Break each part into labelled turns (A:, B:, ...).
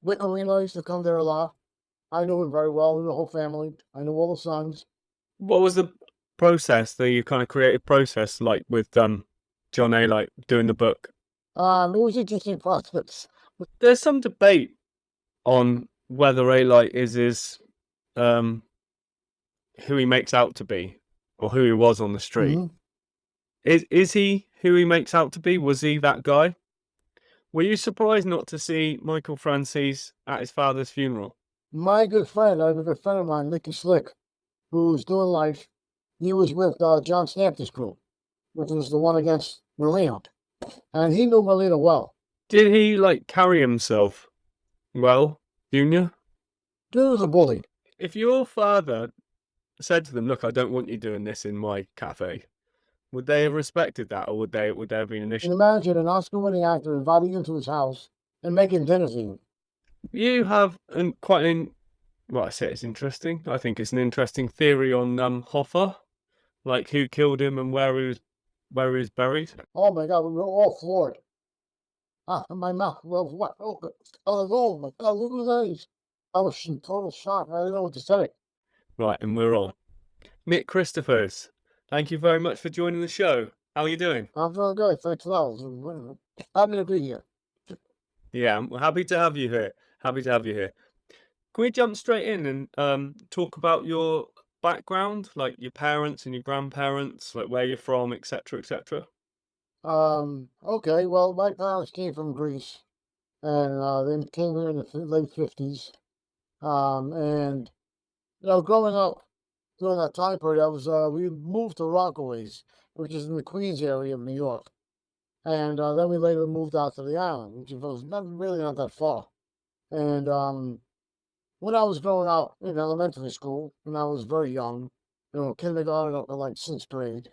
A: Vic Orena used to come there a lot. I knew him very well. We knew the whole family. I knew all the sons.
B: What was the process, the kind of creative process, like with John A, like doing the book?
A: It was interesting process.
B: There's some debate on whether A is who he makes out to be, or who he was on the street.
A: Mm-hmm.
B: Is he who he makes out to be? Was he that guy? Were you surprised not to see Michael Franzese at his father's funeral?
A: My good friend, I have a good friend of mine, Nicky Slick, who's doing life. He was with John Hampton's crew, which was the one against Merlino. And he knew Merlino well.
B: Did he, like, carry himself well, Junior?
A: Dude was a bully.
B: If your father said to them, "Look, I don't want you doing this in my cafe," would they have respected that, or would there have been an issue?
A: And imagine an Oscar-winning actor inviting you to his house and making dinner for you.
B: You have well, I say it's interesting. I think it's an interesting theory on Hoffa, like who killed him and where he was buried.
A: Oh my God, we were all floored. My mouth. Well, what? Oh my God, look at these. I was in total shock. I didn't know what to say.
B: Right, and we're on. Mick Christophers, thank you very much for joining the show. How are you doing?
A: I'm very good. Thanks a lot. Happy to be here.
B: Yeah, I'm happy to have you here. Happy to have you here. Can we jump straight in and talk about your background, like your parents and your grandparents, like where you're from, etc., etc.?
A: Okay. Well, my parents came from Greece, and they came here in the late 50s. And growing up during that time period, we moved to Rockaways, which is in the Queens area of New York. And then we later moved out to the island, which was not that far. And when I was growing up in elementary school, when I was very young, kindergarten up to like 6th grade,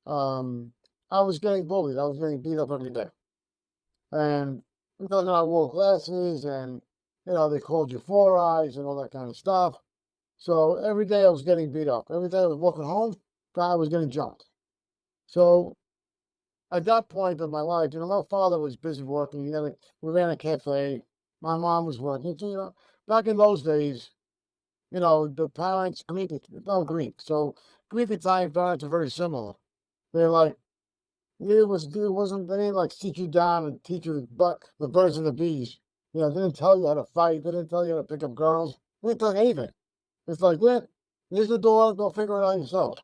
A: I was getting bullied. I was getting beat up every day. And because I wore glasses and, they called you Four Eyes and all that kind of stuff. So every day I was getting beat up. Every day I was walking home, I was getting jumped. So at that point in my life, my father was busy working. We ran a cafe. My mom was working. So, back in those days, the parents, Greek, no Greek. So Greek and Italian parents are very similar. They're like, it wasn't, they didn't like teach you down and teach you the birds and the bees. They didn't tell you how to fight. They didn't tell you how to pick up girls. They didn't tell you anything. It's like, here's the door, go figure it out yourself.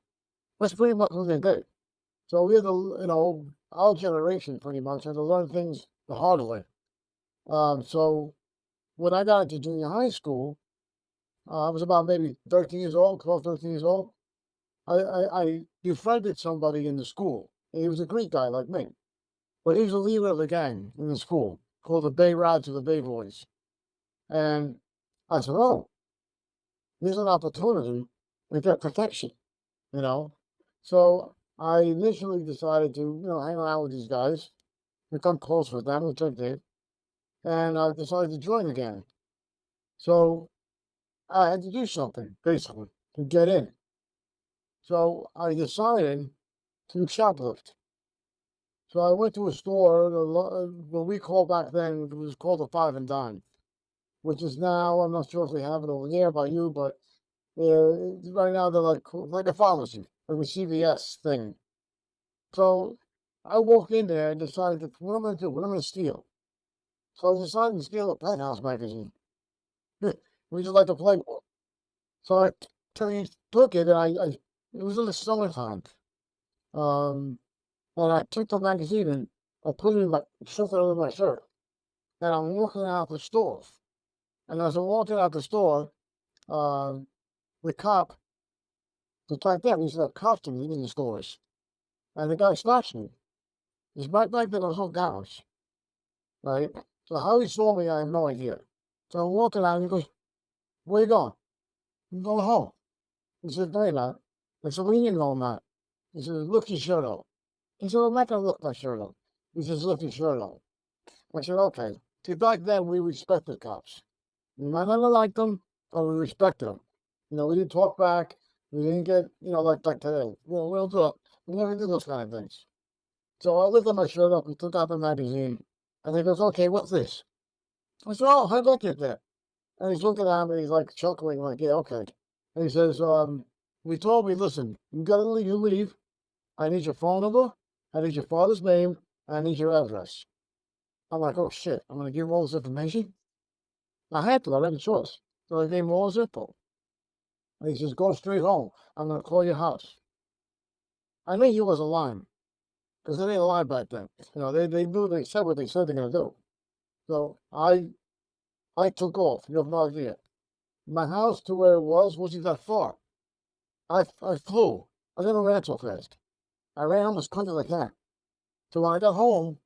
A: That's pretty much what they did. So we had to, our generation pretty much had to learn things the hard way. So when I got into junior high school, I was about maybe 13 years old, 12, 13 years old. I befriended somebody in the school. He was a Greek guy like me, but he was the leader of the gang in the school called the Bay Rods or the Bay Boys. And I said, oh, here's an opportunity to get protection, So I initially decided to, hang around with these guys, become close with them, which I did, and I decided to join the gang. So I had to do something, basically, to get in. So I decided to shoplift. So I went to a store, what we called back then, it was called the Five and Dime, which is now, I'm not sure if they have it over there by you, but right now they're like a pharmacy, like a CVS thing. So I walked in there and decided, what I'm going to do, what I'm going to steal. So I decided to steal a Penthouse magazine, which is like a Playboy. So I took it, and it was in the summertime. And I took the magazine and I put it in shoved it under my shirt. And I'm walking out the store. And as I'm walking out the store, the cop, back then, we used to have cops in the stores. And the guy stops me. He's right back there, the whole house. Right? So how he saw me, I have no idea. So I'm walking out, and he goes, where you going? I'm going home. He said, no, you're not. I said, what do you mean, no, I'm not? He said, look your shirt off. He said, I'm not going to look my shirt off. He says, look your shirt off. I said, okay. See, back then, we respected cops. We might not like them, but we respected them. We didn't talk back. We didn't get, like today. We'll do it. We never did those kind of things. So I lifted my shirt up and took out the magazine. And he goes, okay, what's this? I said, oh, how'd that get there? And he's looking at me, and he's like chuckling, like, yeah, okay. And he says, we told me, listen, you gotta leave, you leave. I need your phone number, I need your father's name, and I need your address. I'm like, oh shit, I'm gonna give him all this information? I had to, I had a choice. So I gave him all his info. And he says, go straight home. I'm gonna call your house. I knew he wasn't lying, because they didn't lie back then. You know, they knew they said what they said they're gonna do. So I took off. You have no idea. My house to where it was wasn't that far. I flew. I never ran so fast. I ran almost quick as I can. So when I got home,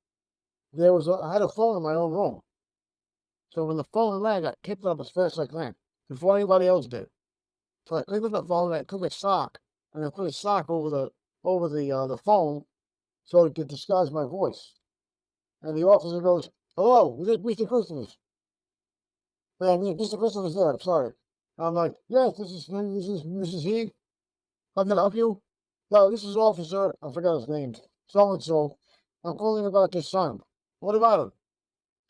A: I had a phone in my own room. So when the phone rang, I picked it up as fast as I can, before anybody else did. So I picked up the phone and I took a sock, and I put a sock over the phone so it could disguise my voice. And the officer goes, hello, Mr. Christmas. Yeah, Mr. Christmas is there, I'm sorry. I'm like, yes, this is he. I'm gonna help you. No, this is officer, I forgot his name, so-and-so. I'm calling about your son. What about him?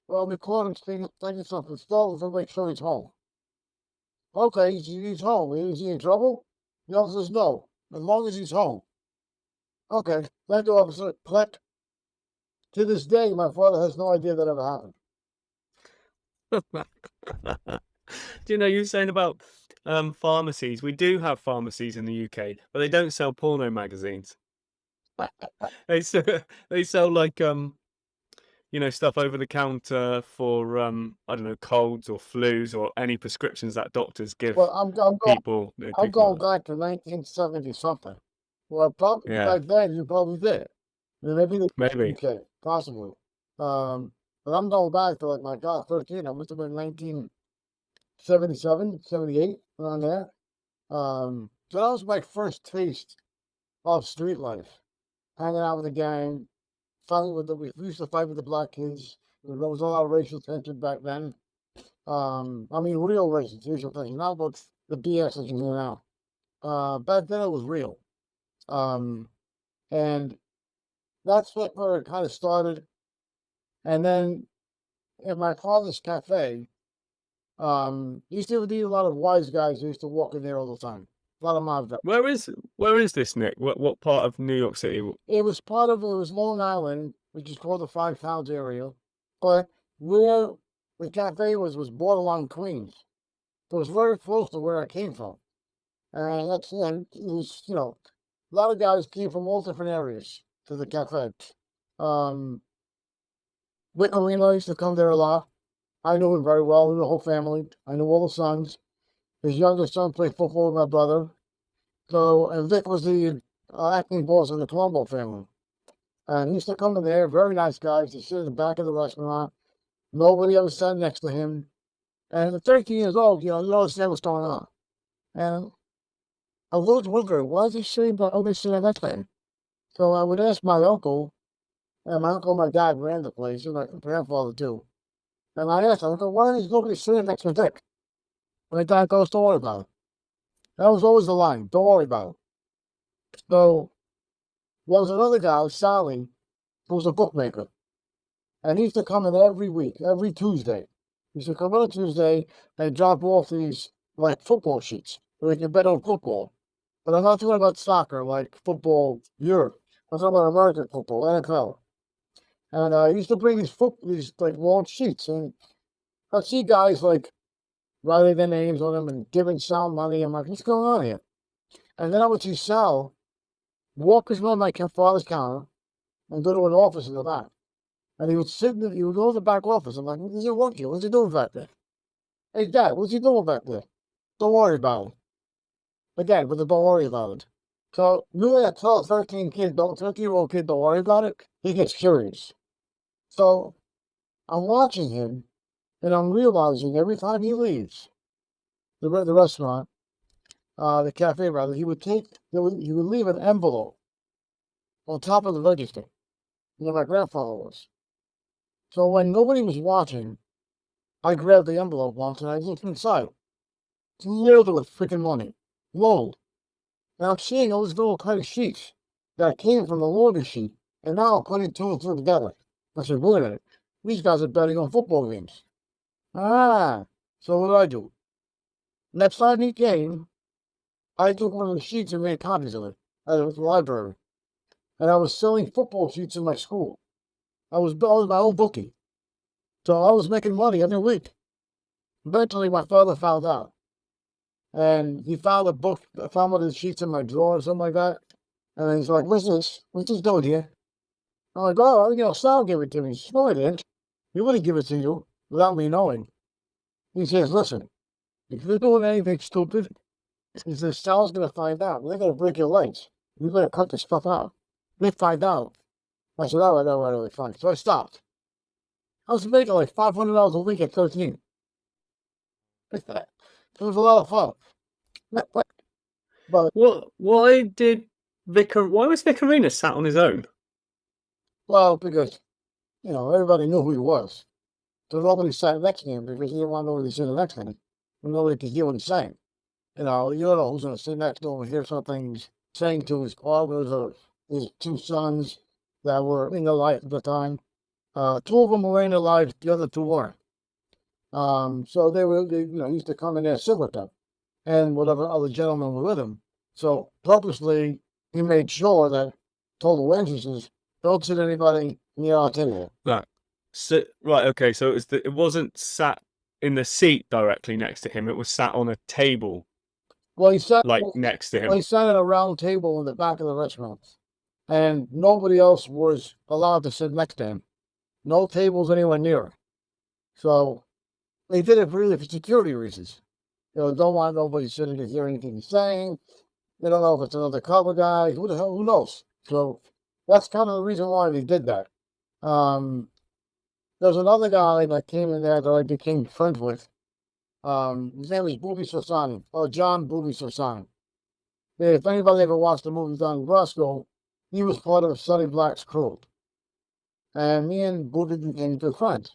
A: Well, we caught him thinking something stolen, so make sure he's home. Okay, he's home. Is he in trouble? The officer says no, as long as he's home. Okay, thank you, officer. Click. To this day, my father has no idea that ever happened.
B: Do you know, you were saying about pharmacies? We do have pharmacies in the UK, but they don't sell porno magazines. They sell, they sell like you know, stuff over the counter for I don't know, colds or flus or any prescriptions that doctors give
A: Well, I'm
B: people. You know, people
A: going
B: like
A: back to 1970 something. Well, probably
B: that. Yeah,
A: back then you probably did. Maybe the
B: maybe.
A: UK, possibly. But I'm going back to like my God, 13. I must have been 1977, 78, around there. So that was my first taste of street life, hanging out with the gang, fighting with we used to fight with the black kids. There was a lot of racial tension back then. I mean, real racial tension, not about the BS that you hear now. Back then it was real. Um, and that's where it kind of started. And then in my father's cafe, used to be a lot of wise guys who used to walk in there all the time. A lot of mob guys.
B: Where is this, Nick? What part of New York City?
A: It was Long Island, which is called the Five Towns area, but where the cafe was borderline Queens. So it was very close to where I came from. And it was, you know, a lot of guys came from all different areas to the cafe. Um, Vic Orena used to come there a lot. I knew him very well, knew the whole family. I knew all the sons. His youngest son played football with my brother. So, and Vic was the acting boss of the Colombo family. And he used to come in there, very nice guys. He sit in the back of the restaurant. Nobody ever sat next to him. And at 13 years old, you understand what's going on. And I was wondering, why is he sitting about this and that thing? So I would ask my uncle, and my uncle and my dad ran the place, and my grandfather too. And I asked him, I go, why is nobody sitting next to Dick? And my dad goes, don't worry about it. That was always the line, don't worry about it. So there was another guy, Sally, who was a bookmaker. And he used to come in every week, every Tuesday. He used to come in on Tuesday and drop off these, like, football sheets, so we can bet on football. But I'm not talking about soccer, like football Europe. I'm talking about American football, NFL. And I used to bring these like long sheets, and I'd see guys like writing their names on them and giving Sal money. I'm like, what's going on here? And then I would see Sal walk his around my father's counter and go to an office in the back. And he would he would go to the back office. I'm like, what is he working? What's he doing back there? Hey, Dad, what's he doing back there? Don't worry about it. Again, but don't worry about it. So, really, I tell a 13-year-old kid, don't worry about it, he gets curious. So, I'm watching him, and I'm realizing every time he leaves the restaurant, the cafe rather, he would leave an envelope on top of the register, where my grandfather was. So when nobody was watching, I grabbed the envelope once and I looked inside. It's loaded with freaking money. Load. And I'm seeing all these little kind of sheets that came from the laundry sheet, and now I'm putting two and two together. I said, wait a minute, these guys are betting on football games. So what did I do? Next time he came, I took one of the sheets and made copies of it at the library. And I was selling football sheets in my school. I was my own bookie. So I was making money every week. Eventually, my father found out. And he found a book, found one of the sheets in my drawer or something like that. And he's like, what's this? What's this doing here? I'm like, oh, Sal gave it to me. No, he didn't. He wouldn't give it to you without me knowing. He says, listen, if you're doing anything stupid, he says, Sal's going to find out. They're going to break your legs. You better cut this stuff out. They find out. I said, all right, fine. So I stopped. I was making like $500 a week at 13. It was a lot of fun. But
B: why was Vic Orena sat on his own?
A: well, because everybody knew who he was. So nobody sat next to him because he didn't want nobody sitting next to him. And nobody could hear what he's saying. You don't know who's going to sit next to him and hear something he's saying to his fathers or his two sons that were in the life at the time. Two of them were in the life, the other two weren't. So they used to come in there and sit with them and whatever other gentlemen were with him. So purposely, he made sure that told the waitresses, don't sit anybody near our table.
B: Right. So, right, okay, so it wasn't sat in the seat directly next to him, it was sat on a table.
A: Well, he sat
B: next to him.
A: Well, he sat at a round table in the back of the restaurant. And nobody else was allowed to sit next to him. No tables anywhere near. So they did it really for security reasons. Don't want nobody sitting to hear anything he's saying. They don't know if it's another cover guy. Who the hell? Who knows? So that's kind of the reason why they did that. There's another guy that came in there that I became friends with. His name is Boobie Cerasani, or John Boobie Cerasani. If anybody ever watched the movie Don Brasco, he was part of Sonny Black's crew. And me and Boobie became good friends.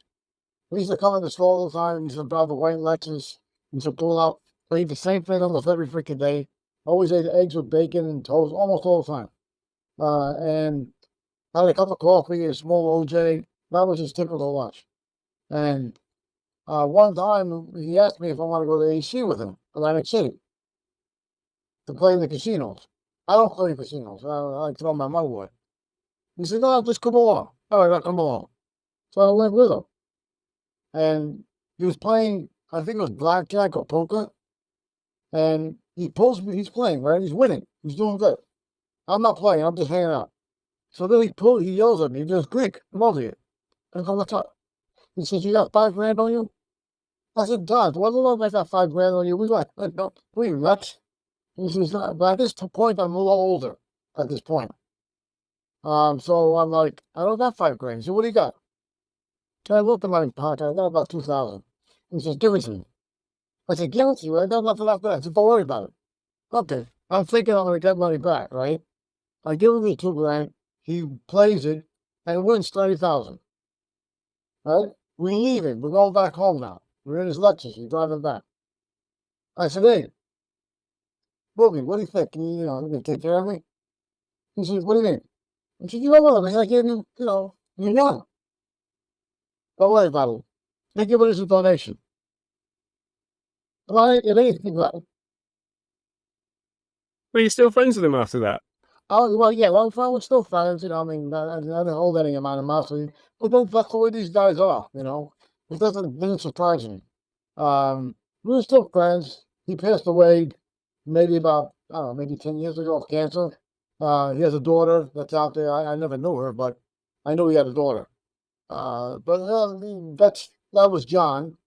A: We used to come in the store all the time. We used to drive the white Lexus. We used to pull out, eat the same thing almost every freaking day. Always ate eggs with bacon and toast almost all the time. And had a cup of coffee, a small OJ. That was his typical lunch. And one time he asked me if I want to go to AC with him, Atlantic City, to play in the casinos. I don't play in casinos. I like to throw my money away. He said, no, just come along. All right, I'll come along. So I went with him. And he was playing, I think it was blackjack or poker. And he pulls me, he's playing, right? He's winning. He's doing good. I'm not playing, I'm just hanging out. So then he yells at me, he goes, Greek, come over here. I go, what's up? He says, you got $5 grand on you? I said, Don, what do I got $5 grand on you? We like, no, we nuts. He says, but at this point, I'm a little older at this point. So I'm like, I don't got $5 grand. So what do you got? So I looked in my pocket, I got about 2,000. He says, give it to me. I said, give it to you, I got nothing like that. I said, don't worry about it. Okay, I'm thinking I'm going to get money back, right? I give him the $2 grand, he plays it, and wins 30,000. Right? We leave it, we're going back home now. We're in his Lexus, he's driving back. I said, hey, Boobie, what do you think? You going to take care of me? He says, what do you mean? I said, you know what, I gave you, you won. Don't worry about it. Think of it as a donation. Right? It ain't.
B: Were you still friends with him after that?
A: Oh, well, yeah, well, we're still friends, I didn't hold any amount of muscle. But that's the way these guys are, It didn't surprise me. We were still friends. He passed away maybe about, I don't know, maybe 10 years ago of cancer. He has a daughter that's out there. I never knew her, but I knew he had a daughter. But that was John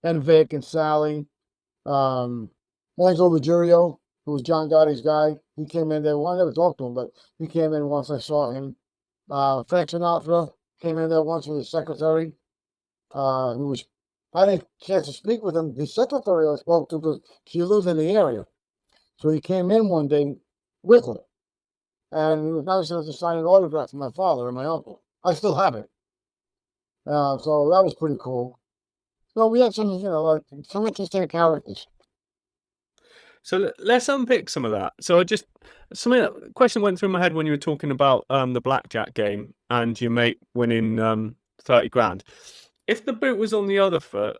A: and Vic and Sally. Angelo Ruggiero, who was John Gotti's guy. He came in there. Well, I never talked to him, but he came in once I saw him. Frank Sinatra came in there once with his secretary. I didn't chance to speak with him. His secretary I spoke to because she lives in the area. So he came in one day with her. And he was nice enough to sign an autograph for my father and my uncle. I still have it. So that was pretty cool. So we had some, some interesting characters.
B: So let's unpick some of that. So a question went through my head when you were talking about the blackjack game and your mate winning 30 grand. If the boot was on the other foot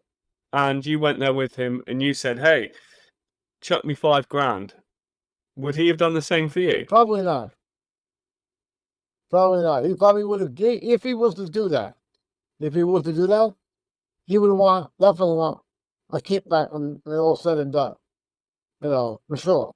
B: and you went there with him and you said, "Hey, chuck me $5,000," would he have done the same for you?
A: Probably not. Probably not. He probably would have, if he was to do that. If he was to do that, he would definitely want a kickback when it all said and done. You know, for sure.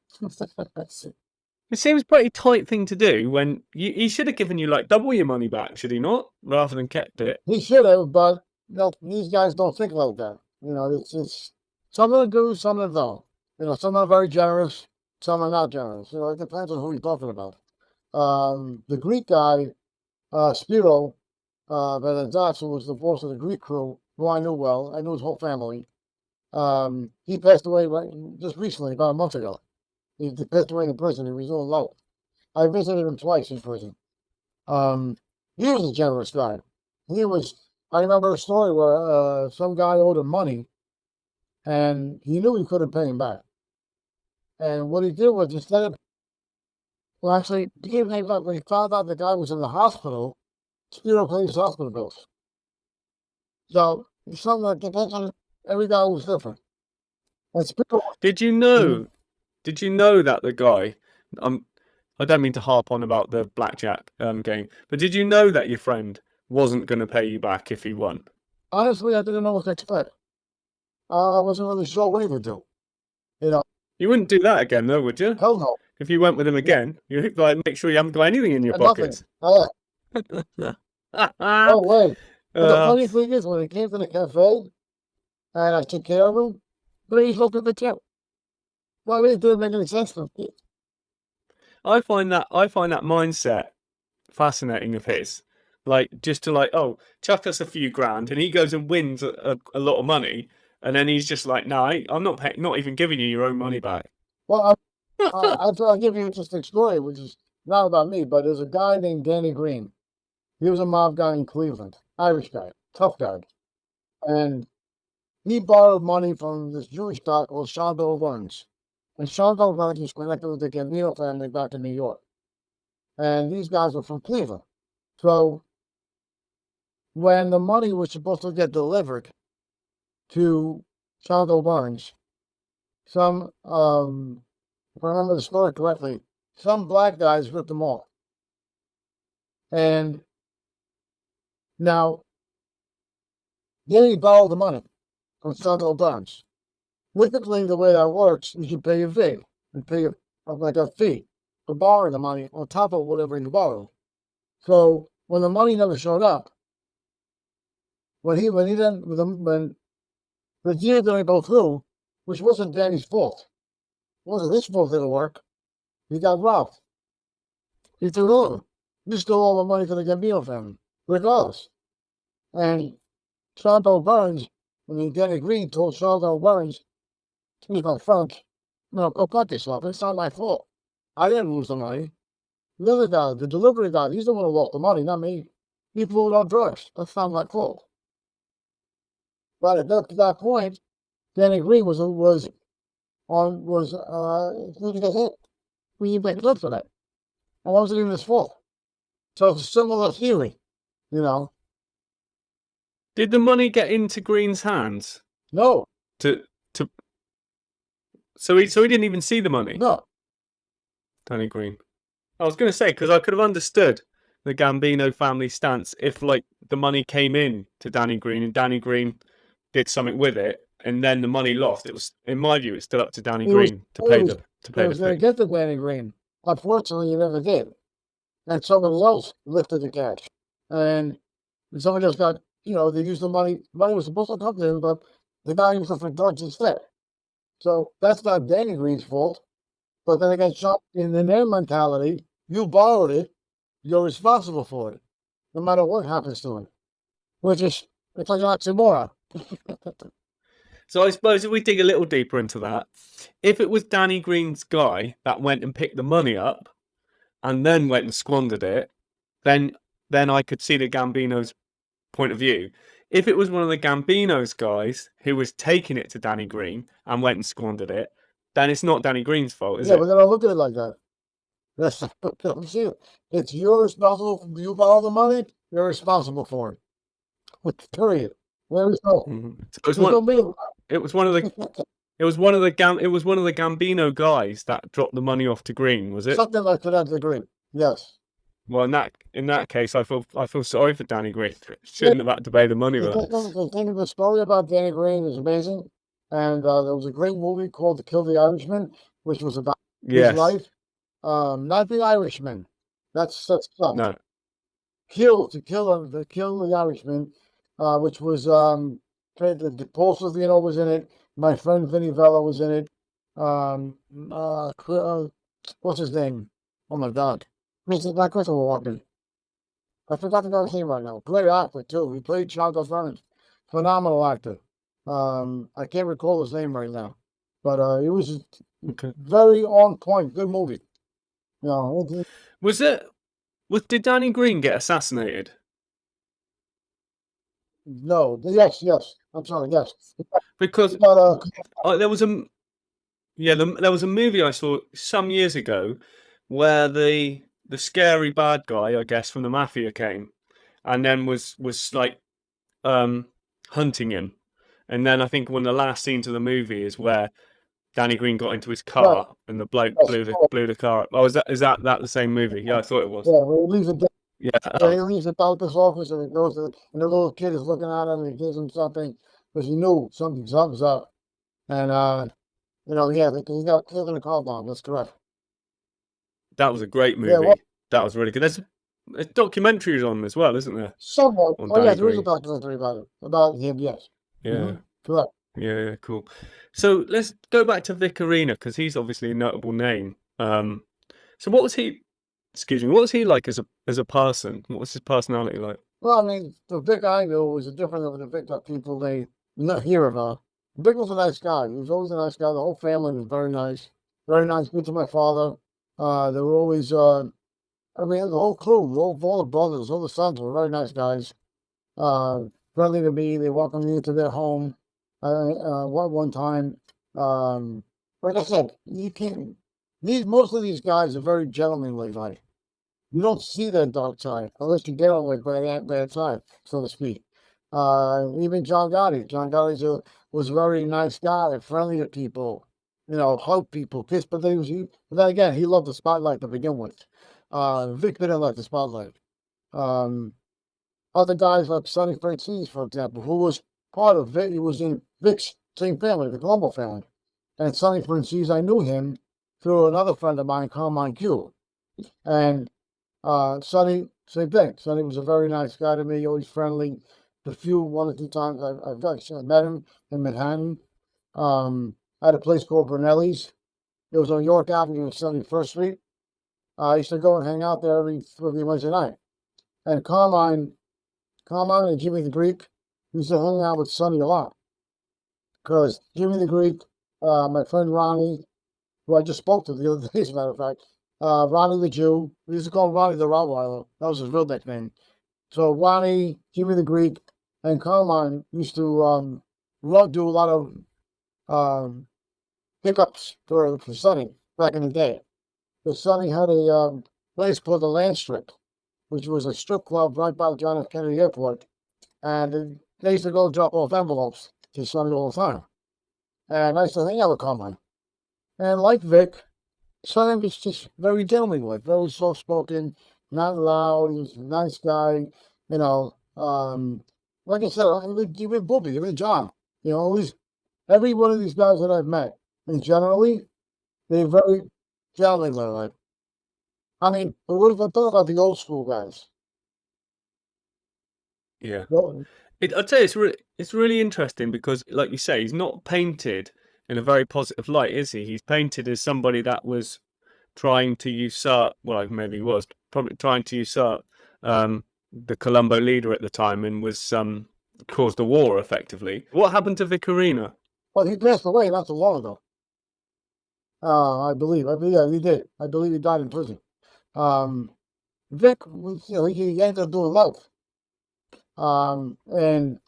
B: It seems a pretty tight thing to do when he should have given you like double your money back, should he not? Rather than kept it.
A: He should have, but you know, these guys don't think like that. You know, it's some of them do, some of them don't. You know, some are very generous, some are not generous. You know, it depends on who you're talking about. The Greek guy, Spiros Velentzas, who was the boss of the Greek crew, who I knew well, I knew his whole family. He passed away just recently, about a month ago. He passed away in prison. He was doing low. I visited him twice in prison. He was a generous guy. I remember a story where some guy owed him money, and he knew he couldn't pay him back. And what he did was, actually, when he found out the guy was in the hospital, Spiros paid his hospital bills. So, it's something like that. Every guy was different. And Spiros,
B: Did you know that the guy, I don't mean to harp on about the blackjack game, but did you know that your friend wasn't going to pay you back if he won?
A: honestly, I didn't know what to expect. I wasn't really sure what he would do. You know,
B: You wouldn't do that again, though, would you?
A: hell no.
B: If you went with him again, you'd like make sure you haven't got anything in your
A: Nothing.
B: pockets.
A: No way. But the funny thing is, when he came to the cafe, and I took care of him, but he's looking the tip. Well, it really didn't make any sense to me.
B: I find that mindset fascinating of his. Like, just to like, oh, chuck us a few grand, and he goes and wins a lot of money, and then he's just like, no, I'm not even giving you your own money back.
A: Well, I'll give you an interesting story, which is not about me, but there's a guy named Danny Green. He was a mob guy in Cleveland, Irish guy, tough guy. And he borrowed money from this Jewish guy called Salvatore Burns. And Salvatore Burns was connected with the Gambino family back in New York. And these guys were from Cleveland. So when the money was supposed to get delivered to Salvatore Burns, if I remember the story correctly, some black guys ripped them off. And now, then he borrowed the money from Salvatore Burns. Typically, the way that works, you should pay a fee. You pay like a fee for borrowing the money on top of whatever you borrowed. So when the money never showed up, when the deal didn't go through, which wasn't Danny's fault. It wasn't his fault it didn't work. He got robbed. He took over. He stole all the money to the Gambino family, regardless. And Salvatore Burns, when Danny Green told Salvatore Burns, he's like, Frank, no, go cut this off. It's not my fault. I didn't lose the money. The other guy, the delivery guy, he's the one who lost the money, not me. He pulled out drugs. That's not my fault. But at that point, Danny Green was losing his head. We went good for that. And it wasn't even his fault. So it's a similar theory, you know.
B: Did the money get into Green's hands?
A: No.
B: So he didn't even see the money?
A: No.
B: Danny Green. I was going to say, because I could have understood the Gambino family stance if, like, the money came in to Danny Green and Danny Green did something with it, and then the money lost. It was, in my view, it's still up to Danny Green to pay the fee.
A: He was going to get the Danny Green. Unfortunately, he never did. And somebody else lifted the cash. And somebody else got, they used the money. Money was supposed to come to him, but the guy used it for drugs instead. So that's not Danny Green's fault. But then again, in their mentality, you borrowed it, you're responsible for it, no matter what happens to it. It's like an oxymoron.
B: So I suppose if we dig a little deeper into that, if it was Danny Green's guy that went and picked the money up and then went and squandered it, then I could see the Gambino's point of view. If it was one of the Gambino's guys who was taking it to Danny Green and went and squandered it, then it's not Danny Green's fault, is it?
A: Yeah, but then I look at it like that. It's you're responsible. You borrow the money, you're responsible for it. Period. There was no,
B: So it was
A: there's
B: one.
A: no middle.
B: It was one of the. It was one of the Gambino guys that dropped the money off to Green, was it?
A: Something like that degree. Yes.
B: Well, in that case, I feel sorry for Danny Green.
A: Yeah,
B: Shouldn't have had to pay the money for that.
A: the thing of the story about Danny Green is amazing. And there was a great movie called To Kill the Irishman, which was about his
B: Yes.
A: life. Not the Irishman. That's stuff.
B: No.
A: To kill the Irishman, which was the Paul Sorvino was in it. My friend Vinny Vella was in it. What's his name? Oh my God, Mr. Black Christopher Walken. I forgot the name right now. Great actor too. He played Charles Furnace. Phenomenal actor. I can't recall his name right now, but it was
B: Okay.
A: very on point. Good movie. You know,
B: Did Danny Green get assassinated?
A: no, yes, yes. I'm sorry, yes.
B: Because
A: But
B: there was a there was a movie I saw some years ago where the scary bad guy, I guess, from the Mafia came, and then was like hunting him, and then I think one of the last scenes of the movie is where Danny Green got into his
A: right,
B: car and the bloke
A: yes,
B: blew the car up. Oh, is that the same movie? Yeah, I thought it was.
A: yeah. When he leaves the
B: Yeah.
A: Yeah, he leaves the doctor's office and he goes to, and the little kid is looking at him and he gives him something because he knew something's up. And yeah, he got killed in a car bomb. That's correct.
B: That was a great
A: Yeah, well,
B: movie. That was really good. There's documentaries on as well, isn't there?
A: somewhat.
B: On
A: Oh yeah,
B: Danny
A: there is a
B: Green.
A: documentary about him. Yes.
B: Yeah.
A: Correct.
B: Yeah, cool. So let's go back to Vic Orena because he's obviously a notable name. So what was he? Excuse me. What was he like as a person? What was his personality like?
A: Well, I mean, the Vic I knew was different than the Vic that people they not hear about. Vic was a nice guy. He was always a nice guy. The whole family was very nice. Very nice. Good to my father. They were always. I mean, the whole crew, all the brothers, all the sons were very nice guys. Friendly to me. They welcomed me into their home. One time, like I said, you can't. Most of these guys are very gentlemanly. Like you don't see their dark side unless you get on with their side, so to speak. Even John Gotti. Was a very nice guy, friendly to people. Help people, kiss. But then again, he loved the spotlight to begin with. Vic didn't like the spotlight. Um, Other guys like Sonny Franzese, for example, who was part of Vic, he was in Vic's same family, the Colombo family. And Sonny Franzese, I knew him through another friend of mine, Carmine Q. And Sonny, same thing. Sonny was a very nice guy to me, always friendly. One or two times I've actually met him in Manhattan. I had a place called Brunelli's. It was on York Avenue and 71st Street. I used to go and hang out there every Wednesday night. And Carmine and Jimmy the Greek used to hang out with Sonny a lot. Because Jimmy the Greek, my friend Ronnie, who I just spoke to the other day, as a matter of fact, Ronnie the Jew, we used to call him Ronnie the Rottweiler. That was his real nickname. So Ronnie, Jimmy the Greek, and Carmine used to do a lot of pickups for Sonny back in the day. Because Sonny had a place called the Land Strip, which was a strip club right by the John F. Kennedy Airport. And they used to go drop off envelopes to Sonny all the time. And I used to hang out with Carmine. And like Vic, Sonny was just very gentlemanly, very soft spoken, not loud. He was a nice guy, you know. Like I said, even Boobie, even John, every one of these guys that I've met, and generally, they're very gentlemanly. Like, I mean, but what if I talk about the old school guys?
B: Yeah.
A: Well,
B: I'd say it's really interesting because, like you say, he's not painted in a very positive light, is he? He's painted as somebody that was trying to usurp. Well, maybe he was probably trying to usurp the Colombo leader at the time and was caused a war effectively. What happened to Vic Orena?
A: well, he passed away not too long ago. I believe. Yeah, he did. I believe he died in prison. Vic, he ended up doing life. And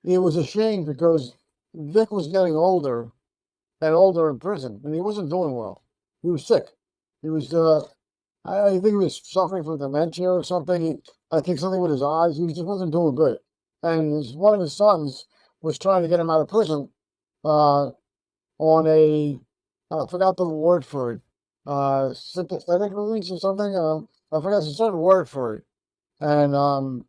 A: it was a shame because Vic was getting older and older in prison, and he wasn't doing well. He was sick. He was, I think he was suffering from dementia or something. I think something with his eyes. He just wasn't doing good. and one of his sons was trying to get him out of prison on a, I forgot the word for it, sympathetic release or something. I forgot the certain word for it. And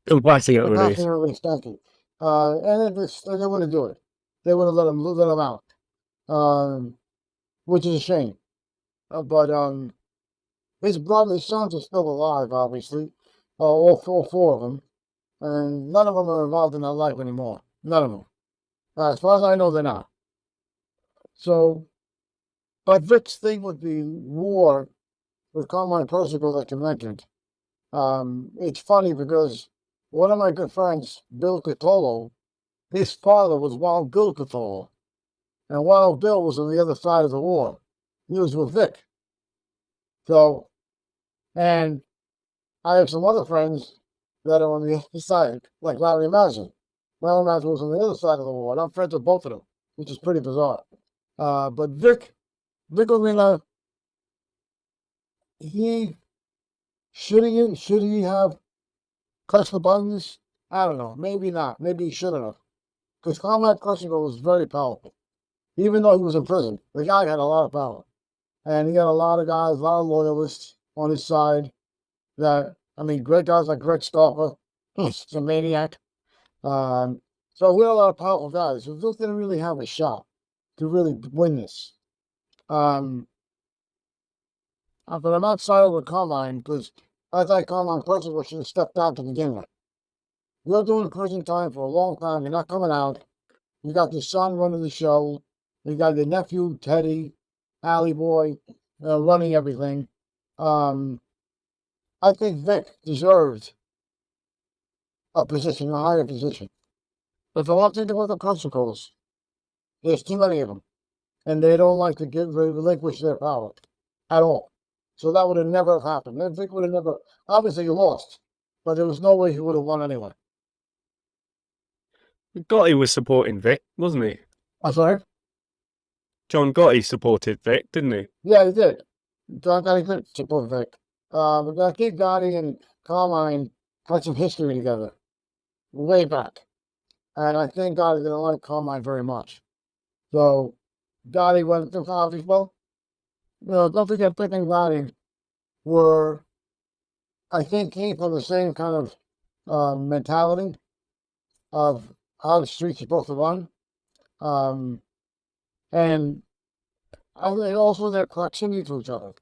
B: Compassionate release.
A: compassionate release, thank you. And they wouldn't do it. They wouldn't let him out, which is a shame. But his sons are still alive, obviously, all four of them, and none of them are involved in that life anymore. None of them. As far as I know, they're not. So, but Vic's thing with the war with Carmine Persico that you mentioned, it's funny because one of my good friends, Bill Catolo, his father was Wild Bill Catolo, and Wild Bill was on the other side of the war. He was with Vic. So, and I have some other friends that are on the other side, like Larry Mazza. Larry Mazza was on the other side of the war, and I'm friends with both of them, which is pretty bizarre. But Vic Orena, should he have pressed the buttons? I don't know. Maybe not. Maybe he shouldn't have. Because Carmine Persico was very powerful. Even though he was in prison, the guy had a lot of power. And he had a lot of guys, a lot of loyalists on his side great guys like Greg Stoffer. He's a maniac. So we had a lot of powerful guys. So Vic didn't really have a shot to really win this. But I'm outside with Carmine because I thought Carmine Persico should have stepped out to begin with. You're doing prison time for a long time. You're not coming out. You got your son running the show. You got your nephew, Teddy, Alley Boy, running everything. I think Vic deserved a position, a higher position. But the one thing about the Persicos, there's too many of them. And they don't like to relinquish their power at all. So that would have never happened. Vic would have never, obviously he lost, but there was no way he would have won anyway.
B: Gotti was supporting Vic, wasn't he?
A: I'm sorry?
B: John Gotti supported Vic, didn't he?
A: Yeah, he did. John Gotti did support Vic. But I think Gotti and Carmine had some history together, way back. And I think Gotti didn't like Carmine very much. So Gotti went to college. Well, don't forget Vic and Gotti were, I think, came from the same kind of mentality of how the streets are supposed to run. And also their proximity to each other.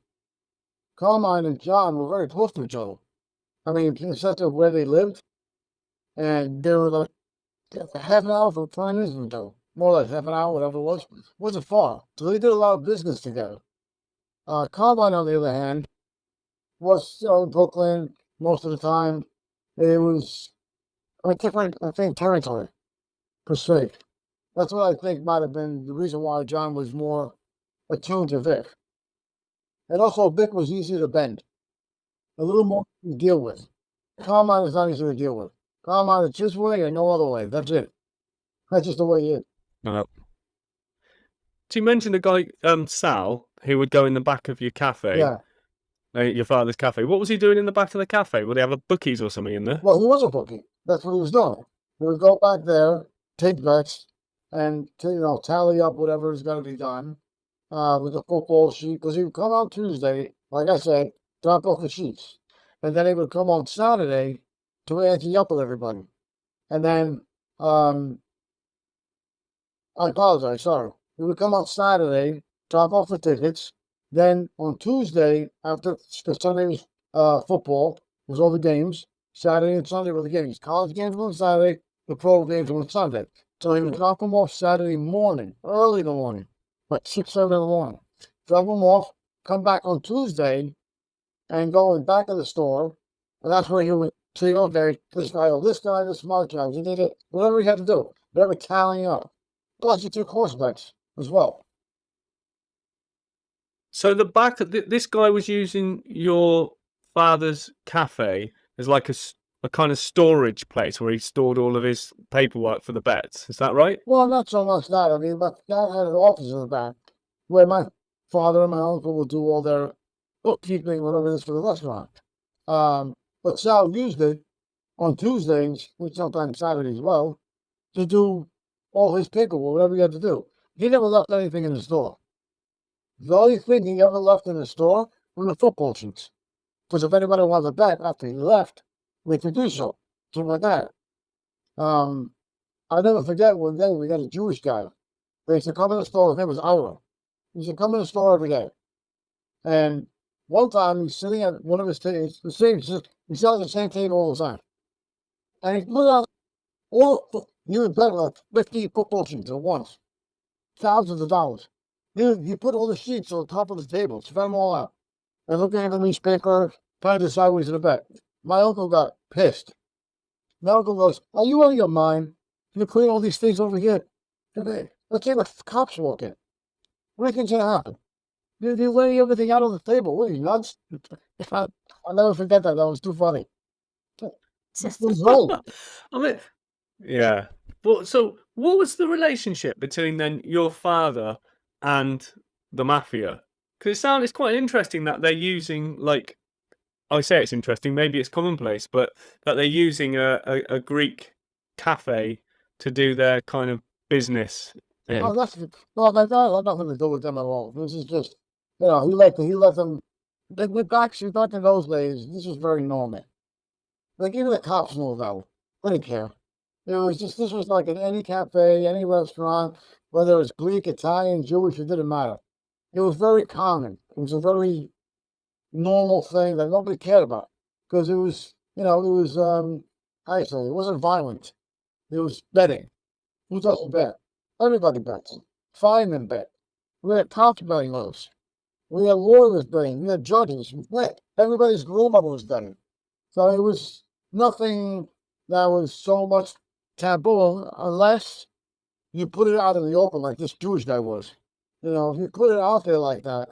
A: Carmine and John were very close to each other. I mean, in the sense of where they lived, and they were like half an hour from Chinese from each other, more or less half an hour, whatever it was. Wasn't far, so they did a lot of business together. Carmine, on the other hand, was in Brooklyn most of the time. It was a different, I think, territory per se. That's what I think might have been the reason why John was more attuned to Vic. And also, Vic was easy to bend, a little more to deal with. Carmine is not easy to deal with. Carmine is his way or no other way. That's it. That's just the way he is.
B: So you mentioned a guy, Sal, who would go in the back of your cafe.
A: Yeah.
B: Your father's cafe. What was he doing in the back of the cafe? Would they have a bookies or something in there?
A: Well, he was a bookie. That's what he was doing. He would go back there, take bets, and tally up whatever is going to be done with the football sheet. Because he would come on Tuesday, like I said, drop off the sheets, and then he would come on Saturday to ante up with everybody. And then I apologize. Sorry. He would come on Saturday, drop off the tickets. Then on Tuesday, after Sunday's football, was all the games. Saturday and Sunday were the games. College games were on Saturday, the pro games were on Sunday. So he would drop them off Saturday morning, early in the morning, like 6, 7 in the morning. Drop them off, come back on Tuesday, and go in the back of the store. And that's where he would see, okay, this guy, this smart guy, he did it, whatever he had to do, whatever tallying up. Plus, he took horse bets as well.
B: So the back, this guy was using your father's cafe as like a kind of storage place where he stored all of his paperwork for the bets. Is that right?
A: Well, not so much that. I mean, my dad had an office in the back where my father and my uncle would do all their bookkeeping, whatever it is for the restaurant. But Sal used it on Tuesdays, which sometimes Saturdays as well, to do all his paperwork, whatever he had to do. He never left anything in the store. The only thing he ever left in the store were the football sheets. Because if anybody wanted to bet after he left, we could do so. Something like that. I'll never forget one day we got a Jewish guy. They used to come in the store, his name was Ira. He used to come in the store every day. And one time he's sitting at one of his tables, he's sitting at the same table all the time. And he put out he would bet like 50 football sheets at once. Thousands of dollars. He put all the sheets on top of the table, spread them all out. And looking at the newspaper, trying to decide what he's going to bet. My uncle got pissed. My uncle goes, "Are you out of your mind? You put all these things over here. Let's say the cops walk in. What do you think's going to happen? You lay everything out on the table. What are you, nuts?" I'll never forget that. That was too funny. It was right.
B: I mean, yeah. Well, so what was the relationship between then your father and the Mafia? Because it's quite interesting that they're using, like, I say it's interesting, maybe it's commonplace, but that they're using a Greek cafe to do their kind of business.
A: Oh, well, that had nothing to do with them at all. This is just, he let them. With actually back in those days, this was very normal. Like even the cops knew though. They didn't care. This was like in any cafe, any restaurant, whether it was Greek, Italian, Jewish, it didn't matter. It was very common. It was a very normal thing that nobody cared about because it was, I say it wasn't violent. It was betting. Who doesn't bet? Everybody bets. Firemen bet. We had cops betting those. We had lawyers betting. We had judges. Everybody's grandmother was betting. So it was nothing that was so much taboo unless you put it out in the open like this Jewish guy was. If you put it out there like that,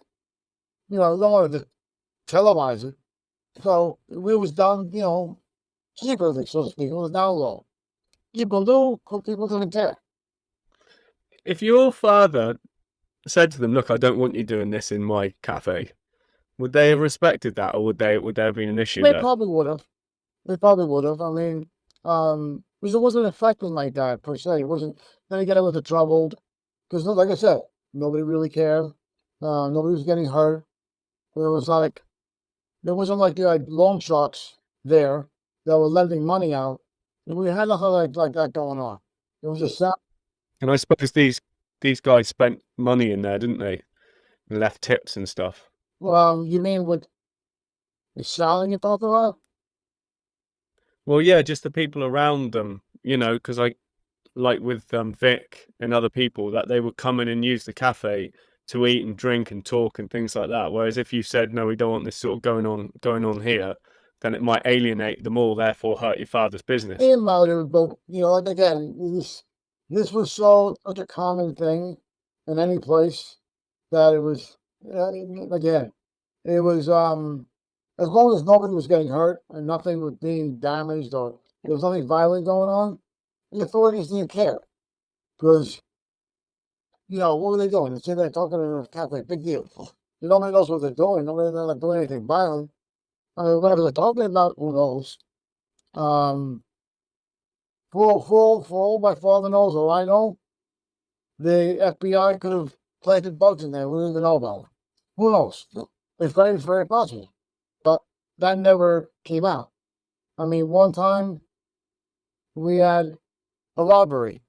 A: you don't want to televise it. So it was done, secretly, so to speak. It was down low. People knew, people didn't care.
B: If your father said to them, "Look, I don't want you doing this in my cafe," would they have respected that, or would there have been an issue
A: They
B: there?
A: probably would have. They probably would have. I mean, because it wasn't affecting like that per se. It wasn't. Then again, it was troubled because, like I said, nobody really cared. Nobody was getting hurt. There wasn't like you had loan sharks there that were lending money out. We had nothing like that going on. It was just
B: And I suppose these guys spent money in there, didn't they? And left tips and stuff.
A: Well, you mean with the selling you talked about?
B: Well, yeah, just the people around them, because like with Vic and other people, that they would come in and use the cafe to eat and drink and talk and things like that. Whereas if you said, "No, we don't want this sort of going on here," then it might alienate them all, therefore hurt your father's business.
A: It mattered, but like again, this was such a common thing in any place that it was again, it was as long as nobody was getting hurt and nothing was being damaged or there was nothing violent going on, the authorities didn't care because what were they doing? They they're talking to the cafe, big deal. Nobody knows what they're doing. Nobody knows they're doing anything violent. I mean, whatever they're talking about, who knows? For all my father knows, or I know, the FBI could have planted bugs in there. We didn't even know about it. Who knows? It's very possible. But that never came out. I mean, one time we had a robbery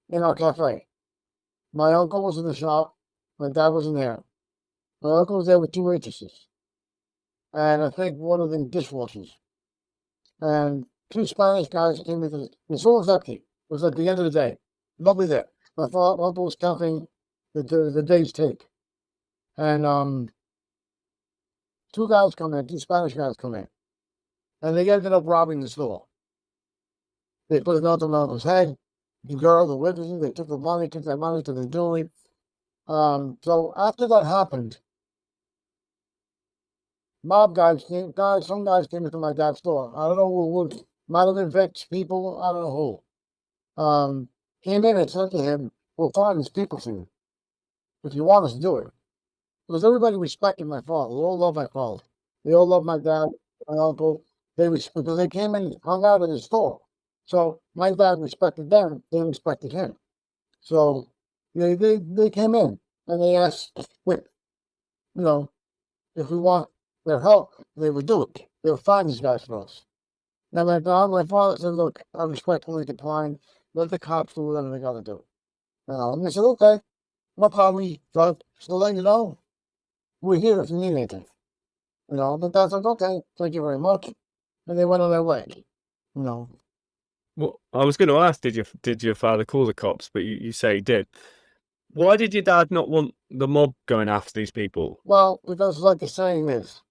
A: in our cafe. My uncle was in the shop. My dad wasn't there. My uncle was there with two waitresses. And I think one of them dishwashers. And two Spanish guys came into the store was empty. It was at the end of the day. Nobody there. My uncle was counting the day's take. And two Spanish guys come in. And they ended up robbing the store. They put a gun to my uncle's head. The girl, the witnesses, they took that money to the jewelry. So after that happened, some guys came into my dad's store. I don't know who, might have been Vic's people, I don't know who. Came in and said to him, "We'll find these people for you, if you want us to do it." Because everybody respected my father. They all loved my father. They all loved my dad, my uncle. because they came and hung out at his store. So my dad respected them, they respected him. So they came in and they asked, wait, you know, if we want their help, they would do it. They would find these guys for us. Now my father said, look, I respectfully decline. Let the cops do whatever they gotta do. And they said, okay, no problem. Just to let you know, we're here if you need anything. But that's like, okay, thank you very much. And they went on their way. You know.
B: Well, I was going to ask, did your father call the cops? But you say he did. Why did your dad not want the mob going after these people?
A: Well, because like the saying is,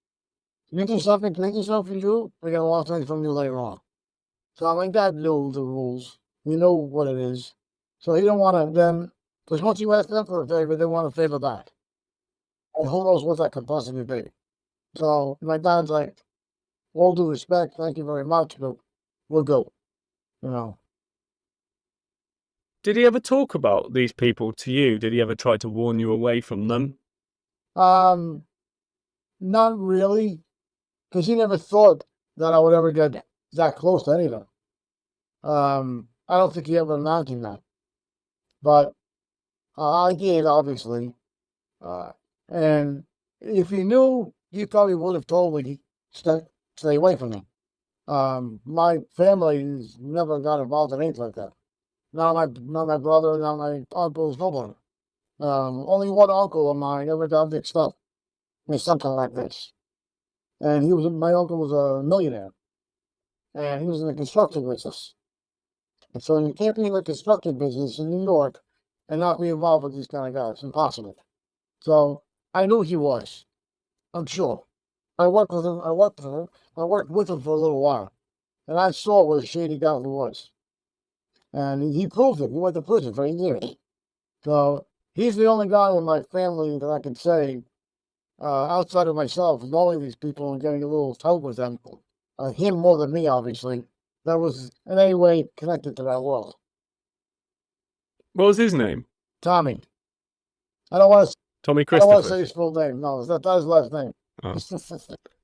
A: you do something, make yourself you, we're gonna want something from you later on. So my dad knew the rules. He knew what it is. So he didn't want them, because once you ask them for a favor, they want a favor back. And who knows what that could possibly be. So my dad's like, all due respect, thank you very much, but we'll go.
B: Did he ever talk about these people to you? Did he ever try to warn you away from them?
A: Not really, because he never thought that I would ever get that close to any of them. I don't think he ever imagined that. But I did, obviously. And if he knew, he probably would have told me to stay away from me. My family's never got involved in anything like that. Not my brother, not my uncles, nobody. Only one uncle of mine ever got mixed up with something like this. And my uncle was a millionaire. And he was in the construction business. And so you can't be in the construction business in New York and not be involved with these kind of guys. Impossible. So I knew he was. I'm sure. I worked with him. I worked with him for a little while. And I saw what a shady guy he was. And he proved it. He went to prison for 8 years. So he's the only guy in my family that I can say, outside of myself, knowing these people and getting a little tight with them, him more than me, obviously, that was in any way connected to that world.
B: What was his name?
A: Tommy. I don't want to.
B: Tommy
A: I don't want to
B: Christopher.
A: say his full name. No, that's his last name.
B: Oh.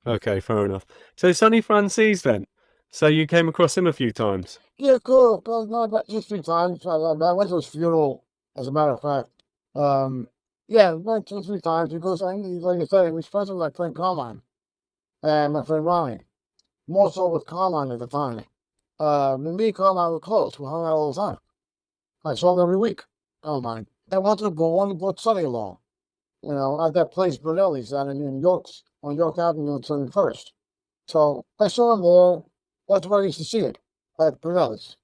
B: Okay, fair enough. So Sonny Franzese then. So you came across him a few times.
A: Yeah, cool. Well, no, about 2-3 times. I went to his funeral, as a matter of fact. Yeah, went 2-3 times because like I said, he was friends with my friend Carmine and my friend Ronnie. More so with Carmine at the time. Me and Carmine were close. We hung out all the time. I saw him every week. Carmine. I wanted to go on and brought Sonny along. At that place, Brunelli's down in York's, on York Avenue and 21st. So I saw him there. That's where I used to see it, at Brunelli's.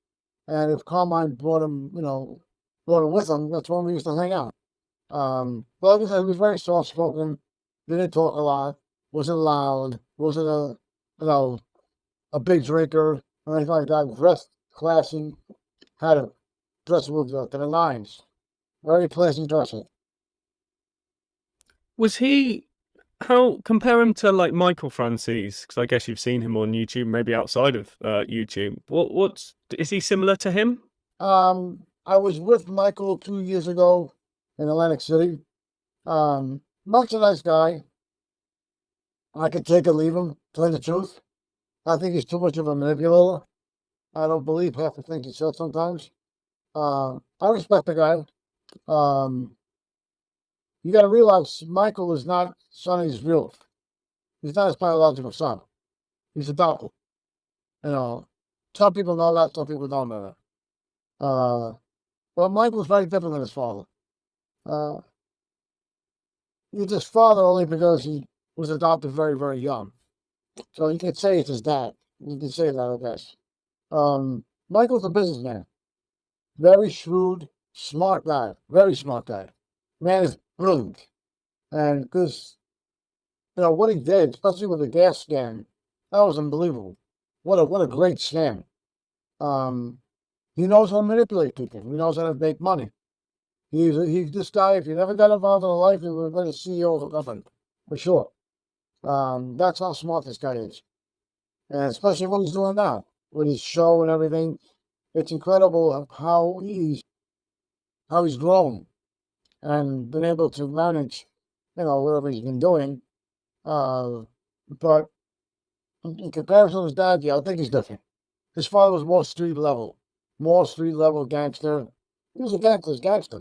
A: And if Carmine brought him with him, that's when we used to hang out. But like I said, he was very soft spoken, didn't talk a lot, wasn't loud, wasn't a big drinker or anything like that. Dressed classy, had a dress with to the nines. Very pleasant dresser.
B: Was he? How compare him to like Michael Franzese? Because I guess you've seen him on YouTube, maybe outside of YouTube. What's is he similar to him?
A: I was with Michael 2 years ago in Atlantic City. Much a nice guy. I could take or leave him, tell you the truth. I think he's too much of a manipulator. I don't believe half the things he says sometimes. I respect the guy. You got to realize Michael is not Sonny's real. He's not his biological son. He's adopted. Some people know that, some people don't know that. Well, Michael's very different than his father. He's his father only because he was adopted very, very young. So you could say it's his dad. You can say that, I guess. Michael's a businessman. Very shrewd, smart guy. Very smart guy. Man is brilliant. And because, what he did, especially with the gas scam, that was unbelievable. What a great scam. He knows how to manipulate people. He knows how to make money. He's this guy, if you never got involved in life, he would have been a CEO of a company. For sure. That's how smart this guy is. And especially what he's doing now, with his show and everything. It's incredible how he's grown and been able to manage, whatever he's been doing. But in comparison to his dad, yeah, I think he's different. His father was more street level gangster. He was a gangster's gangster.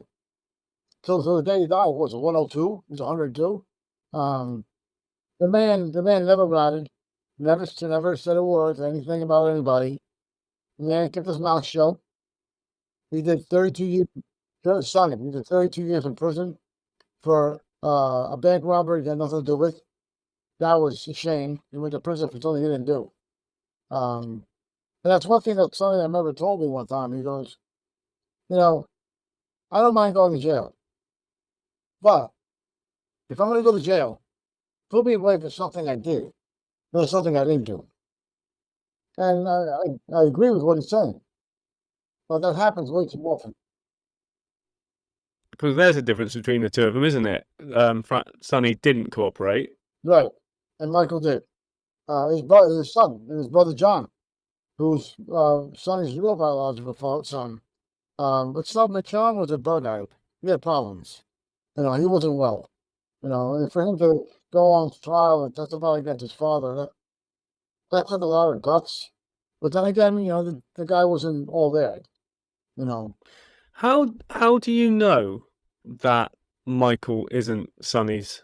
A: So the day he died, was it 102? He was 102. Um, the man never ratted, never said a word, anything about anybody. The man kept his mouth shut. He did 32 years. Sonny, he did 32 years in prison for a bank robbery he had nothing to do with. That was a shame. He went to prison for something he didn't do. And that's one thing that Sonny I remember told me one time. He goes, you know, I don't mind going to jail, but if I'm going to go to jail, put me away for something I did, not something I didn't do. And I agree with what he's saying, but that happens way too often.
B: Because there's a difference between the two of them, isn't it? Sonny didn't cooperate.
A: Right. And Michael did. His son, and his brother John, whose Sonny's real biological son. But John was a burnout. He had problems. He wasn't well. And for him to go on trial and testify against his father, that took a lot of guts. But then again, the guy wasn't all there.
B: How do you know that Michael isn't Sonny's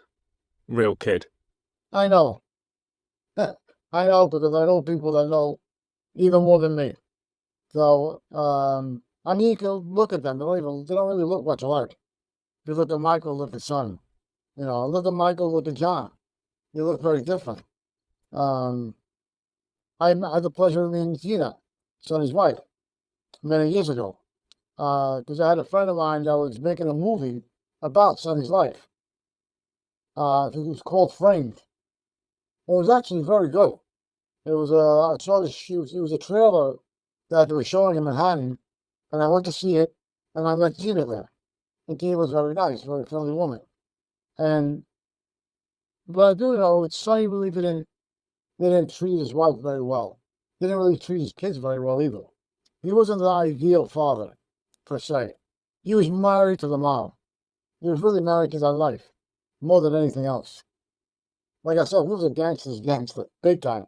B: real kid?
A: I know. I know because I know people that know even more than me. So, I mean, you can look at them. They don't really look much alike. If you look at Michael, look at Sonny. Look at Michael, look at John. They look very different. I had the pleasure of meeting Tina, Sonny's wife, many years ago. Because I had a friend of mine that was making a movie about Sonny's life. It was called Framed. It was actually very good. It was I saw this. It was a trailer that they were showing in Manhattan, and I went to see it, and I met Tina there. And Tina was very nice, very friendly woman. But I do know it's Sonny really didn't treat his wife very well. He didn't really treat his kids very well either. He wasn't the ideal father, per se. He was married to the mom. He was really married to that life, more than anything else. Like I said, he was a gangster's gangster, big time.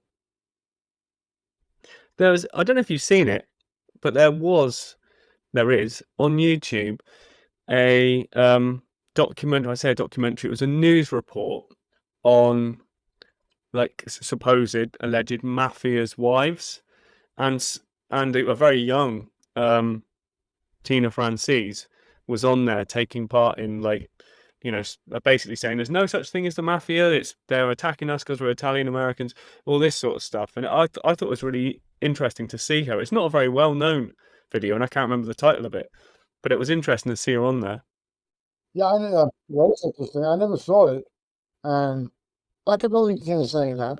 B: I don't know if you've seen it, but there is on YouTube a documentary. I say a documentary. It was a news report on like supposed alleged mafia's wives, and they were very young. Tina Franzese was on there taking part in basically saying there's no such thing as the mafia. They're attacking us because we're Italian Americans, all this sort of stuff. And I thought it was really interesting to see her. It's not a very well known video, and I can't remember the title of it, but it was interesting to see her on there.
A: Yeah, I know. It's interesting. I never saw it, and I can believe Tina saying that.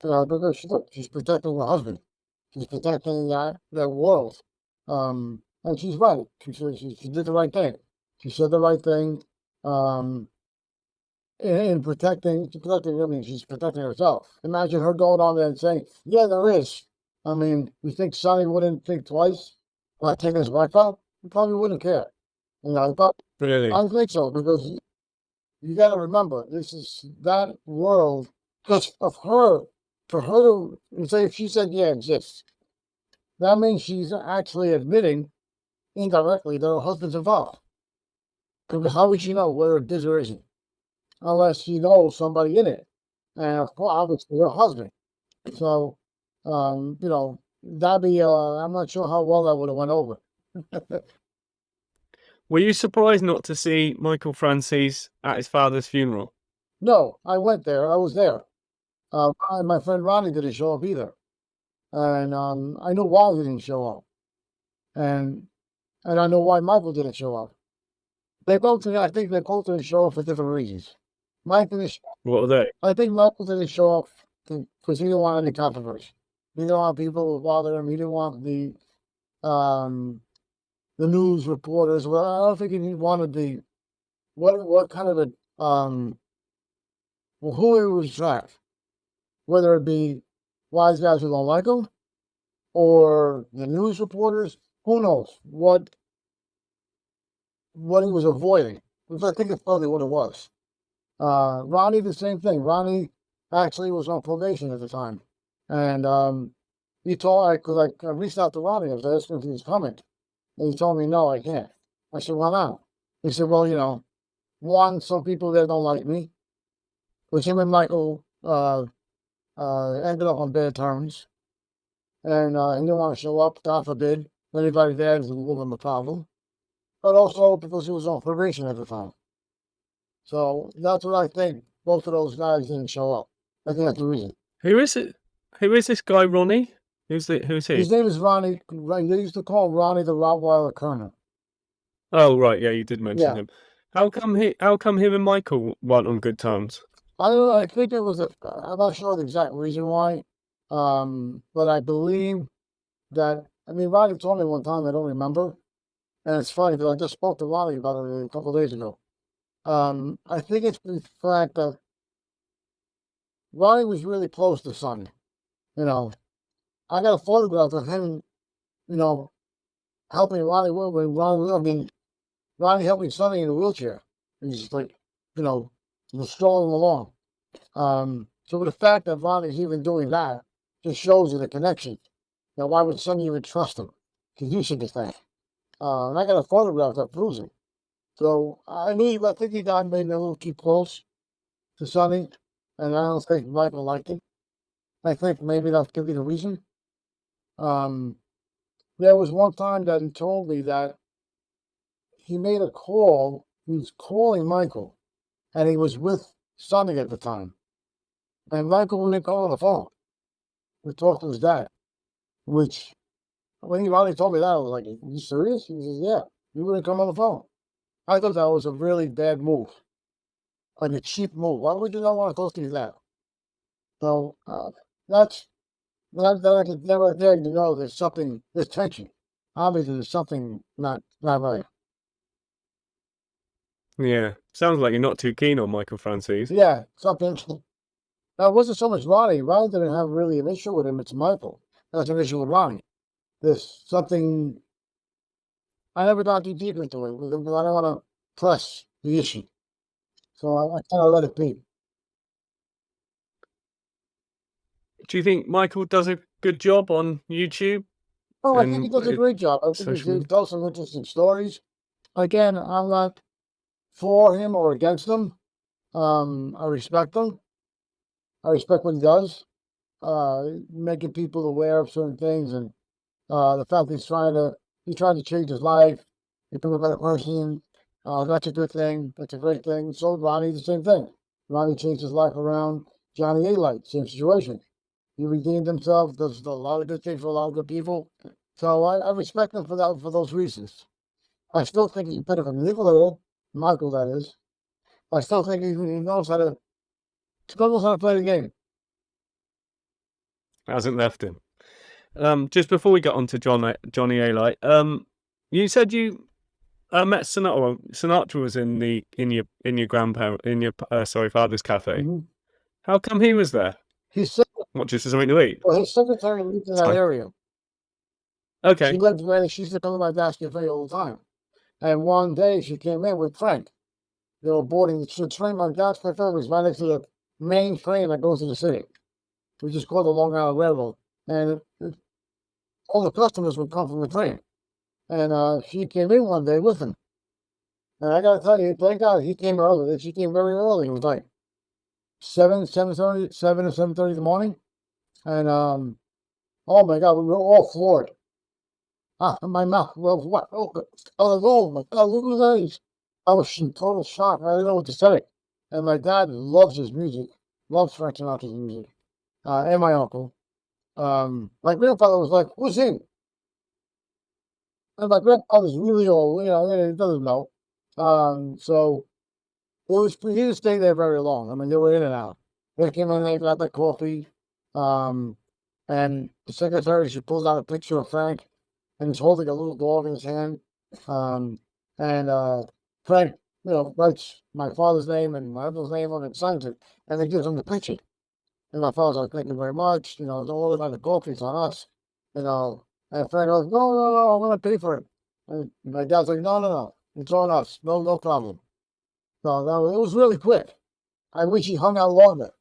A: Because she's protecting her husband. She's protecting their world. And she's right. She did the right thing. She said the right thing. In protecting, I mean, she's protecting herself. Imagine her going on there and saying, "Yeah, there is." I mean, you think Sonny wouldn't think twice about taking his wife out? He probably wouldn't care. But
B: Really?
A: I don't think so because you got to remember this is that world because of her. For her to say if she said yeah it exists, that means she's actually admitting indirectly that her husband's involved. Because how would she know whether it is or isn't? Unless she knows somebody in it. And obviously her husband. So, that'd be, I'm not sure how well that would have went over.
B: Were you surprised not to see Michael Franzese at his father's funeral?
A: No, I went there. I was there. My friend Ronnie didn't show up either. And I know why he didn't show up. And I know why Michael didn't show up. I think they both didn't show up for different reasons. Mike didn't.
B: What are they?
A: I think Michael didn't show up because he didn't want any controversy. He didn't want people to bother him. He didn't want the news reporters. Well, I don't think he wanted the what kind of a who he was attract, whether it be wise guys who don't like him or the news reporters. Who knows what he was avoiding? I think it's probably what it was. Ronnie, the same thing. Ronnie actually was on probation at the time. And he told, because I reached out to Ronnie, I was asking if he was coming. And he told me, no, I can't. I said, why not? He said, well, one, some people there don't like me. Which him and Michael ended up on bad terms. And he didn't want to show up, God forbid. If anybody there is a little bit of a problem. But also because he was on probation at the time. So that's what I think. Both of those guys didn't show up. I think that's the reason.
B: Who is it? Who is this guy, Ronnie? Who's he?
A: His name is Ronnie. They used to call Ronnie the Rottweiler Kerner.
B: Oh, right, yeah, you did mention
A: Yeah.
B: him. How come him and Michael weren't on good terms?
A: I don't know. I think it was I'm not sure the exact reason why. But I believe that, Ronnie told me one time, I don't remember. And it's funny because I just spoke to Ronnie about it a couple of days ago. I think it's the fact that Ronnie was really close to Sonny. I got a photograph of him, helping Ronnie when Ronnie helping Sonny in a wheelchair. He's just like, just strolling along. So the fact that Ronnie's even doing that just shows you the connection. Now, why would Sonny even trust him to do such a thing? And I got a photograph that proves it. So I think he got maybe a little too close to Sonny, and I don't think Michael liked it. I think maybe that could be the reason. There was one time that he told me that he made a call. He was calling Michael, and he was with Sonny at the time. And Michael wouldn't call on the phone to talk to his dad. Which, when he finally told me that, I was like, "Are you serious?" He says, "Yeah, you wouldn't come on the phone." I thought that was a really bad move, like a cheap move. Why would you not want to talk to your dad? So that's that I could never there. There's something, there's tension. Obviously, there's something not right.
B: Yeah, sounds like you're not too keen on Michael Franzese.
A: Yeah, something. Now, it wasn't so much Ronnie. Ronnie didn't have really an issue with him. It's Michael. That's an issue with Ronnie. There's something. I never got too deep into it. I don't want to press the issue. So I kind of let it be.
B: Do you think Michael does a good job on YouTube?
A: Oh, I think he does a great job. I think
B: social
A: he tells some interesting stories. Again, I'm not for him or against him. I respect him. I respect what he does. Making people aware of certain things, and the fact he's trying to change his life, become a better person. That's a good thing. That's a great thing. So Ronnie, the same thing. Ronnie changed his life around. Johnny Alite, same situation. He redeemed himself. Does a lot of good things for a lot of good people. So I respect him for that, for those reasons. I still think he's better than Nicola, Michael, that is. I still think he knows how to play the game.
B: Hasn't left him. Just before we get on to Johnny Alite, you said you met Sinatra. Well, Sinatra was in your father's cafe.
A: Mm-hmm.
B: How come he was there?
A: He's sick.
B: What, just for something to eat?
A: Well, his secretary lived in that area.
B: Okay.
A: She lived there. She used to come to my dad's cafe all the time. And one day she came in with Frank. They were boarding the train. My dad's cafe was right next to the main train that goes to the city, which is called the Long Island Railroad. And all the customers would come from the train. And she came in one day with him. And I gotta tell you, thank God he came early. She came very early. It was like 7:30 or 7:30 in the morning. And oh my God, we were all floored. My mouth. Well, what? Oh my God, look at these. I was in total shock. I didn't know what to say. And my dad loves his music, loves Frank Sinatra's music, and my uncle. My grandfather was like, "Who's he?" And my grandfather's really old, he doesn't know. So he didn't stay there very long. They were in and out. They came in, they got their coffee. And the secretary, she pulled out a picture of Frank, and he's holding a little dog in his hand. Frank, writes my father's name and my uncle's name on it and signs it, and they gives him the picture. And my father's like, "Thank you very much. Don't worry about the coffee, it's on us." And Frank goes, "No, I'm going to pay for it." And my dad's like, "No, it's on us. No problem." So it was really quick. I wish he hung out longer.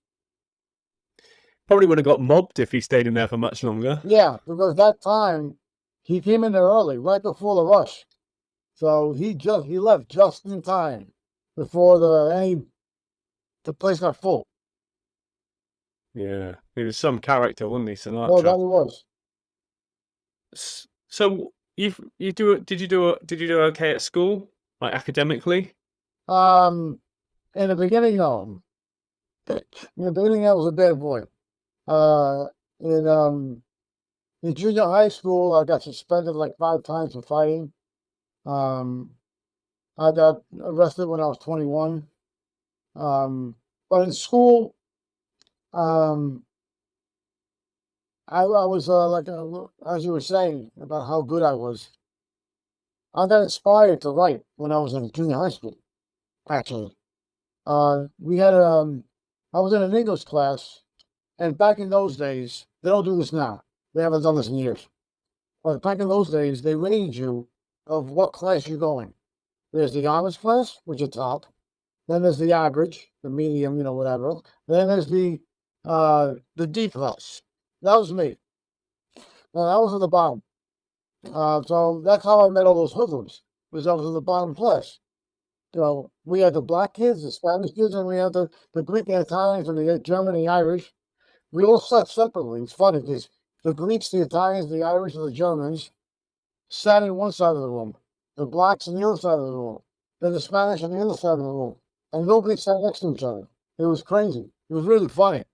B: Probably would have got mobbed if he stayed in there for much longer.
A: Yeah, because that time he came in there early, right before the rush. So he left just in time before the place got full.
B: Yeah, he was some character, wasn't he, Sinatra?
A: Well, that he was.
B: So did you do okay at school, like academically?
A: In the beginning, no. In the beginning, I was a bad boy. Uh, in junior high school, I got suspended like 5 times for fighting. I got arrested when I was 21. But in school, um, I was as you were saying about how good I was. I got inspired to write when I was in junior high school. Actually, we had I was in an English class, and back in those days, they don't do this now. They haven't done this in years. But back in those days, they rated you of what class you're going. There's the honors class, which is top. Then there's the average, the medium, whatever. Then there's the D class. That was me. I was at the bottom. So that's how I met all those hoodlums, because I was in the bottom class. So we had the black kids, the Spanish kids, and we had the Greek and Italians and the German and the Irish. We all sat separately. It's funny because the Greeks, the Italians, the Irish, and the Germans sat in one side of the room. The blacks on the other side of the room. Then the Spanish on the other side of the room. And nobody sat next to each other. It was crazy. It was really funny.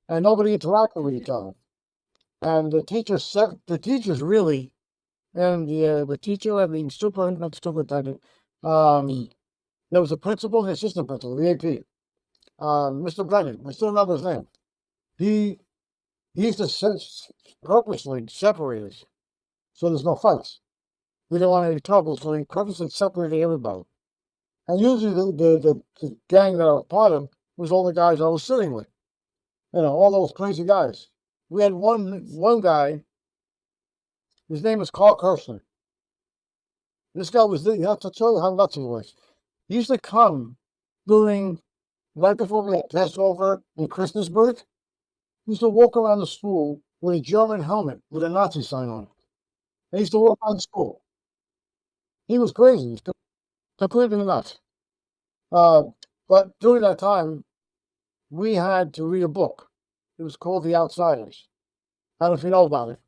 A: And nobody interacted with each other. And the teachers really, and the teacher and the superintendent, there was a principal and assistant principal, the AP, Mr. Brennan. I still remember his name. He used to purposely separate us so there's no fights. We didn't want any trouble, so he purposely separated everybody. And usually the gang that I was part of was all the guys I was sitting with. All those crazy guys. We had one guy, his name was Carl Kirsten. This guy you have to tell you how nuts he was. He used to come right before we had Passover and Christmas break. He used to walk around the school with a German helmet with a Nazi sign on it. He used to walk around the school. He was crazy. He was completely nuts. But during that time, we had to read a book. It was called The Outsiders. I don't know if you know about it.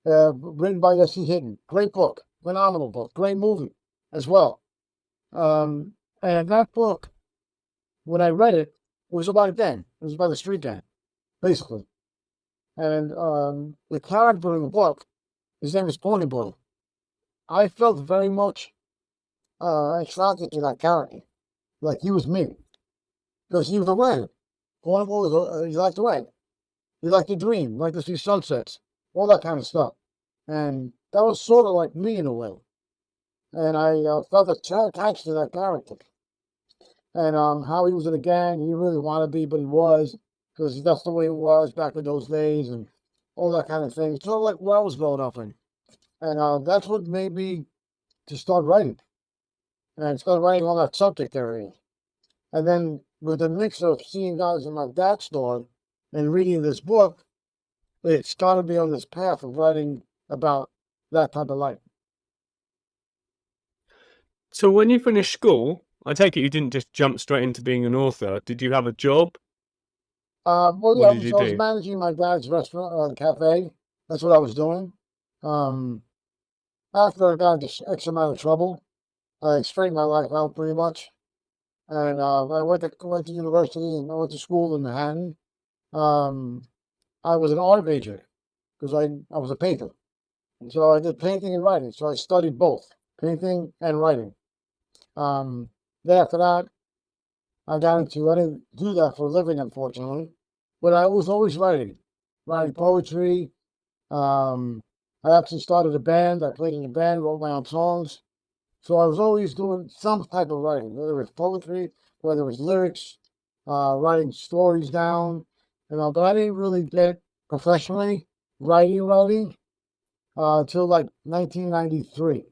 A: Written by S.C. Hinton. Great book. Phenomenal book. Great movie as well. And that book, when I read it, was about a den. It was about a street den, basically. And the character in the book, his name is Pony Boy. I felt very much attracted to that character. Like he was me. Because he was a writer. Pony Boy, he liked to write. He liked to dream, liked to see sunsets, all that kind of stuff. And that was sort of like me in a way. And I felt attached to that character. And how he was in a gang, he really wanted to be, but he was, because that's the way it was back in those days, and all that kind of thing. It's sort of like where I was growing up in. And that's what made me to start writing. And start writing on that subject area. And then with the mix of seeing guys in my dad's store and reading this book, it started me on this path of writing about that type of life.
B: So when you finished school, I take it you didn't just jump straight into being an author. Did you have a job?
A: Well,
B: What did you
A: I was
B: do?
A: managing my dad's restaurant, cafe. That's what I was doing. After I got into X amount of trouble, I straightened my life out pretty much. And I went to university and I went to school in Manhattan. I was an art major because I was a painter. And so I did painting and writing. So I studied both painting and writing. Then after that, I didn't do that for a living, unfortunately, but I was always writing poetry. I actually started a band. I played in a band, wrote my own songs. So I was always doing some type of writing, whether it was poetry, whether it was lyrics, writing stories down, but I didn't really get professionally writing until like 1993,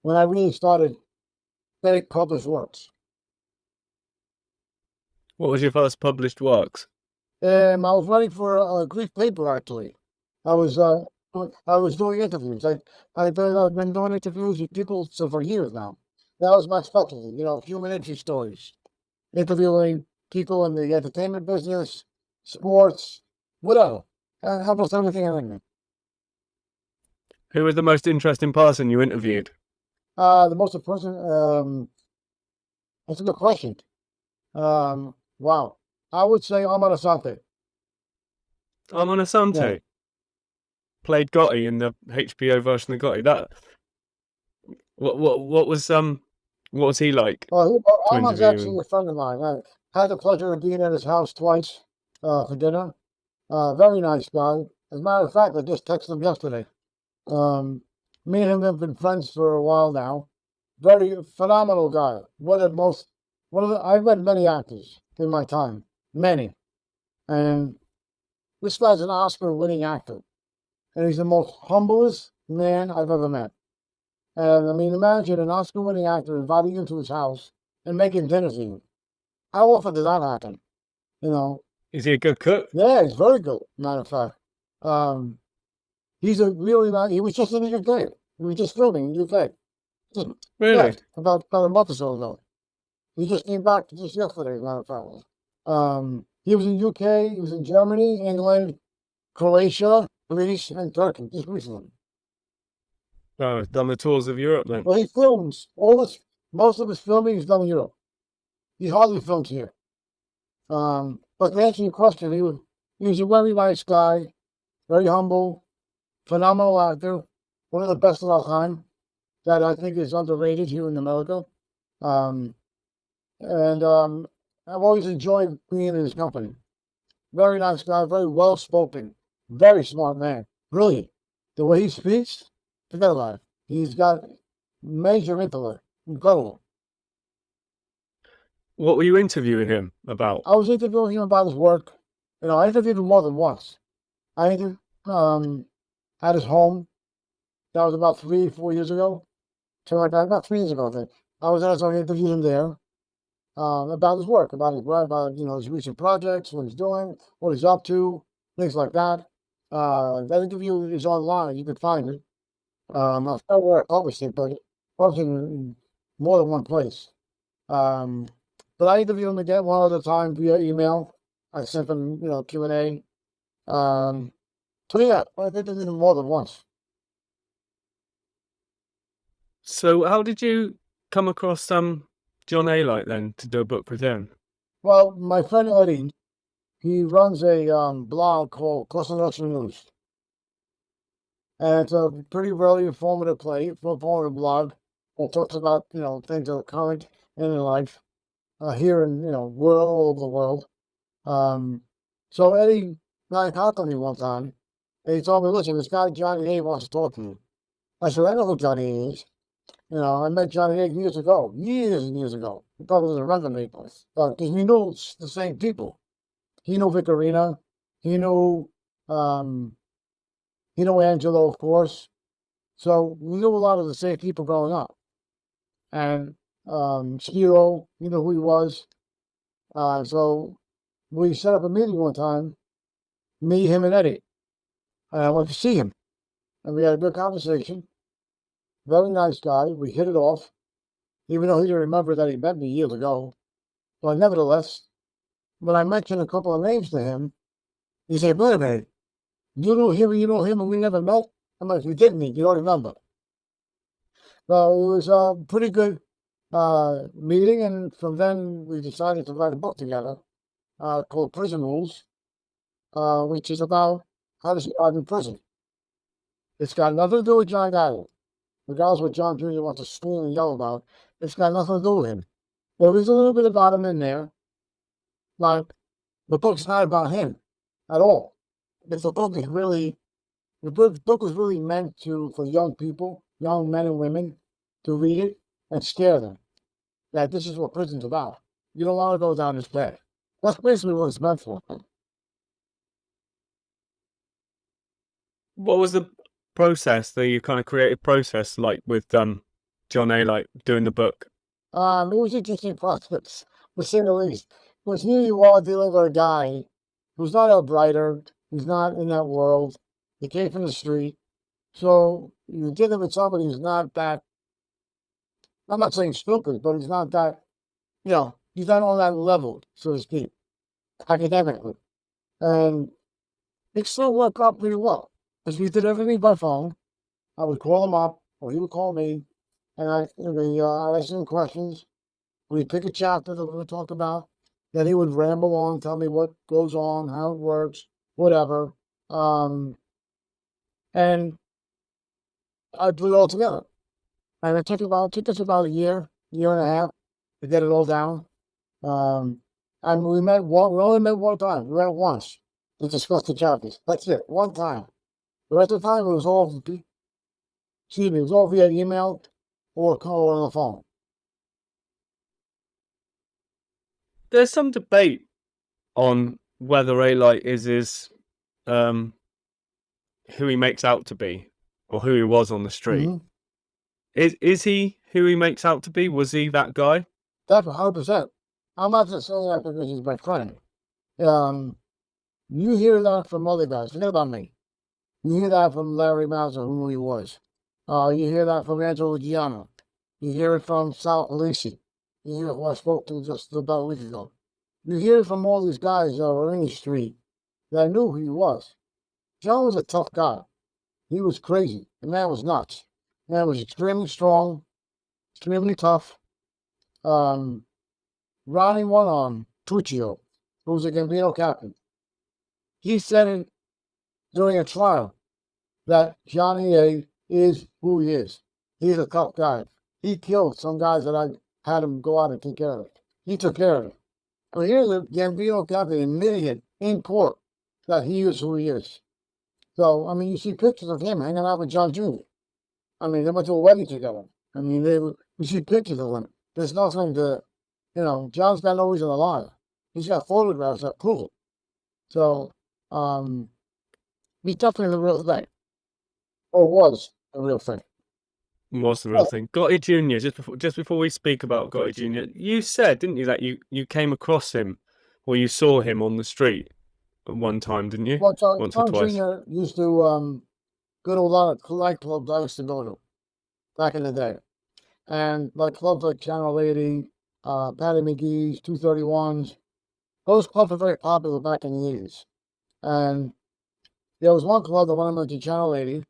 A: when I really started getting published works.
B: What was your first published works?
A: And I was writing for a Greek paper, actually. I was doing interviews. I've been doing interviews with people for years now. That was my specialty, human interest stories, interviewing people in the entertainment business, sports, whatever. Almost everything and anything.
B: Who was the most interesting person you interviewed?
A: The most important, that's a good question. Wow. I would say Armand Assante.
B: Armand Assante.
A: Yeah.
B: Played Gotti in the HBO version of Gotti. That what was he like to
A: Armand's
B: interview?
A: actually a friend of mine. I had the pleasure of being at his house twice for dinner. Very nice guy. As a matter of fact, I just texted him yesterday. Me and him have been friends for a while now. Very phenomenal guy. I've met many actors in my time. Many. And this guy's an Oscar-winning actor. And he's the most humblest man I've ever met. And I mean, imagine an Oscar-winning actor inviting you to his house and making dinner for you. How often does that happen?
B: Is he a good cook?
A: Yeah, he's very good, matter of fact. He's a really nice, he was just in the UK. He was just filming in the UK.
B: Really?
A: Yeah, about a month or so ago. He just came back just yesterday, matter of fact. He was in UK, he was in Germany, England, Croatia, Greece, and Turkey, just recently.
B: Oh, done the tours of Europe then.
A: Well, he films most of his filming is done in Europe. He hardly films here. But to answer your question, he was a very nice guy, very humble, phenomenal actor, one of the best of our time that I think is underrated here in America. I've always enjoyed being in his company. Very nice guy, very well spoken, very smart man, brilliant. The way he speaks, forget about it. He's got major intellect, incredible.
B: What were you interviewing him about?
A: I was interviewing him about his work. I interviewed him more than once. I interviewed at his home. That was about 3, 4 years ago. Something like that. About 3 years ago, I think. I was at his home, interviewed him there about his work, about his recent projects, what he's doing, what he's up to, things like that. That interview is online. You can find it. I forgot where I published it, but published it in more than one place. But I interviewed him again one other time via email. I sent him, Q&A. So yeah, I interviewed him more than once.
B: So how did you come across John Alite then to do a book with him?
A: Well, my friend Eddie, he runs a blog called Close News. And it's a pretty really informative blog that talks about, things that are current in their life, here in, world, all over the world. So Eddie contacted me one time, and he told me, listen, this guy Johnny A wants to talk to you. I said, I know who Johnny A is. I met Johnny A years and years ago. He probably doesn't remember me, but because we knew the same people. He knew Vic Orena. He knew Angelo, of course. So we knew a lot of the same people growing up. And Spiro, you know who he was. So we set up a meeting one time, me, him, and Eddie. And I went to see him. And we had a good conversation. Very nice guy. We hit it off. Even though he didn't remember that he met me years ago. But nevertheless, when I mentioned a couple of names to him, he said, wait a minute. You know him, and we never met? I'm like, we didn't meet. You don't remember. So it was a pretty good meeting. And from then, we decided to write a book together called Prison Rules, which is about how to survive in prison. It's got nothing to do with John Gotti. Regardless of what John Jr. wants to scream and yell about, it's got nothing to do with him. Well, there's a little bit about him in there. Like, the book's not about him at all. The book was really meant for young people, young men and women, to read it and scare them. That this is what prison's about. You don't want to go down this path. That's basically what it's meant for.
B: What was the process, the kind of creative process, like with John Alite doing the book?
A: It was an interesting process, to say the least. Because here you are dealing with a guy who's not a writer. He's not in that world. He came from the street. So you're dealing with somebody who's not that, I'm not saying stupid, but he's not that, he's not on that level, so to speak, academically. And it still worked out pretty well. Because we did everything by phone. I would call him up, or he would call me, and I asked him questions. We'd pick a chapter that we would talk about. Then he would ramble on, tell me what goes on, how it works, whatever. And I'd do it all together. And it took us about a year and a half to get it all down. And we only met one time. We met once to discuss the chapters. That's it, one time. The rest of the time it was all, it was all via email or call on the phone.
B: There's some debate on whether Alite is who he makes out to be, or who he was on the street. Is he who he makes out to be? Was he that guy?
A: That's 100%. I'm not just saying that because he's my friend. You hear that from other guys. Forget about me. You hear that from Larry Mazza, who he was. You hear that from Angelo. You hear it from Sal Polisi. You hear who I spoke to just about a week ago. You hear it from all these guys that were in the street that knew who he was. John was a tough guy. He was crazy. The man was nuts. The man was extremely strong, extremely tough. Ronnie One-Arm Tuccio, who was a Gambino captain, he said it during a trial that Johnny A is who he is. He's a tough guy. He killed some guys that I had him go out and take care of. He took care of them. But here's the Gambino captain admitting it in court that he is who he is. So, I mean, you see pictures of him hanging out with John Jr. I mean, they went to a wedding together. I mean, you see pictures of them. There's nothing to, John's not always a liar. He's got photographs that prove it. So, he's definitely the real thing. Or was the real thing.
B: Was the real thing. Gotti Jr., just before we speak about Gotti Jr., you said, didn't you, that you came across him, or you saw him on the street at one time, didn't you?
A: Well,
B: Once or
A: John
B: twice.
A: Jr. used to go to a lot of nightclubs I used to go to back in the day. And like clubs like Channel 80, Patty McGee's, 231s, those clubs were very popular back in the 80s. And there was one club that went to Channel 80,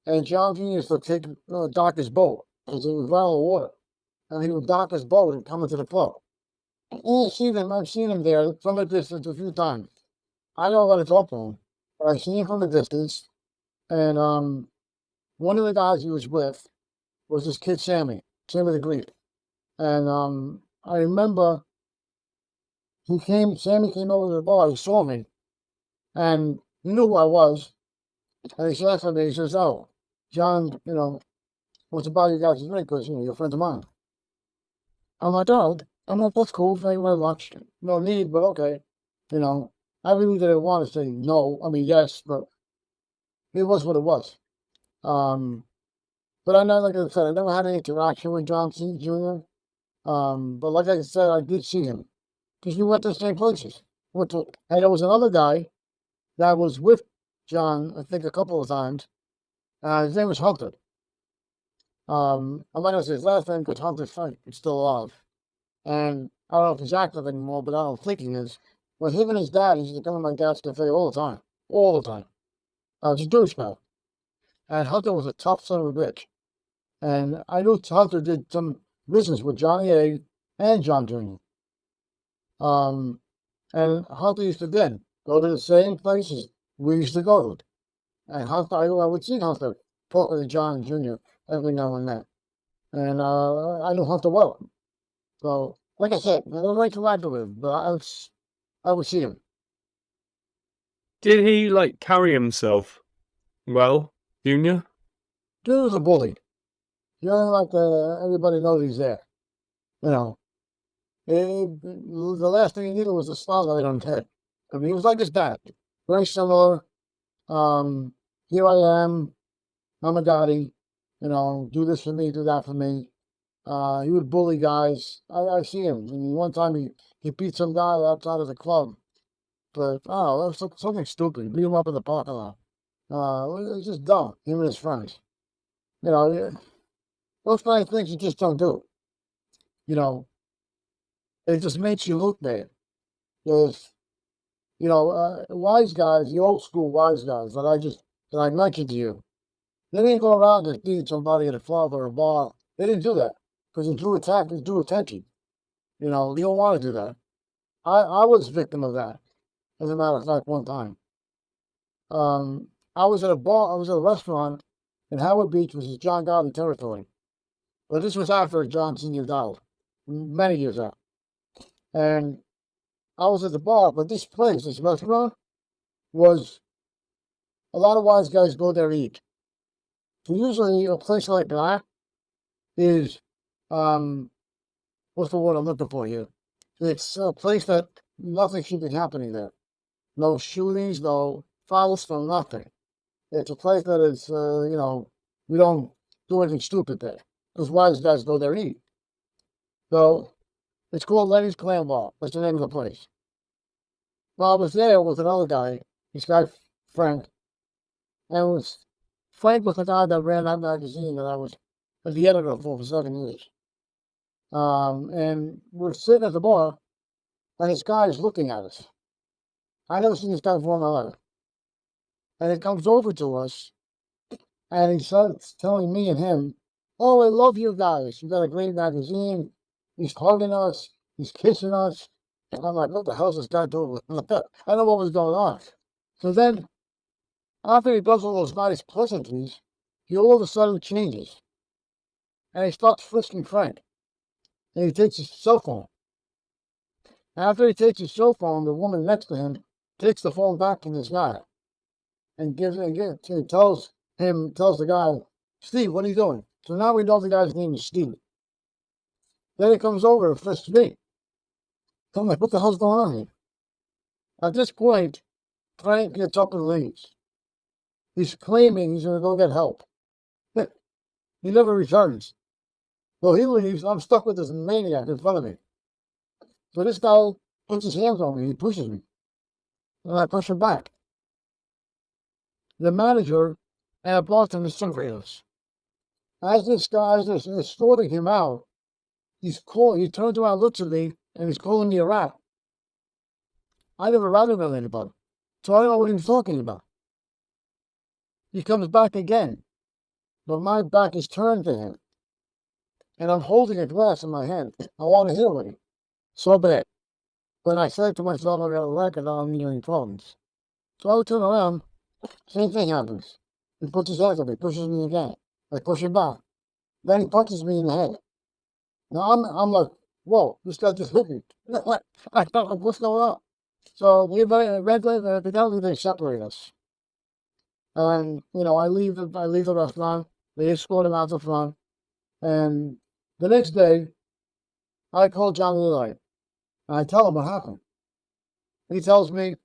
A: and John Jr. used to dock his boat, because it was around the water. And he would dock his boat and come into the club. I've seen him there from a distance a few times. I don't want to talk to him, but I've seen him from a distance. And one of the guys he was with was this kid Sammy the Greek. And I remember Sammy came over to the bar, he saw me, and he knew who I was. And he said to me, he says, "Oh, John, what's about you guys' drink? Because, you're friends of mine." I'm like, "Oh, I'm like, that's cool, thank you very much. No need, but okay." I really didn't want to say no, I mean, yes, but it was what it was. But I know, like I said, I never had any interaction with John Jr. But like I said, I did see him. Because we went to the same places. And there was another guy that was with John, I think, a couple of times. His name was Hunter. I'm not going to say his last name because Hunter's still alive. And I don't know if he's active anymore, but I don't think he is. But him and his dad used to come to my dad's cafe all the time. All the time. It's a douchebag. And Hunter was a tough son of a bitch. And I knew Hunter did some business with Johnny A. and John Jr. And Hunter used to then go to the same places we used to go to. And Hunter, I would see Hunter talking to John Jr. every now and then. And I knew Hunter well. So, like I said, I don't like to lie to him, but I would see him.
B: Did he, carry himself well, Junior?
A: Dude was a bully. You don't like everybody knows he's there. The last thing he needed was a spotlight on his head. I mean, he was like his dad. Very similar. Here I am. I'm a Gotti. Do this for me, do that for me. He would bully guys. I see him. I mean, one time he beat some guy outside of the club. But, oh, that was something stupid. Beat him up in the parking lot. It was just dumb, him and his friends. You know, those kind of things you just don't do. You know, it just makes you look bad. There's, wise guys, the old school wise guys that I mentioned to you, they didn't go around and beat somebody at a club or a bar. They didn't do that because it drew attention. You don't want to do that. I was a victim of that, as a matter of fact, one time. I was at a restaurant in Howard Beach, which is John Gotti territory. But this was after John Sr. died, many years out. And I was at the bar, but this restaurant, was a lot of wise guys go there to eat. So usually a place like that is, what's the word I'm looking for here? It's a place that nothing should be happening there. No shootings, no fouls, no nothing. It's a place that is, we don't do anything stupid there. Those wise guys go there to eat. So it's called Lenny's Clam Bar. That's the name of the place. Well, I was there with another guy, this guy Frank, and Frank was the guy that ran that magazine that I was the editor for 7 years. And we're sitting at the bar, and this guy is looking at us. I never seen this guy before in my life. And he comes over to us, and he starts telling me and him, "Oh, I love you guys. You got a great magazine." He's hugging us. He's kissing us. And I'm like, what the hell's this guy doing? I don't know what was going on. So then, after he does all those nice pleasantries, he all of a sudden changes. And he starts frisking Frank. And he takes his cell phone. After he takes his cell phone, the woman next to him takes the phone back from this guy. And tells the guy, "Steve, what are you doing?" So now we know the guy's name is Steve. Then he comes over and frisks me. So I'm like, what the hell's going on here? At this point, Frank gets up and leaves. He's claiming he's going to go get help. He never returns. So he leaves. I'm stuck with this maniac in front of me. So this guy puts his hands on me. He pushes me. And I push him back. The manager and a bartender separate us. As this guy is escorting him out, he turns around, looks at me, and he's calling me a rat. I never ratted with anybody, so I don't know what he was talking about. He comes back again, but my back is turned to him, and I'm holding a glass in my hand. I want to hit him so bad. But I said to myself, I got a record on me any problems. So I turn around, same thing happens. He puts his hands on me, pushes me again. I push him back. Then he punches me in the head. Now I'm like, whoa, this guy just hit me. I thought, what's going on? So we eventually they separate us. And I leave the restaurant. They escort him out the front. And the next day, I call Johnny Lloyd. And I tell him what happened. He tells me,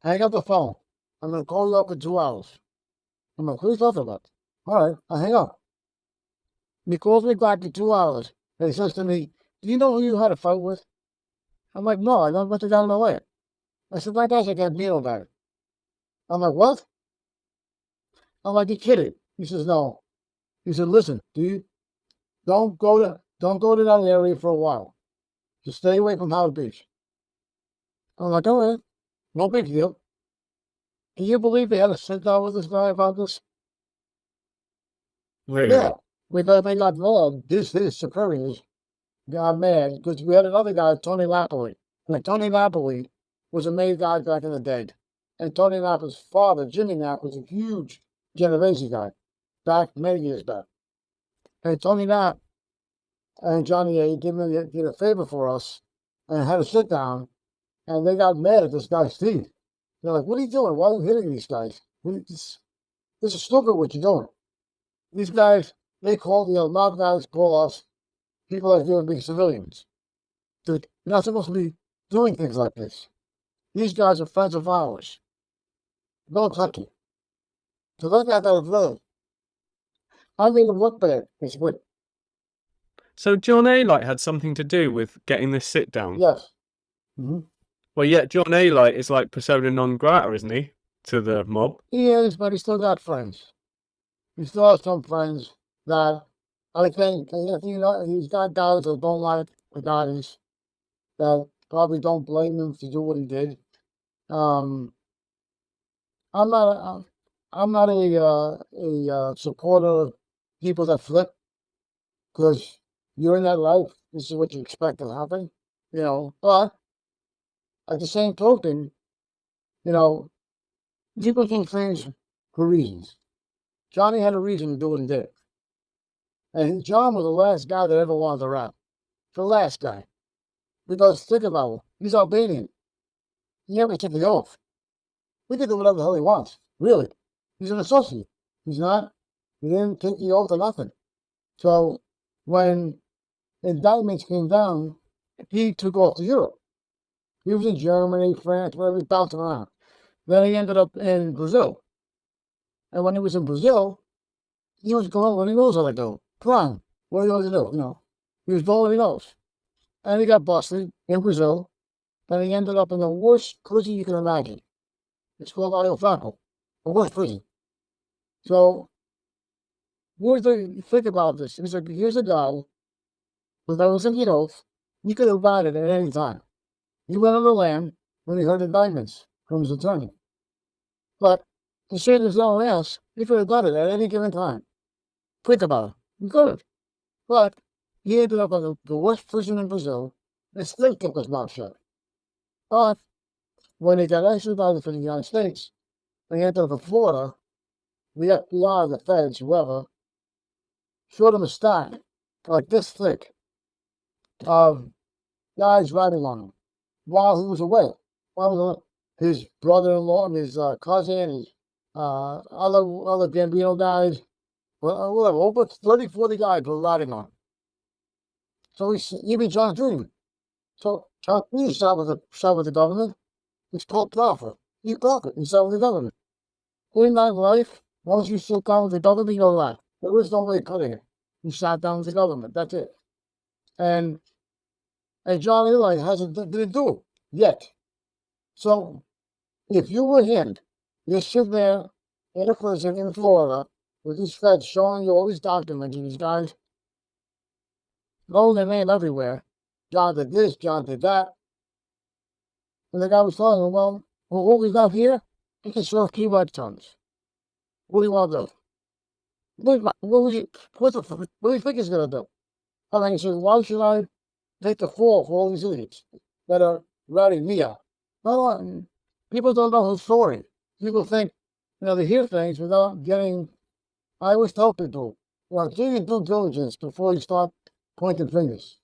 A: hang up the phone. I'm going to call you up in 2 hours. I'm like, what are you talking about? All right, I hang up. He calls me back in 2 hours. And he says to me, do you know who you had a fight with? I'm like, no, I don't want to get out of my way. I said, my guy's a Gambino guy. I'm like, what? I'm like, you kidding? He says, no. He said, listen, don't go to that area for a while. Just stay away from Howard Beach. I'm like, all right, no big deal. Can you believe they had a sit down with this guy about this?
B: Really?
A: Yeah. We thought they got wrong. His superiors got mad because we had another guy, Tony Napoli. And Tony Napoli was a made guy back in the day. And Tony Napoli's father, Jimmy Napoli, was a huge Genovese guy back many years back. And Tony Nap and Johnny A did a favor for us and had a sit down, and they got mad at this guy, Steve. They're like, what are you doing? Why are you hitting these guys? This is stupid what you're doing. These guys, they call, mob guys call us people that are doing big civilians. Dude, you're not supposed to be doing things like this. These guys are friends of ours. Don't touch it. So look at that road. I made them look bad. It's what?
B: So John A had something to do with getting this sit down?
A: Yes. Mm-hmm.
B: Well, yeah, John A. Light is like persona non grata, isn't he, to the mob?
A: He is, but he still got friends. He still has some friends that I think, he's got guys that don't like the guys that probably don't blame him to do what he did. Um, I'm not, I'm not a supporter of people that flip, because you're in that life. This is what you expect to happen, But at the same token, you know, people do things for reasons. Johnny had a reason to do what he did. And John was the last guy that ever wanted to rap. The last guy. Because think about it. He's Albanian. He never took the oath. He can do whatever the hell he wants. Really. He's an associate. He's not. He didn't take the oath or nothing. So when indictments came down, he took off to Europe. He was in Germany, France, wherever he bounced around. Then he ended up in Brazil. And when he was in Brazil, he was going when he knows how to go. Prime. What are you going to do? He was going what he knows. And he got busted in Brazil. And he ended up in the worst prison you can imagine. It's called Rio Franco. The worst prison. So, think about this. It's like, here's a guy with those in the oath. You could have died at any time. He went on the land when he heard indictments from his attorney. But to say there's no one else, he could have done it at any given time. Think about it. He could have. But he ended up in the worst prison in Brazil. The state took his mouth shut. But when he got extradited from the United States, they ended up in Florida. The FBI, the feds, whoever, showed him a stack like this thick of guys writing on him while he was away. His brother-in-law, his cousin, his other Gambino guys, whatever, over 30, 40 guys were writing on him. So even John Jr. So John Jr. shot with the government. It's called profit. You profit. You sell with the government. In my life, once you sit down with the government, you're alive. There is no way of cutting it. You sat down with the government. That's it. And John Eli didn't do it yet. So if you were him, you sit there in a prison in Florida with these feds showing you all these documents and these guys going their name everywhere. John did this, John did that. And the guy was telling him, well, what we got here, he can serve keyboard tones. What do you want to do? What do you think he's going to do? I mean, he said, why should I take the fall for all these idiots that are writing me out? Well, people don't know his story. People think, they hear things without getting. I always tell people, do your due diligence before you start pointing fingers.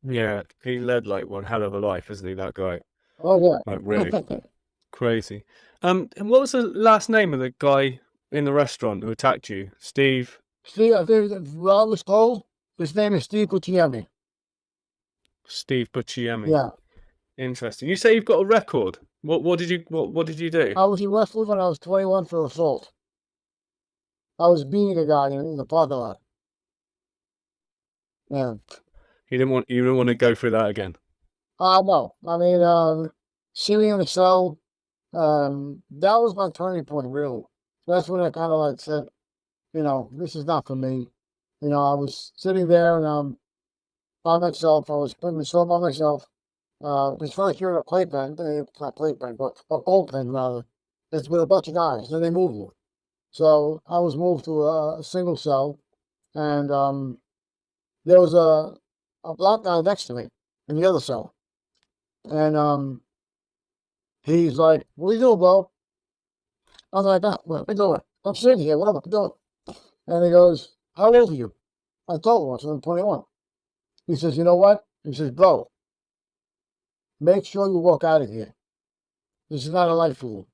B: Yeah, he led like one hell of a life, isn't he, that guy?
A: Oh, yeah.
B: Like, really crazy. And what was the last name of the guy in the restaurant who attacked you? Steve?
A: Steve, I was told his name is Steve Buscemi.
B: Steve Buscemi.
A: Yeah.
B: Interesting. You say you've got a record. What did you do?
A: I was arrested when I was 21 for assault. I was beating a guy in the parking lot. Yeah.
B: You didn't want to go through that again?
A: No. I mean, shooting in the cell, that was my turning point, really. That's when I kind of like said, this is not for me. I was sitting there and by myself. I was putting the show by myself. It was first here at a playpen, not playpen, but a bullpen rather. It's with a bunch of guys, and they moved you. So I was moved to a single cell, and there was a black guy next to me in the other cell. And he's like, what are you doing, bro? I was like, what are you doing? I'm sitting here, what am I doing? And he goes, how old are you? I told him, I said, I'm 21. He says, you know what? He says, bro, make sure you walk out of here. This is not a life for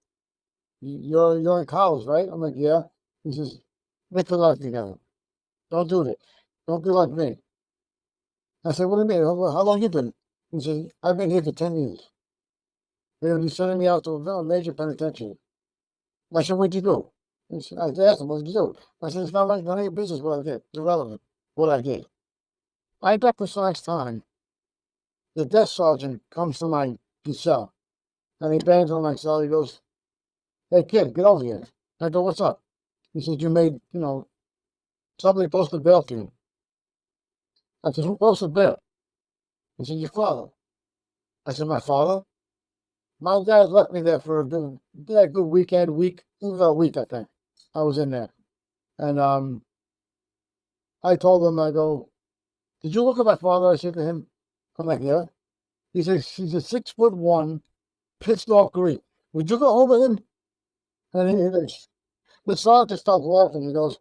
A: you. You're in college, right? I'm like, yeah. He says, get your life together. Don't do this. Don't be like me. I said, what do you mean? How long you been? He says, I've been here for 10 years. They're going to be sending me out to a major penitentiary. I said, what'd you do? I asked him, what did you do? I said, it's not like none of your business what I did. It's irrelevant what I did. I bet this last time, the desk sergeant comes to my cell, and he bangs on my cell. He goes, "Hey, kid, get over here." I go, "What's up?" He says, "You made, somebody posted bail for you." I said, "Who posted bail?" He said, "Your father." I said, "My father?" My dad left me there for a good weekend, week. It was a week, I think. I was in there. And I told him, I go, "Did you look at my father?" I said to him. I'm like, "Yeah." He says, "He's a 6'1", pissed off Greek. Would you go home with him?" And the sergeant starts laughing. He goes,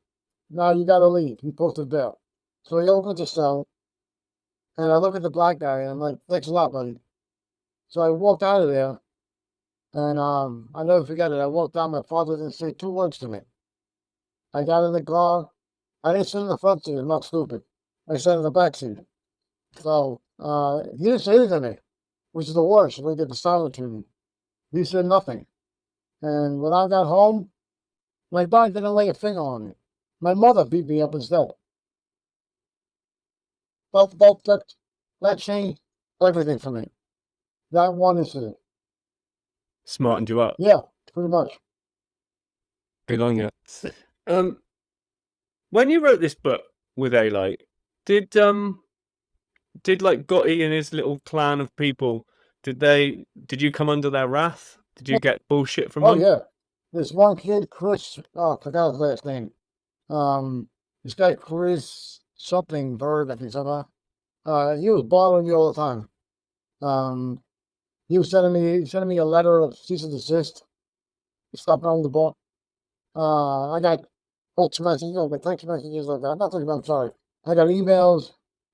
A: "No, you gotta leave. He posted bail." So he opens the cell, and I look at the black guy, and I'm like, "Thanks a lot, buddy." So I walked out of there, and I never forget it. I walked down. My father didn't say 2 words to me. I got in the car. I didn't sit in the front seat. I'm not stupid. I sat in the back seat. So he didn't say anything to me, which is the worst. He did the silent treatment. He said nothing. And when I got home, my dad didn't lay a finger on me. My mother beat me up instead. Both that changed everything for me. That one incident.
B: Smartened you up.
A: Yeah, pretty much.
B: Good on you. When you wrote this book with Alite, did like Gotti and his little clan of people, did you come under their wrath? Did you get bullshit from
A: Oh
B: them?
A: yeah. This one kid, Chris, I forgot his last name. This guy Chris something Bird, I think something. He was bothering me all the time. He was sending me a letter of cease and desist. Stopping on the ball. I got text messages, like text messages like that. Not I'm sorry. I got emails.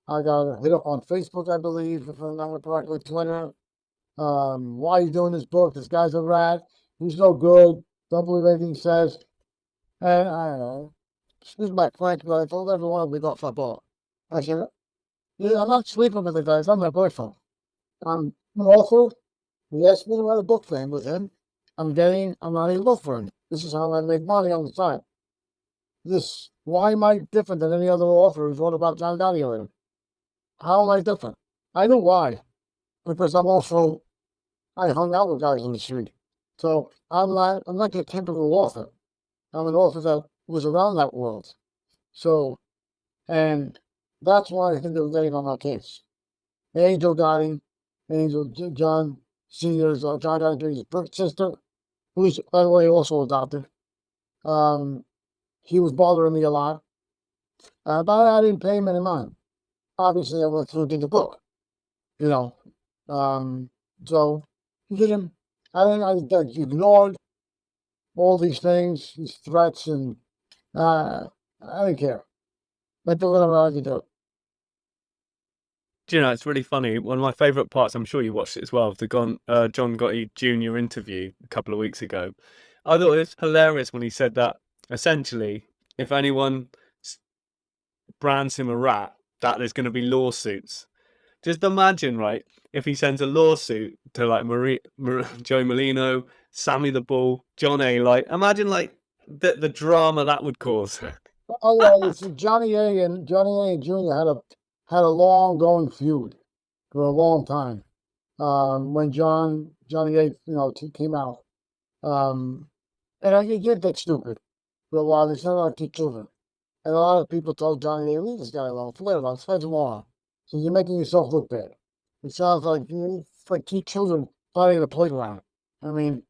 A: I got hit up on Facebook, I believe, if I remember correctly, Twitter. Why are you doing this book? This guy's a rat. He's no good. Don't believe anything he says. And I don't know. Excuse my French, but I told everyone we got football. I said, "Yeah, I'm not sleeping with the guys. I'm their boyfriend. I'm an author. He asked me to write a book for him with him. I'm not a book for him. This is how I make money on the side. Why am I different than any other author who's wrote about John Gotti later? How am I different? I know why. Because I hung out with guys in the street. So I'm not your typical author. I'm an author that was around that world. So, and that's why I think they're laying on our case. Angel Gotti, John Senior's, John Gotti's birth sister, who's, by the way, also adopted. He was bothering me a lot. But I didn't pay him any mind. Obviously, I went through the book, you know. So he didn't. I ignored all these things, these threats, and I didn't care. I did whatever I could do.
B: Do you know, it's really funny. One of my favourite parts, I'm sure you watched it as well, of the John Gotti Jr. interview a couple of weeks ago. I thought it was hilarious when he said that, essentially, if anyone brands him a rat, that there's going to be lawsuits. Just imagine, right, if he sends a lawsuit to like Joey Merlino, Sammy the Bull, John Alite. Imagine like the drama that would cause.
A: Oh yeah, it's Johnny A Jr. had a long going feud for a long time. When Johnny A came out. And I get that stupid for a while. They said about two children. And a lot of people told Johnny, "Hey, leave this guy alone. Forget about it. Spend tomorrow." So you're making yourself look bad. It sounds like it's like two children playing at a playground. I mean,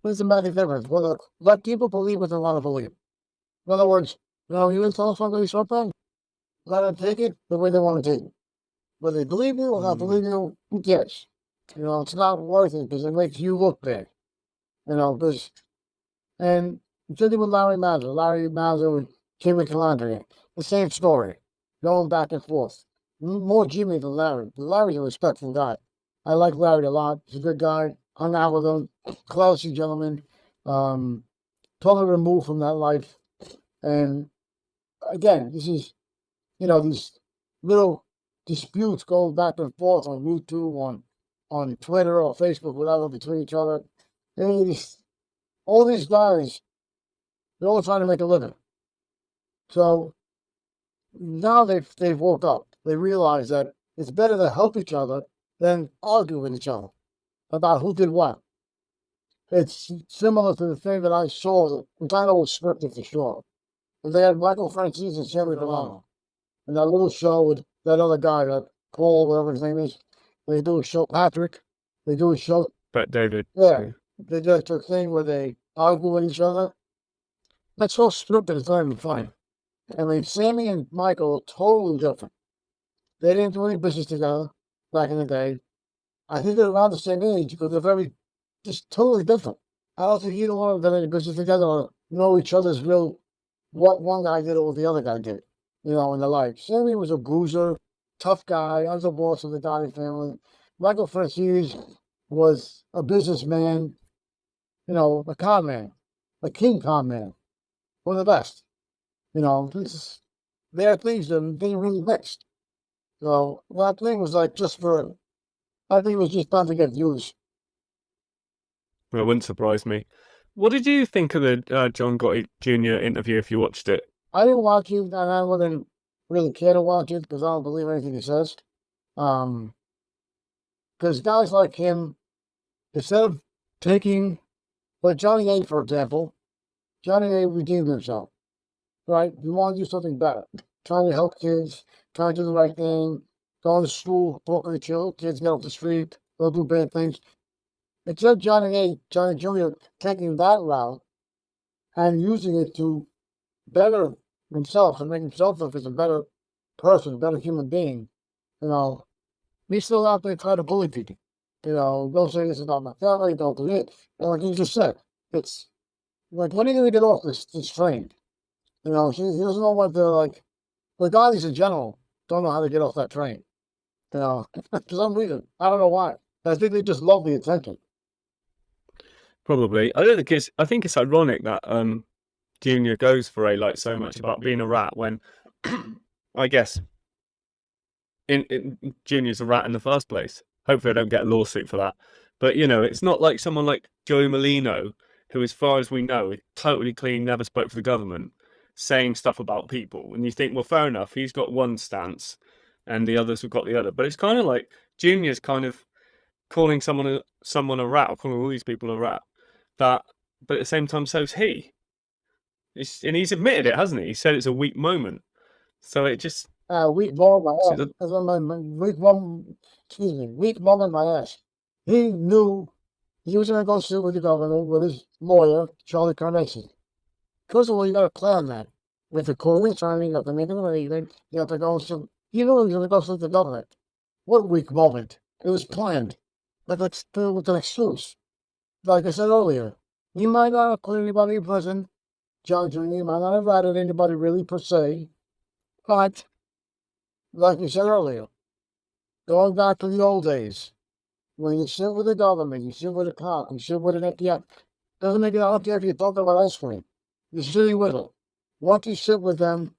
A: what's the matter difference? Well, let people believe what they want to believe. In other words, you want to tell somebody something? Let them take it the way they want to take it. Whether they believe you or not believe you, who cares? It's not worth it because it makes you look bad. Because and same with Larry Mazza. Larry Mazza with Jimmy Calandria. The same story. Going back and forth. More Jimmy than Larry. But Larry's a respectful guy. I like Larry a lot. He's a good guy. Hung out with him. Classy gentleman. Totally removed from that life. And again, this is, these little disputes going back and forth on YouTube, on Twitter or Facebook, whatever, between each other. All these guys, they're all trying to make a living. So now they've woke up. They realize that it's better to help each other then argue with each other about who did what. It's similar to the thing that I saw. The title was scripted for sure. And they had Michael Franzese and Joey Merlino. And that little show with that other guy, that Paul, whatever his name is. They do a show, Patrick. They do a show.
B: But David.
A: Yeah. They do a thing where they argue with each other. That's so scripted, it's not even funny. I mean, Sammy and Michael are totally different. They didn't do any business together back in the day. I think they're around the same age because they're just totally different. I don't think either one of them in any business together or know each other's real, what one guy did or what the other guy did, in their life. Sammy was a bruiser, tough guy, I was the boss of the Gotti family. Michael Franzese was a businessman, a con man, a king con man, one of the best. Their things that they really mixed. So that thing was like I think it was just trying to get views.
B: Well, it wouldn't surprise me. What did you think of the John Gotti Jr. interview if you watched it?
A: I didn't watch it, and I wouldn't really care to watch it because I don't believe anything he says. Because guys like him, instead of taking, like Johnny A, for example, Johnny A redeemed himself, right? You want to do something better. Trying to help kids, trying to do the right thing, going to school, talking to kids, get off the street, don't do bad things. Instead of Johnny Jr. taking that route and using it to better himself and make himself look as a better person, better human being, he's still out there trying to bully people. Don't say this about my family, don't do it. And like you just said, it's like, when are you going to get off this train? He doesn't know what the guys in general don't know how to get off that train. For some reason. I don't know why. I think they just love the attention.
B: Probably. I think it's ironic that Junior goes for so much about being a rat when I guess Junior's a rat in the first place. Hopefully I don't get a lawsuit for that. But it's not like someone like Joey Merlino, who, as far as we know, is totally clean, never spoke for the government, saying stuff about people. And you think, well, fair enough, he's got one stance and the others have got the other. But it's kind of like Junior's kind of calling someone a rat, or calling all these people a rat. But at the same time, so's he. And he's admitted it, hasn't he? He said it's a weak moment. So it just...
A: weak moment weak moment my ass. He knew he was going to go sit with the governor, with his lawyer, Charlie Carnation. First of all, you got to plan that. With the court signing, you have to make an arrangement, you have to go sit. You know he was going to go sit with the governor. What weak moment? It was planned. But let's do it with an excuse. Like I said earlier, he might not have put anybody in prison. John Jr. might not have added anybody really per se. But, like you said earlier, going back to the old days, when you sit with the government, you sit with a cop, you sit with an FBI, doesn't make it out there if you're talking about ice cream. You're sitting with them. Once you sit with them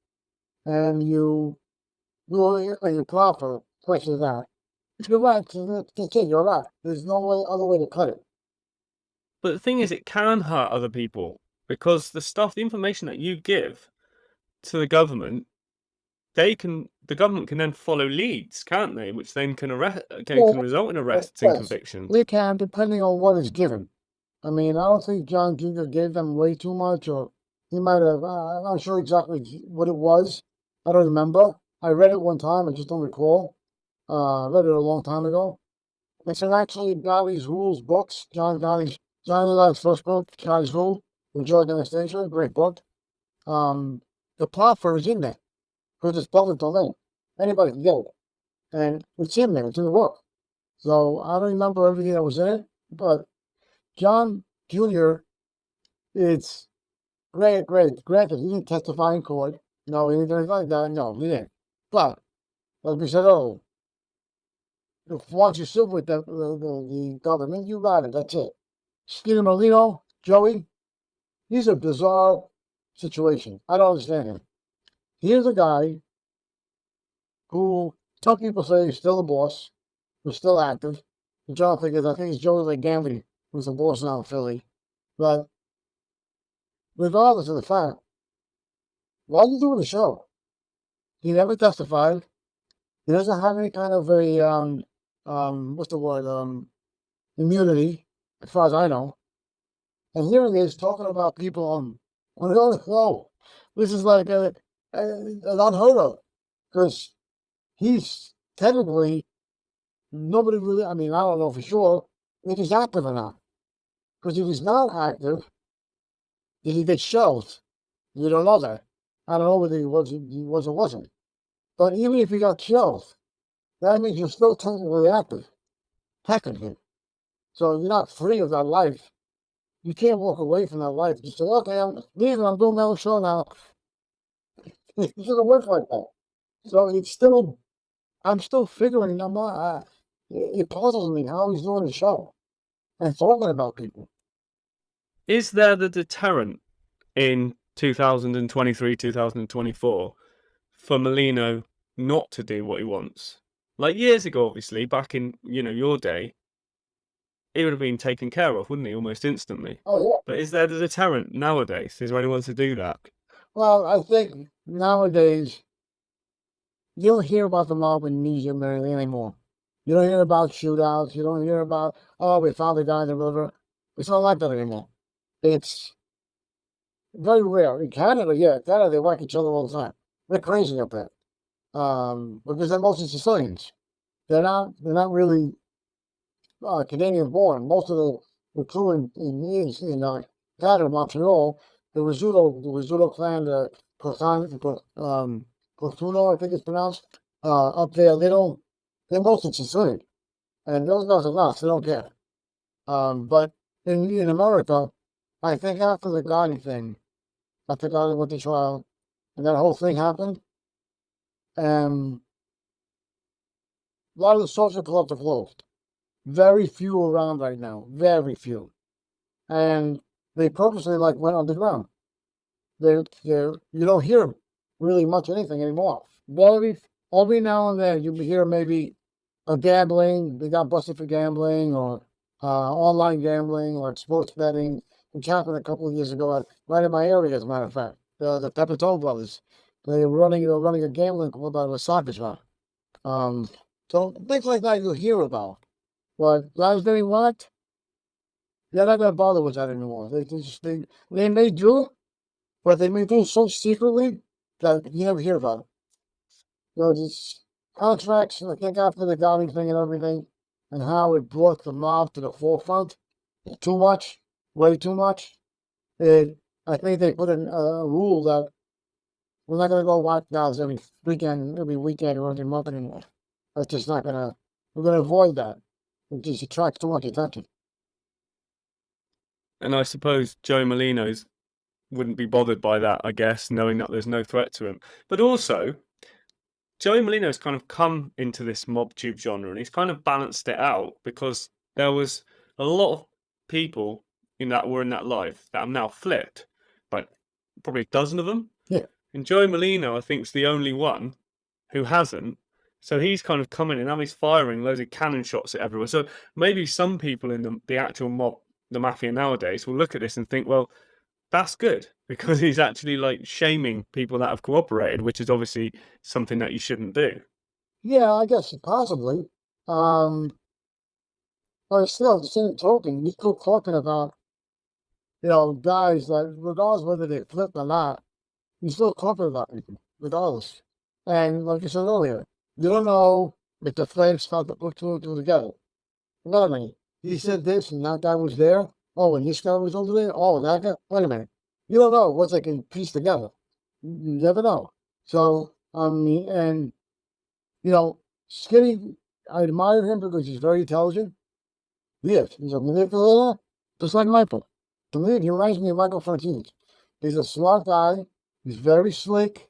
A: and you proper question that, you're right, you're right. There's no other way to cut it.
B: But the thing is, it can hurt other people because the information that you give to the government, the government can then follow leads, can't they? Which then can result in arrests and convictions.
A: They can, depending on what is given. I mean, I don't think John Jr. gave them way too much, or he might have. I'm not sure exactly what it was. I don't remember. I read it one time. I just don't recall. I read it a long time ago. It's actually Gotti's Rules books. Johnny Life's first book, Gotti's Rule, Enjoyed Devastation, great book. The plot for it is in there. Because it's public domain. Anybody can get it. And it's in there, it's in the book. So I don't remember everything that was in it, but John Jr., it's great. Granted, he didn't testify in court. No, he didn't do anything like that. No, he didn't. But, like we said, once you sit with the government, you got it. That's it. Joey Merlino, Joey, he's a bizarre situation. I don't understand him. Here's a guy who some people say he's still the boss, who's still active. The John figures, I think it's Joey Gambino who's the boss now in Philly. But regardless of the fact, why are you doing the show? He never testified. He doesn't have any kind of a what's the word, immunity, as far as I know. And here he is talking about people on the other show. This is like an unheard of, because he's technically, nobody really, I mean, I don't know for sure if he's active or not. Because if he's not active, did he get shelved? You don't know that. I don't know whether he was or wasn't. But even if he got shelved, that means you're still technically active, technically. So you're not free of that life. You can't walk away from that life. You say, okay, I'm leaving, I'm doing my own show now. It doesn't work like that. So it's still, I'm still figuring, I'm not, it puzzles me how he's doing the show and talking about people.
B: Is there the deterrent in 2023, 2024 for Merlino not to do what he wants? Like years ago, obviously, back in, your day, he would have been taken care of, wouldn't he, almost instantly?
A: Oh, yeah.
B: But is there the deterrent nowadays? Is there anyone to do that?
A: Well, I think nowadays, you don't hear about the mob in media really anymore. You don't hear about shootouts. You don't hear about, oh, we found a guy in the river. It's not like that anymore. It's very rare. In Canada, yeah, Canada, they whack each other all the time. They're crazy up there. Because they're mostly Sicilians. They're not really Canadian born. Most of the crew in Canada, Montreal, the Rizzuto clan, the Portuno, I think it's pronounced, up there, they're mostly Sicilian. And those guys are lost, they don't care. But in America, I think after the Gotti thing, after Gotti went to trial, and that whole thing happened, a lot of the social clubs are closed. Very few around right now, very few. And they purposely went underground. You don't hear really much anything anymore. Every now and then you hear maybe a gambling, they got busted for gambling, or online gambling, or sports betting, which happened a couple of years ago, right in my area, as a matter of fact. The Pepitone brothers, they were running a gambling club out of a soccer shop. So things like that you'll hear about. But guys getting what? They're not gonna bother with that anymore. They may do, but they may do so secretly that you never hear about it. These contracts, I think after the Gotti thing and everything, and how it brought the mob to the forefront, too much, way too much. I think they put in a rule that we're not gonna go watch guys every weekend or every month anymore. That's just not gonna. We're gonna avoid that. It just attracts too much attention.
B: And I suppose Joey Merlino's wouldn't be bothered by that, I guess, knowing that there's no threat to him. But also, Joey Merlino's kind of come into this MobTube genre, and he's kind of balanced it out, because there was a lot of people that were in that life that have now flipped, like probably a dozen of them.
A: Yeah.
B: And Joey Merlino, I think, is the only one who hasn't. So he's kind of coming in, now he's firing loads of cannon shots at everyone. So maybe some people in the actual mob, the Mafia nowadays, will look at this and think, well, that's good, because he's actually shaming people that have cooperated, which is obviously something that you shouldn't do.
A: Yeah, I guess possibly. But still, the same token, you're still talking about, guys that, regardless whether they flip or not, you still talking about people, regardless. And like I said earlier, you don't know if the flames start to put two and two together. Wait a minute, he said this and that guy was there. Oh, and this guy was over there. Oh, and that guy. Wait a minute. You don't know what they can piece together. You never know. So, and Skinny, I admire him because he's very intelligent. Yes, he's a manipulator, just like Michael. To me, he reminds me of Michael Franzese. He's a smart guy. He's very slick.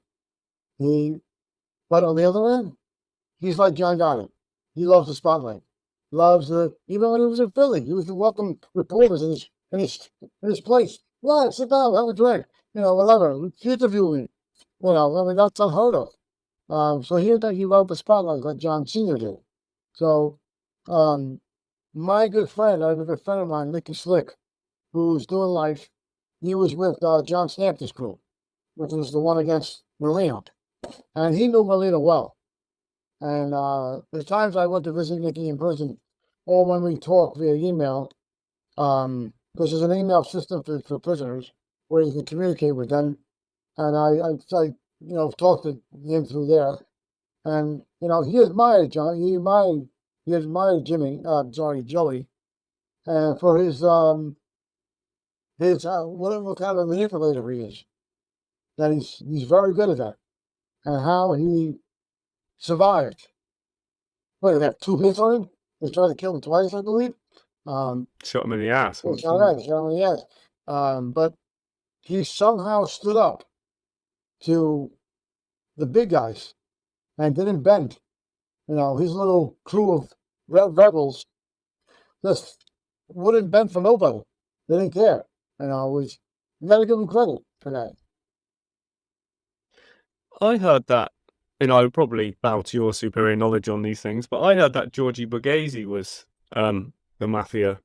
A: But on the other end, he's like John Gotti. He loves the spotlight. Even when he was in Philly, he was to welcome reporters in his place. Yeah, sit down, have a drink, whatever. Interviewing, that's unheard of. So he loved the spotlight like John Sr. did. So, my good friend, I have a good friend of mine, Nicky Slick, who's doing life. He was with John Stanton's crew, which was the one against Merlino. And he knew Merlino well. And the times I went to visit Nicky in prison, or when we talk via email, because there's an email system for prisoners where you can communicate with them, and I talked to him through there, and he admired John, he admired Jimmy, Joey, and for his whatever kind of manipulator he is, that he's very good at that, and how he survived. Wait, they have 2 hits on him. They tried to kill him twice, I believe.
B: Shot him in the ass once,
A: It's all
B: didn't
A: right, yes. But he somehow stood up to the big guys and didn't bend. His little crew of rebels just wouldn't bend for nobody. They didn't care. You gotta give him credit for that.
B: I heard that, and I would probably bow to your superior knowledge on these things, but I heard that Georgie Borghese was the Mafia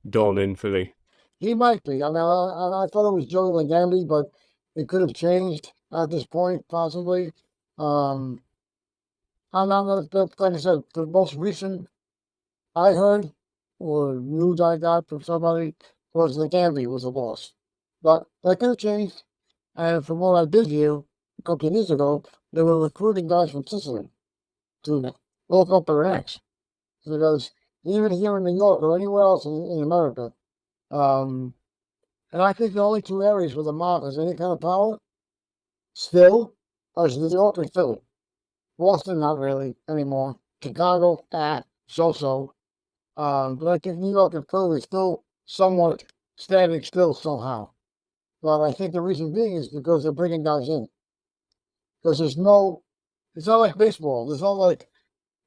B: Don in Philly.
A: He might be. I mean, I thought it was Joey Merlino, but it could have changed at this point, possibly. I'm not gonna, like I said, the most recent I heard or news I got from somebody was that Gambino was a boss. But that could have changed. And from what I did hear a couple of years ago, they were recruiting guys from Sicily to look up their ranks. Because even here in New York or anywhere else in America, and I think the only 2 areas where the mob has any kind of power still are New York and Philly. Boston, not really anymore. Chicago, so-so. But I think New York and Philly is still somewhat standing still somehow. But I think the reason being is because they're bringing guys in. Because it's not like baseball. There's no like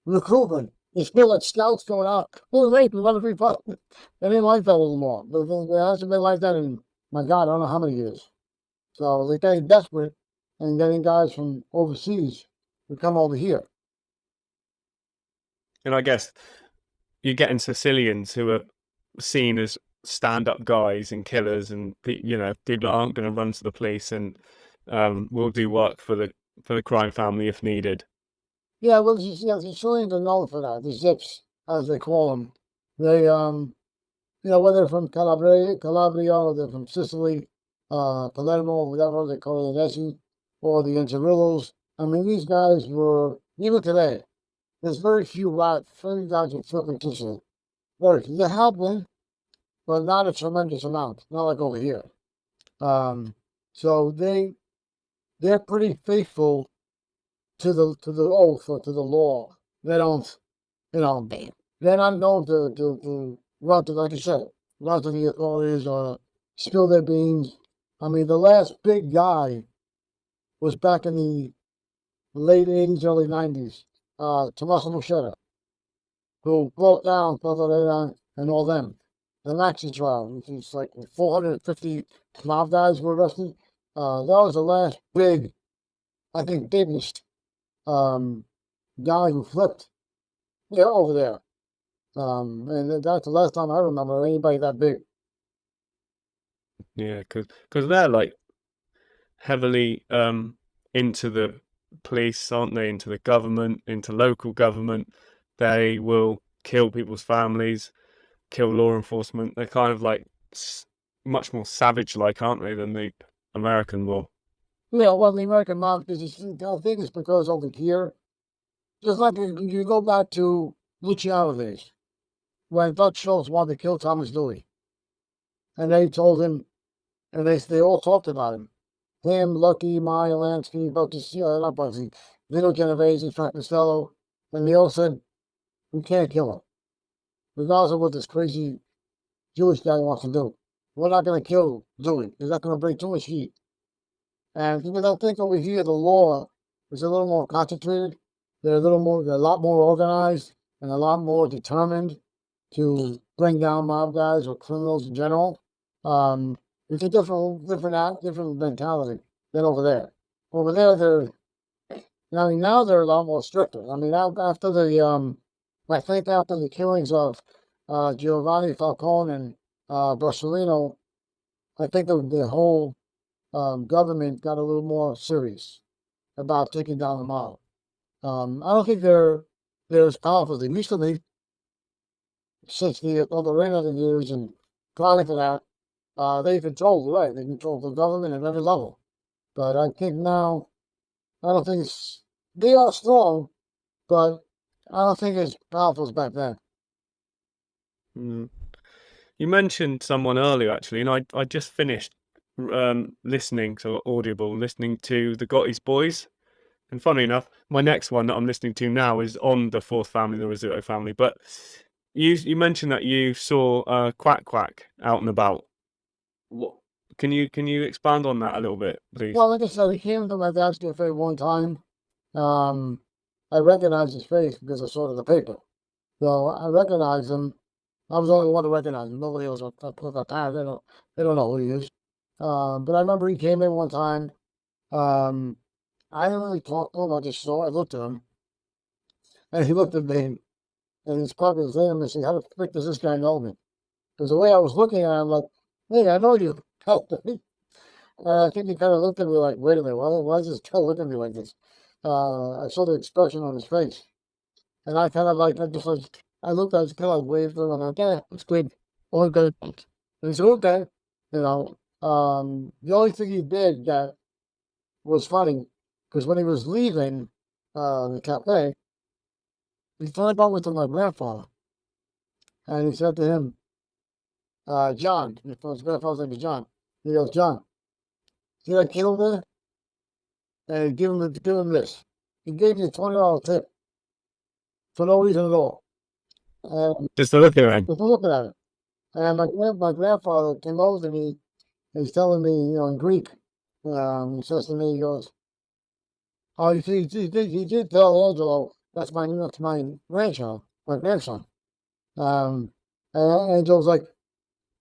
A: recruitment. It's still like scouts going out. Oh, wait, we want to be fun. They didn't like that anymore. It hasn't been like that in, my God, I don't know how many years. So they're getting desperate and getting guys from overseas to come over here.
B: And I guess you're getting Sicilians who are seen as stand-up guys and killers, and people that aren't going to run to the police and will do work for the crime family if needed.
A: Yeah, well, the Sicilians are known for that. The Zips, as they call them. They, whether from Calabria, or they're from Sicily, Palermo, whatever they call it, Essi, or the Angerillos. I mean, these guys were, even today, there's very few guys who flip Sicily. Very few. They have one, but not a tremendous amount. Not like over here. So they're pretty faithful to the oath or to the law. They don't, they're not known to run to, like you said, run to the authorities or spill their beans. I mean, the last big guy was back in the late 80s, early 90s, Tommaso Muschetta, who broke down Orena and all them. The Nazi trial, which is like 450 mob guys were arrested. That was the last big, I think, biggest guy who flipped. Yeah, over there. And that's the last time I remember anybody that big.
B: Yeah, because they're like heavily into the police, aren't they? Into the government, into local government. They will kill people's families, kill law enforcement. They're kind of like much more savage-like, aren't they, than the American law?
A: Yeah, well, the American mob, I think it's because over here, just like you go back to Luciano days, when Dutch Schultz wanted to kill Thomas Dewey, and they told him, and they all talked about him. Him, Lucky, Maya, Lansky, not Bugsy, Vito Genovese, Frank Costello, and they all said, we can't kill him. Regardless of what this crazy Jewish guy wants to do. We're not going to kill Dewey. He's not going to bring too much heat. And people don't think over here the law is a little more concentrated. They're a lot more organized and a lot more determined to bring down mob guys or criminals in general. It's a different mentality than over there. Over there, now they're a lot more stricter. I mean, after I think after the killings of Giovanni Falcone and Borsellino, I think the whole government got a little more serious about taking down the mob. I don't think they're as powerful as they used to be since all the Reagan years and prior to that. They control, right? They control the government at every level. But I think now, I don't think they are strong, but I don't think it's powerful as back then.
B: Mm. You mentioned someone earlier, actually, and I just finished listening, so Audible, listening to the Gotti's Boys. And funny enough, my next one that I'm listening to now is on the fourth family, the Rizzuto family. But you mentioned that you saw Quack Quack out and about. What can you expand on that a little bit, please?
A: Well, like I said, he came to my dad's cafe one time. I recognized his face because I saw it in the paper. So I recognized him. I was the only one to recognize him. Nobody else put that time. They don't know who he is. But I remember he came in one time. I didn't really talk to him. I just saw. I looked at him, and he looked at me, and his pocket was in him and said, "How the frick does this guy know me?" Because the way I was looking at him, like, "Hey, I know you." I think he kind of looked at me like, "Wait a minute, why is this guy looking at me like this?" I saw the expression on his face, and I kind of like, I just like, I looked at him, kind of waved to him, and I'm like, "Yeah, it's good, all good." And he said, "Okay," you know. The only thing he did that was funny, because when he was leaving the cafe, he turned over to my grandfather, and he said to him, "John," his grandfather's name is John. He goes, "John, see that kid over there?" And give him this. He gave me a $20 tip for no reason at all. And
B: Just to look around.
A: just looking at it. And my grandfather came over to me and he's telling me, in Greek, he says to me, he goes, "Oh, you see, he did tell Angelo that's my grandchild, my grandson." And Angelo's like,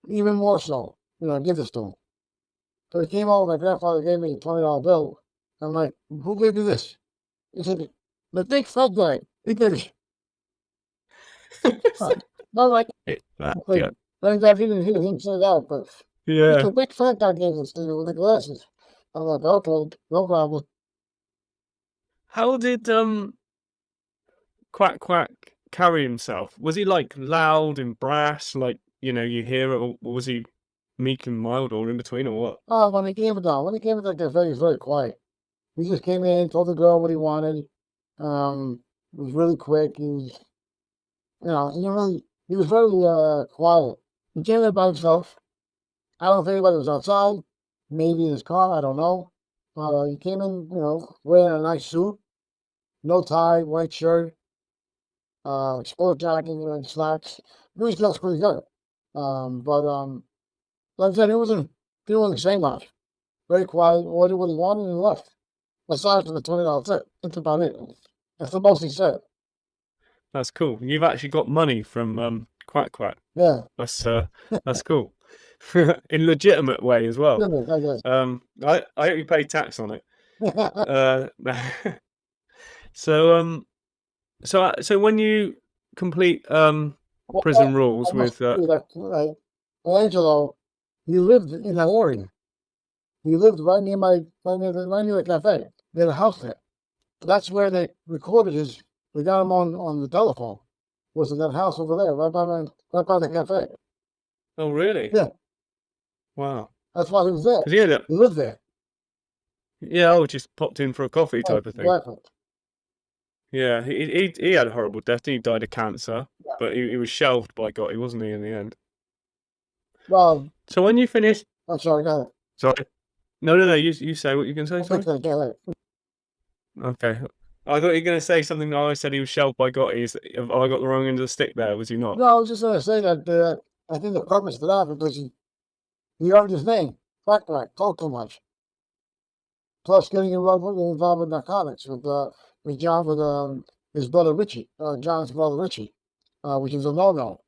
A: even more so, give this to him. So he came over, my grandfather gave me a $20 bill. I'm like, "Who gave you this?" He said, "The big fat guy. He did it." Not like,
B: Yeah.
A: thank God he didn't hear him say that, but it's
B: Yeah.
A: a big fat guy gave us to with the glasses. I'm like, "Okay, no problem."
B: How did Quack Quack carry himself? Was he like loud and brass, like you hear it, or was he meek and mild, or in between, or what?
A: When he came down, to the cafe, he was very quiet. He just came in, told the girl what he wanted. It was really quick. He was, he was very quiet. He came in by himself. I don't know if anybody was outside, maybe in his car, I don't know. He came in, wearing a nice suit, no tie, white shirt, sport jacket, and slacks. He was dressed pretty good. Like I said, he wasn't saying much. Very quiet, ordered what he wanted and left. Aside from the $20 tip, that's about it. That's the most he said.
B: That's cool. You've actually got money from Quack Quack.
A: Yeah.
B: That's cool. In legitimate way as well.
A: I guess.
B: I hope you pay tax on it. So when you complete prison rules with
A: Angelo, he lived in that area. He lived right near the cafe. They had a house there. That's where they recorded his. We got him on the telephone. Was in that house over there, right by the cafe.
B: Oh, really?
A: Yeah.
B: Wow.
A: That's why he was there. He lived there.
B: Yeah, just popped in for a coffee type of thing.
A: Exactly.
B: Yeah, he had a horrible death. He died of cancer, but he was shelved by Gotti, wasn't he, in the end?
A: Well.
B: So when you finished,
A: I'm sorry, go ahead.
B: Sorry. No. You say what you can say. Sorry. Okay. I thought you were going to say something that I said he was shelved by Gotti. Have I got the wrong end of the stick there? Was he not?
A: No, I was just going to say that I think the purpose of that because he earned his name. Quack Quack, talk too much. Plus getting involved with narcotics with John, with his brother Richie, John's brother Richie, which is a no-no.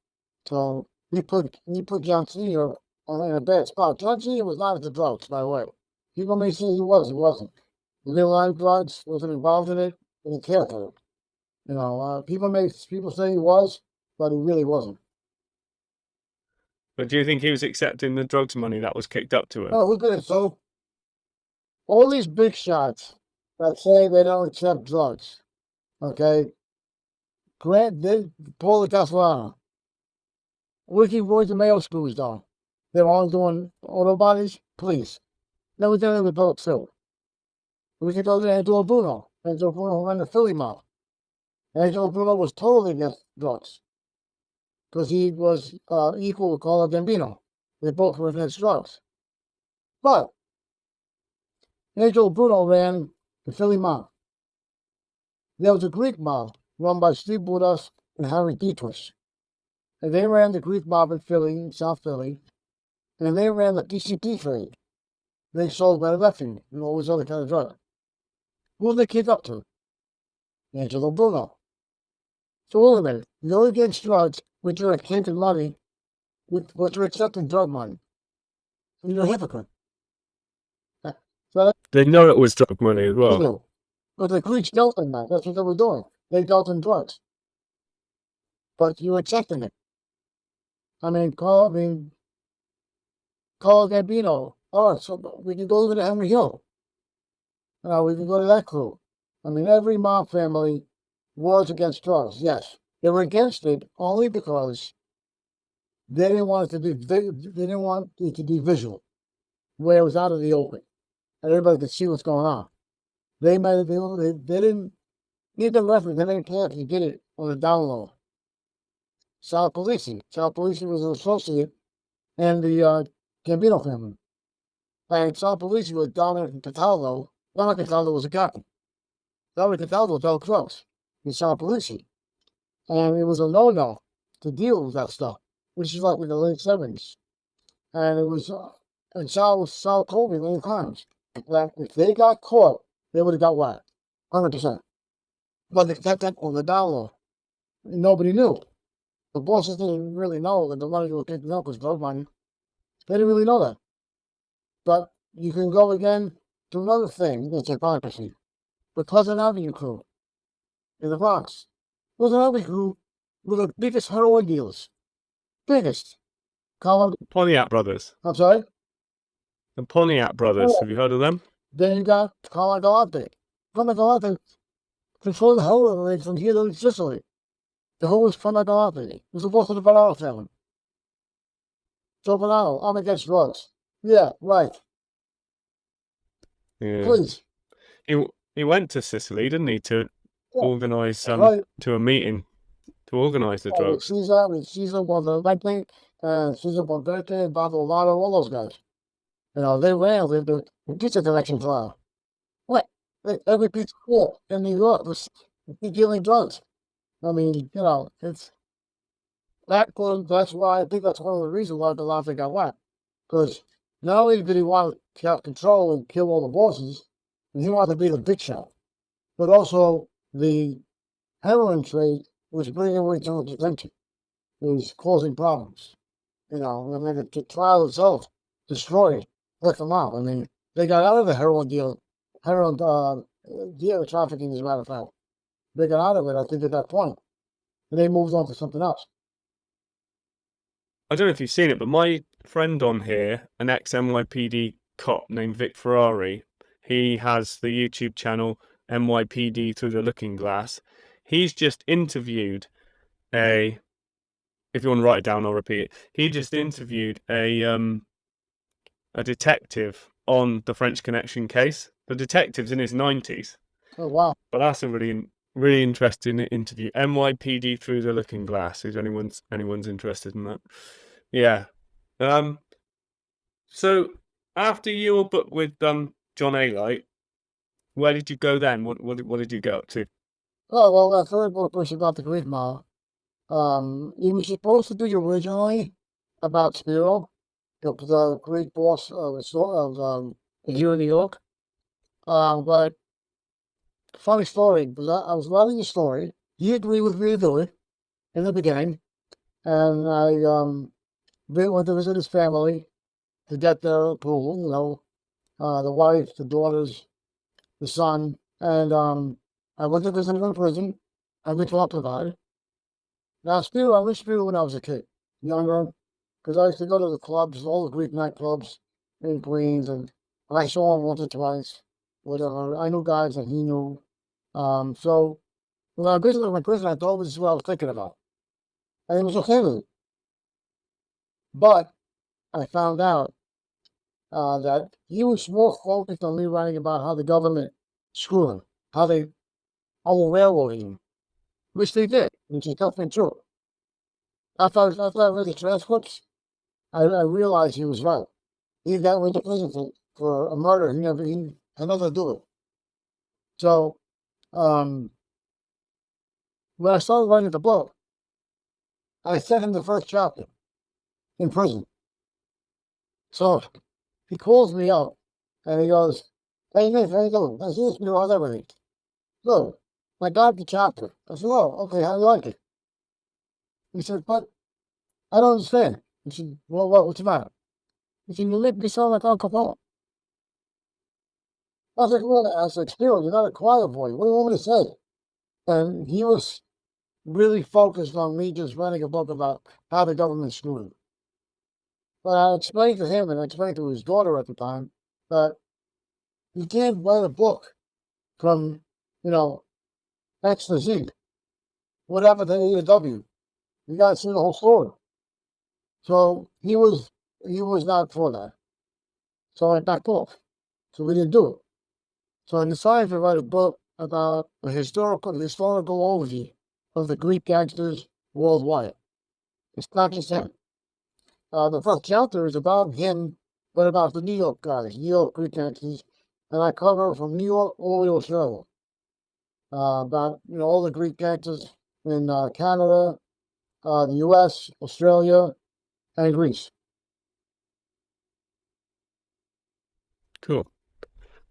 A: So he put John Sr. in a bad spot. John Sr. was not into drugs, by the way. People may say he wasn't. He didn't like drugs, wasn't involved in it, didn't care for it. People say he was, but he really wasn't.
B: But do you think he was accepting the drugs money that was kicked up to him?
A: Oh, look at it. So all these big shots that say they don't accept drugs, Okay, Grant did Paul Castellano. Ricky Roy's the Mayo screws down. They're all doing auto bodies, please. That was there in the boat too. We could go to Angelo Bruno. Angelo Bruno ran the Philly mob. Angelo Bruno was totally against drugs because he was equal with Carlo Gambino. They both were against drugs. But Angelo Bruno ran the Philly mob. There was a Greek mob run by Steve Budas and Harry Dietrich. And they ran the Greek mob in Philly, in South Philly. And they ran the DCT trade. They sold methamphetamine and all these other kind of drugs. Who did they kick up to? Angelo Bruno. So wait a minute, you're against drugs, which are accepting money, which are accepting drug money. You're a hypocrite. So
B: They know it was drug money as well.
A: that's but the Greeks dealt in that. That's what they were doing. They dealt in drugs. But you're accepting it. Carl Gambino. Oh, so we can go over to Henry Hill. We can go to that crew. Every mob family was against drugs, yes. They were against it only because they didn't want it to be visual, where it was out of the open, and everybody could see what's going on. They didn't need the reference. They didn't care if you did it on the down low. Sal Polisi was an associate in the Gambino family. And Sal Polisi was dominant in Cataldo. Ronnie Cataldo was a captain. Ronnie Cataldo dealt drugs in Sal Polisi. And it was a no-no to deal with that stuff, which is like in the late 70s. And it was, and Sal told me many times that if they got caught, they would have got whacked, 100%. But they kept that on the down low. Nobody knew. The bosses didn't really know that the money they were picking up was drug money. They didn't really know that. But you can go again to another thing that's hypocrisy. The Pleasant Avenue crew in the Bronx. Pleasant Avenue crew were the biggest heroin dealers. Biggest.
B: Pontiac Brothers.
A: I'm sorry?
B: The Pontiac Brothers.
A: Oh.
B: Have you heard of them?
A: Then you got Carmine Galante. Carmine Galante controlled the heroin from here to Sicily. The whole was Carmine Galante. It was the boss of the Venaro family. So Venaro, I'm against drugs. Yeah, right.
B: Yeah.
A: Please.
B: He went to Sicily, didn't he, to organise to a meeting to organise the drugs.
A: Caesar was the right thing. Caesar Bonverte, Bartolomeo, all those guys. They ran the pizza direction trial. What? Every pizza court in New York was dealing drugs. It's that. That's why I think that's one of the reasons why the Lafayette got whacked. Because not only did he want to have control and kill all the bosses, and he wanted to be the big shot, but also the heroin trade was bringing away too much attention. It was causing problems. The trial itself destroyed, let them out. They got out of the heroin deal trafficking, as a matter of fact. They got out of it, I think, at that point. And they moved on to something else.
B: I don't know if you've seen it, but my friend on here, an ex-NYPD cop named Vic Ferrari, he has the YouTube channel NYPD Through the Looking Glass. He's just interviewed if you want to write it down, I'll repeat it. He just interviewed a detective on the French Connection case. The detective's in his 90s.
A: Oh, wow.
B: But that's a really interesting interview. NYPD Through the Looking Glass, if anyone's interested in that. Yeah. So after you were booked with John Alite, where did you go then? What did you go up to?
A: Oh, well, the third book was about the Greek mob. You were supposed to do originally about Spiro, the Greek boss of here in New York. But funny story, I was writing a story. He agreed with me to do it in the beginning, and I went to visit his family to get their approval. The wife, the daughters, the son, and I went to visit him in prison. I went to provide. Now, I was Spiro when I was a kid, younger, because I used to go to the clubs, all the Greek nightclubs in Queens, and I saw him once or twice. Whatever. I knew guys that he knew. So Well, basically, my prison, I told this is what I was thinking about. And it was okay with it. But I found out that he was more focused on me writing about how the government screwed him, how they railroaded him, which they did, which is definitely true. After I read the transcripts, I realized he was right. He got went to prison for a murder he had nothing to do with. So, um, when I started writing the book, I sent him the first chapter in prison. So he calls me up and he goes, "Hey, Nick, how you doing? I see you on everything. Good. I got the chapter." I said, "Oh, okay, how do you like it?" He said, "But I don't understand." He said, "Well, what's the matter?" He said, "You make me sound like Uncle Paul." I was like, "Well," I was like, "Spiro, you're not a choir boy. What do you want me to say?" And he was really focused on me just writing a book about how the government screwed him. But I explained to him and I explained to his daughter at the time that you can't write a book from, you know, X to Z. Whatever to A to W. You gotta see the whole story. So he was not for that. So I backed off. So we didn't do it. So I decided to write a book about a historical overview of the Greek gangsters worldwide. It's not just him. The first chapter is about him, but about the New York guys, New York Greek gangsters, and I cover from New York all the way to Australia. About all the Greek gangsters in Canada, the U.S., Australia, and Greece.
B: Cool.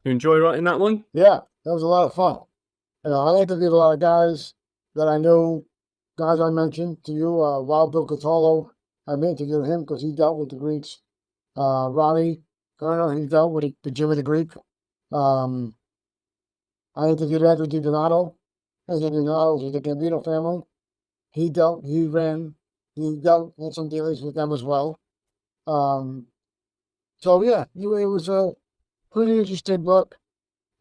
B: You enjoy writing that one?
A: Yeah, that was a lot of fun. I interviewed a lot of guys that I knew, guys I mentioned to you, Wild Bill Catolo. I interviewed him because he dealt with the Greeks. Ronnie, Kerner, he dealt with the Jimmy the Greek. Um, I interviewed Andrew DiDonato. Andrew DiDonato was the Gambino family. He dealt with some dealings with them as well. So yeah, it was a pretty interesting book.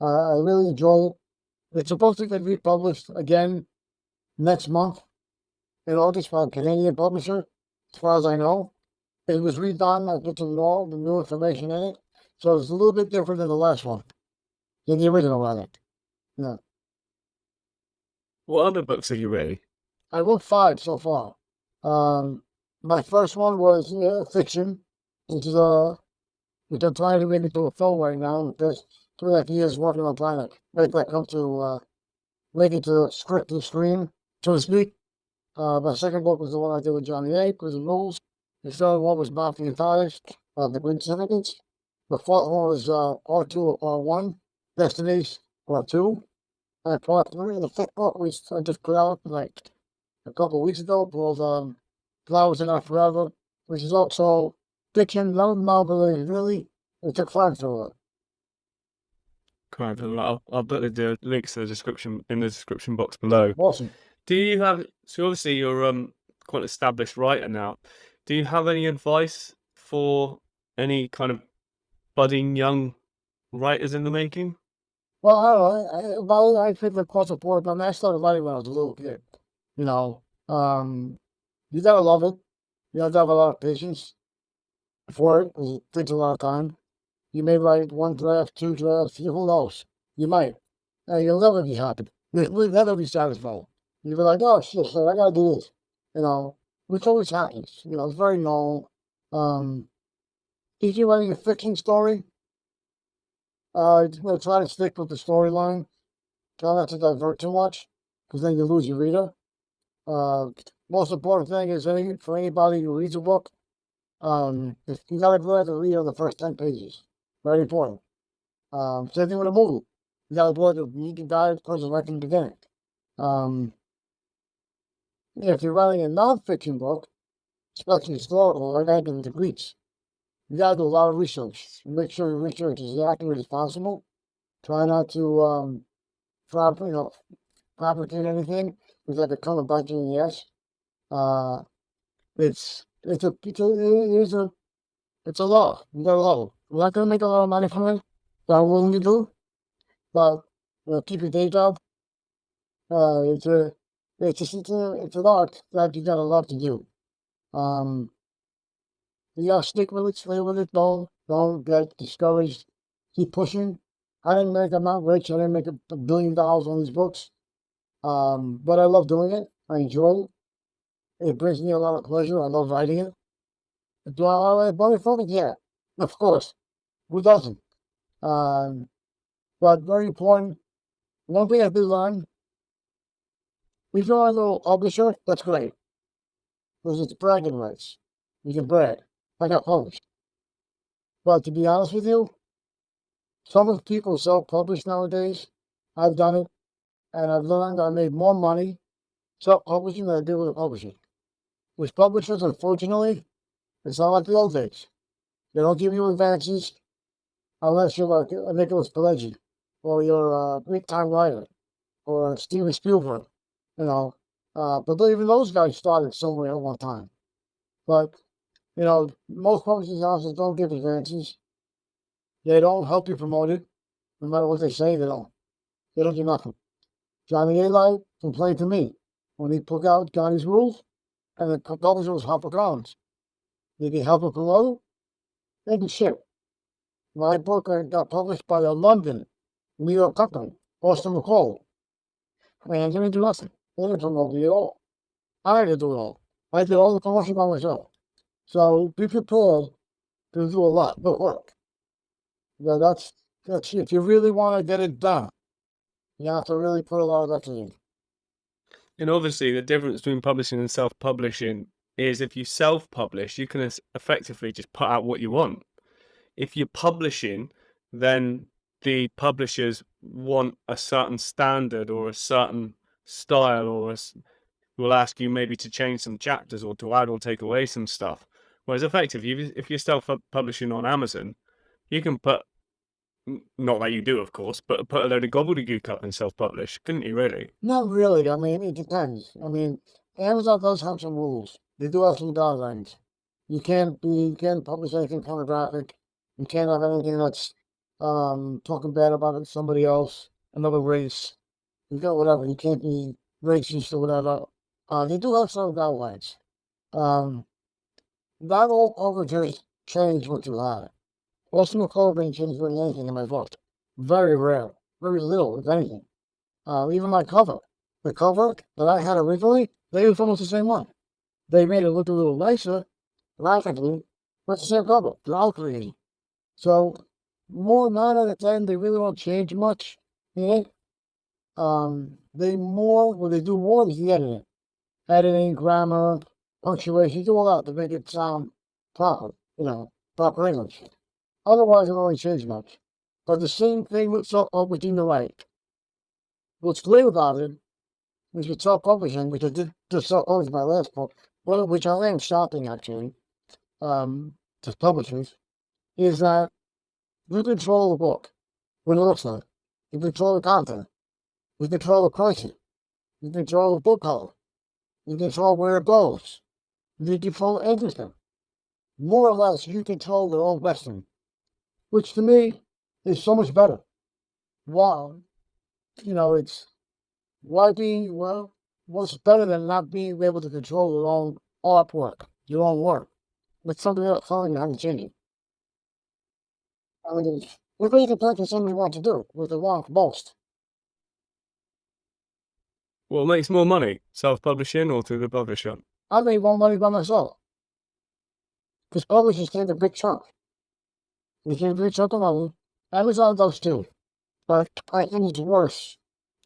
A: I really enjoyed it. It's supposed to get republished again next month in August by a Canadian publisher, as far as I know. It was redone. I put some all the new information in it, so it's a little bit different than the last one, than the original, I think. Yeah.
B: What other books have you read?
A: I wrote 5 so far. My first one was fiction, which is which I'm trying to make into a film right now. There's 3.5 years working on trying to make that come to make it to script to screen, so to speak. My second book was the one I did with Johnny A. Prison Rules. The third one was Mafia and Ties, the Green Syndicates. The fourth one was R2 R1, Destinies Part 2. And Part 3, the fifth book, which I just put out like a couple of weeks ago, called Flowers Are Not Forever, which is also fiction, no novel, really. It took fun to it.
B: Correct. I'll put the links to the description in the description box below.
A: Awesome.
B: Do you have, so obviously you're quite an established writer now. Do you have any advice for any kind of budding young writers in the making?
A: Well, I don't know. I picked the cross support, but I started writing when I was a little kid. You know, you gotta love it. You have to have a lot of patience for it, 'cause it takes a lot of time. You may write 1 draft, 2 drafts, who knows? You might. And you'll never be happy. You'll never be satisfied. You'll be like, oh shit, so I gotta do this. Which always happens. It's very normal. If you're writing a fiction story, try to stick with the storyline. Try not to divert too much, because then you lose your reader. Most important thing is for anybody who reads a book, if you gotta be able to read on the first 10 pages. Very important. Same thing with a movie. You gotta be able to read the guide person right from the beginning. If you're writing a non-fiction book, especially historical, like I did in the Greeks, you gotta do a lot of research. Make sure your research is as accurate as possible. Try not to fabricate anything, because that could come and bite you in the ass. It's a law. You gotta love it. We're not gonna make a lot of money from it. That I'm willing to do, but keep your day job. It's an art that you gotta love to do. Um, you gotta stick with it, stay with it. Don't get discouraged. Keep pushing. I'm not rich. I didn't make $1 billion on these books. But I love doing it. I enjoy it. It brings me a lot of pleasure. I love writing it. Do I like bodybuilding? Yeah, of course. Who doesn't? Um, but very important. One thing I did learn, if you're a little publisher, that's great. Because it's bragging rights. You can brag. I got published. But to be honest with you, some of the people self-publish nowadays. I've done it, and I've learned I made more money self-publishing than I did with publishing. With publishers, unfortunately, it's not like the old days. They don't give you advances unless you're like a Nicholas Pileggi, or you're a big-time writer, or Steven Spielberg, you know. But even those guys started somewhere at one time. But, most publishing houses don't give advances. They don't help you promote it. No matter what they say, they don't. They don't do nothing. Johnny A. complained to me when he took out Johnny's rules, and the publisher was Hoffa Grounds. Did he help him promote it? They did shit. My book got published by a London, New York company, Austin McCall. Man, they didn't do nothing. They didn't promote me at all. I had to do it all. I did all the promotion by myself. So be prepared to do a lot of work. Yeah, that's if you really want to get it done, you have to really put a lot of effort in.
B: And obviously, the difference between publishing and self-publishing is if you self-publish, you can effectively just put out what you want. If you're publishing, then the publishers want a certain standard or a certain style, or will ask you maybe to change some chapters or to add or take away some stuff. Whereas effectively, if you're self-publishing on Amazon, you can put, not that you do, of course, but put a load of gobbledygook up and self-publish, couldn't you really?
A: Not really. I mean, it depends. I mean, Amazon does have some rules. They do have some guidelines. You can't publish anything pornographic. You can't have anything that's talking bad about somebody else, another race. You got whatever. You can't be racist or whatever. They do have some guidelines. Um, not all publishers change what you have. Austin McCall didn't change really anything in my book. Very rare. Very little, if anything. Even my cover. The cover that I had originally, they used almost the same one. They made it look a little nicer, graphically, but it's the same cover. They're all creating. So, more 9 out of 10, they really don't change much. You know? They do more is the editing. Editing, grammar, punctuation, do a lot to make it sound proper, proper English. Otherwise, it don't really change much. But the same thing with self-publishing the right. What's great about it is with self-publishing, which I did just self-publish my last book, which I am stopping actually, to publishers, is that you control the book, what it looks like. You control the content. You control the pricing. You control the book color. You control where it goes. You control everything. More or less, you control the whole Western, which to me is so much better. Wow. It's what's better than not being able to control your own artwork, your own work, with something else falling behind the chimney? I mean, you're going to purchase something you want to do with the wrong most.
B: What makes more money, self-publishing or through the publisher?
A: I made more money by myself. Because publishers take a big chunk. You take a big chunk of money. Amazon does too. But I think it's worse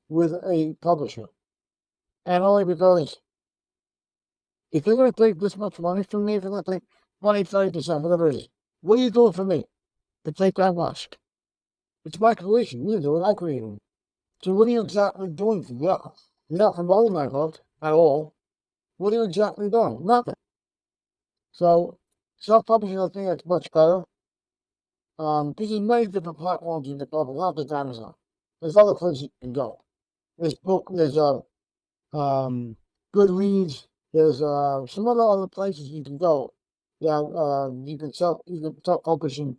A: with a publisher. And only because if you're going to take this much money from me, if you're going to take 20, 30%, whatever it is, what are you doing for me to take that much? It's my creation. You do it, I create it. So what are you exactly doing for me? You're not promoting my book at all. What are you exactly doing? Nothing. So, self-publishing, I think that's much better. There's many different platforms you can publish, not just Amazon. There's other places you can go. There's Goodreads. There's some other places you can go. Yeah, you can self-publishing.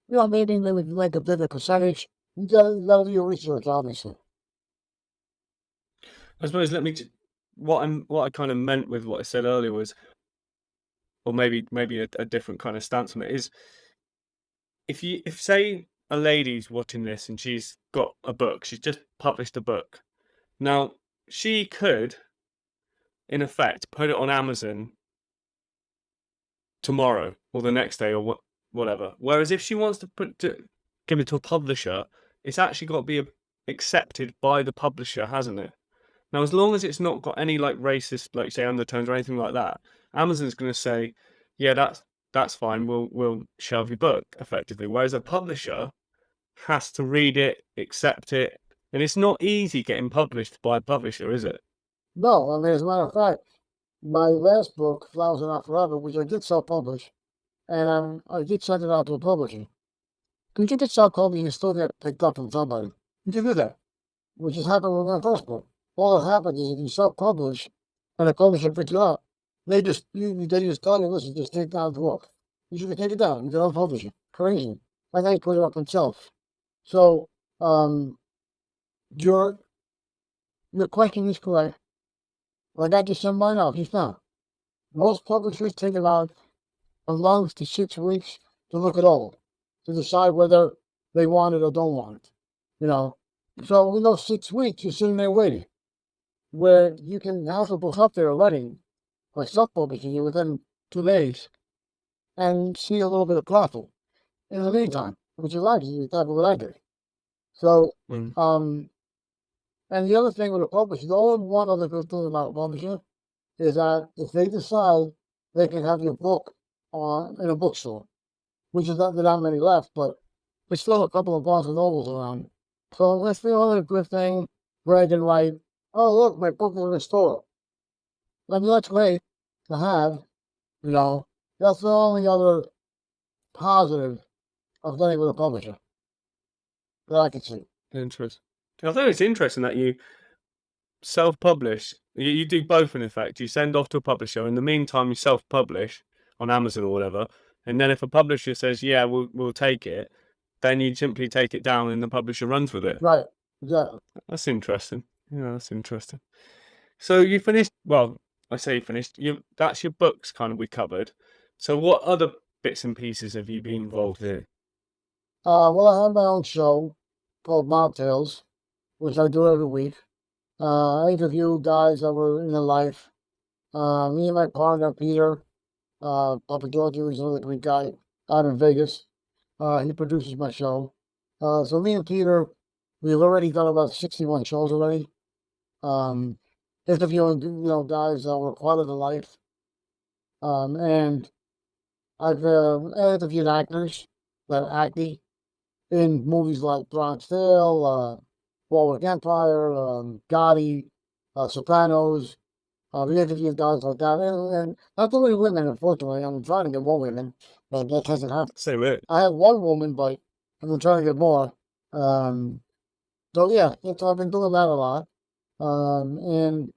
A: Maybe they would make a bit of percentage. You gotta do your research, obviously.
B: I suppose what I kind of meant with what I said earlier was, or maybe a different kind of stance on it is, if say a lady's watching this and she's got a book, she's just published a book. Now she could, in effect, put it on Amazon tomorrow or the next day or whatever. Whereas if she wants to give it to a publisher, it's actually got to be accepted by the publisher, hasn't it? Now, as long as it's not got any like racist, like say undertones or anything like that, Amazon's going to say, yeah, that's fine. We'll shelve your book effectively. Whereas a publisher has to read it, accept it, and it's not easy getting published by a publisher, is it?
A: No, I mean, as a matter of fact, my last book, Flowers Are Not Forever, which I did self-publish, and I did send it out to a publisher. You can get self-publishing and still get picked up from somebody. You can do that, which has happened with my first book. All that happens is if you self-publish and a publisher picks you up, they just tell you, listen, just take down the book. You should take it down. You don't publish it. Crazy. I think he put it up himself. So, your question is correct. Like I just said mine out, he's not. Most publishers take about a month to 6 weeks to look it over, to decide whether they want it or don't want it. You know, so in those 6 weeks, you're sitting there waiting, where you can have the book up there letting, or self-publishing you within 2 days, and see a little bit of profit in the meantime, which is likely exactly what I did. So, and the other thing with a publisher, the only one other good thing about a publisher is that if they decide they can have your book in a bookstore, which is not that many left, but there's still a couple of Barnes and Nobles around. So that's the only good thing where I can write, oh, look, my book is in the store. I mean, that's great to have, you know. That's the only other positive of dealing with a publisher that I can see.
B: Interesting. I think it's interesting that you self-publish. You do both, in effect. You send off to a publisher. In the meantime, you self-publish on Amazon or whatever. And then if a publisher says, yeah, we'll take it, then you simply take it down and the publisher runs with it.
A: Right, exactly.
B: That's interesting. Yeah, that's interesting. So you finished, well, I say you finished, that's your books kind of we covered. So what other bits and pieces have you been involved in?
A: Well, I have my own show called Mob Tales, which I do every week. I interview guys that were in their life. Me and my partner, Peter, Papa George, is another great guy out in Vegas. He produces my show. So me and Peter, we've already done about 61 shows already. Interviewing, guys that were part of the life. And I've interviewed actors that acted in movies like Bronx Tale, Warwick Empire, Gotti, Sopranos. We interviewed guys like that, and not so many women, unfortunately. I'm trying to get more women, but that hasn't happened.
B: Same it.
A: I have one woman, but I'm trying to get more. So yeah, I've been doing that a lot, and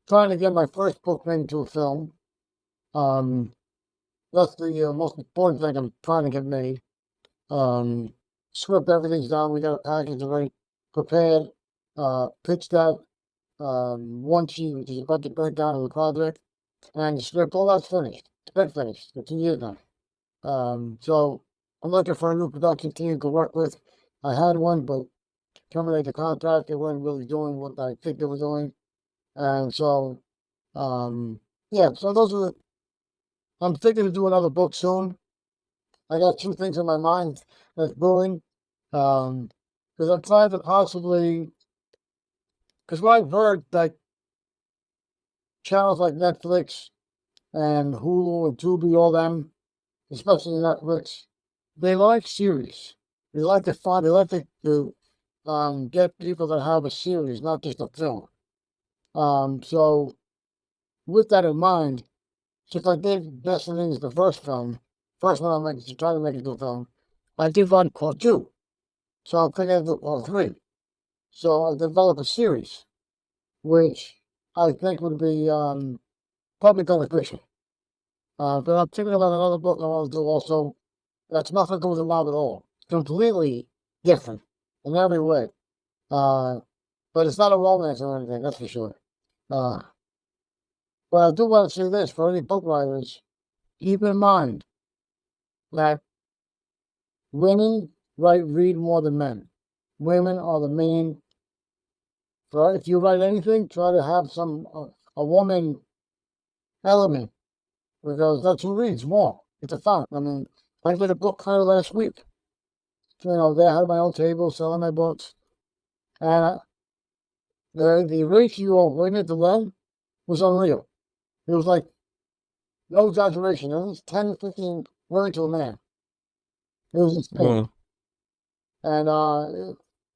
A: trying to get my first book made into a film. That's the most important thing I'm trying to get made. Script, everything's done. We got a package already prepared. Pitched that. One sheet, which is about to break down of the project, and the script, all that's finished. It's been finished. It's a year now. So I'm looking for a new production team to work with. I had one, but terminated the contract. They weren't really doing what I think they were doing, and so, yeah. So those are. I'm thinking to do another book soon. I got 2 things in my mind that's brewing. Because I'm trying to possibly. Because what I've heard that channels like Netflix and Hulu and Tubi, all them, especially Netflix, they like series. They like to find, they like to get people that have a series, not just a film. So with that in mind, since I did Best of Things, the first one I'm making to try to make it into a film, I did one called 2. So I'm thinking of part 3. So I developed a series, which I think would be probably beneficial. But I'm thinking about another book I want to do also that's nothing to do with mob at all. Completely different in every way. but it's not a romance or anything, that's for sure. But I do want to say this for any book writers: keep in mind that women read more than men. Women are the main. If you write anything, try to have a woman element, because that's who reads more. It's a fact. I mean, I read a book kind of last week. There I had my own table selling my books, and the ratio of women to men was unreal. It was like, no exaggeration, at least 10, 15 women to a man. It was insane.
B: Well,
A: And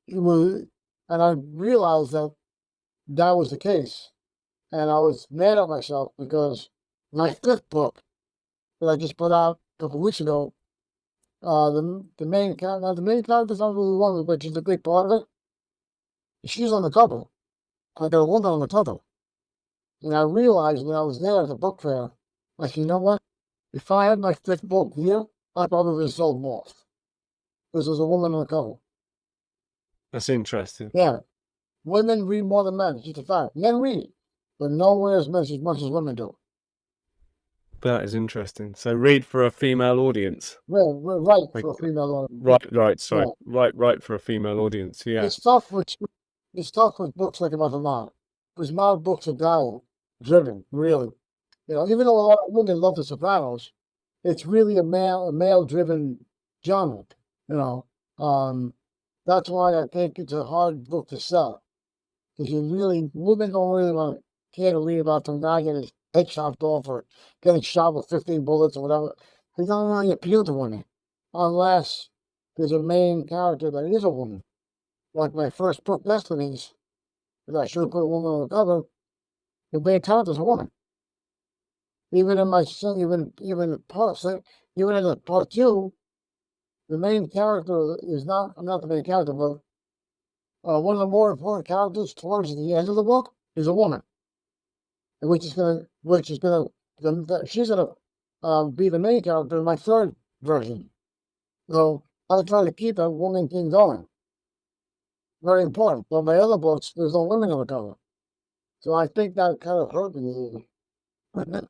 A: it was, and I realized that was the case. And I was mad at myself because my fifth book that I just put out a couple weeks ago, the main character's not really one, but she's a big part of it. She's on the cover. I got a woman on the cover. And I realized when I was there at the book fair, like, you know what? If I had my fifth book here, I probably would have sold more. Because there's a woman on the cover.
B: that's interesting.
A: Yeah. Women read more than men. It's just a fact. Men read, but nowhere as much as women do.
B: That is interesting. So read for a female audience.
A: We're right for a female audience.
B: Right, sorry.
A: Yeah.
B: Right for a female audience, yeah.
A: It's tough with books like about the law. Because my books are guy-driven, really. Even though a lot of women love The Sopranos, it's really a male-driven genre. That's why I think it's a hard book to sell. Because women don't really care to read about some guy getting his head chopped off or getting shot with 15 bullets or whatever. They don't really appeal to women. Unless there's a main character that is a woman. Like my first book, Destinies, that I should have put a woman on the cover, the main character's a woman. Even in in part 2, the main character is not the main character, but one of the more important characters towards the end of the book is a woman, she's gonna be the main character in my third version. So I try to keep that woman thing going. Very important. But my other books, there's no women on the cover, so I think that kind of hurt me.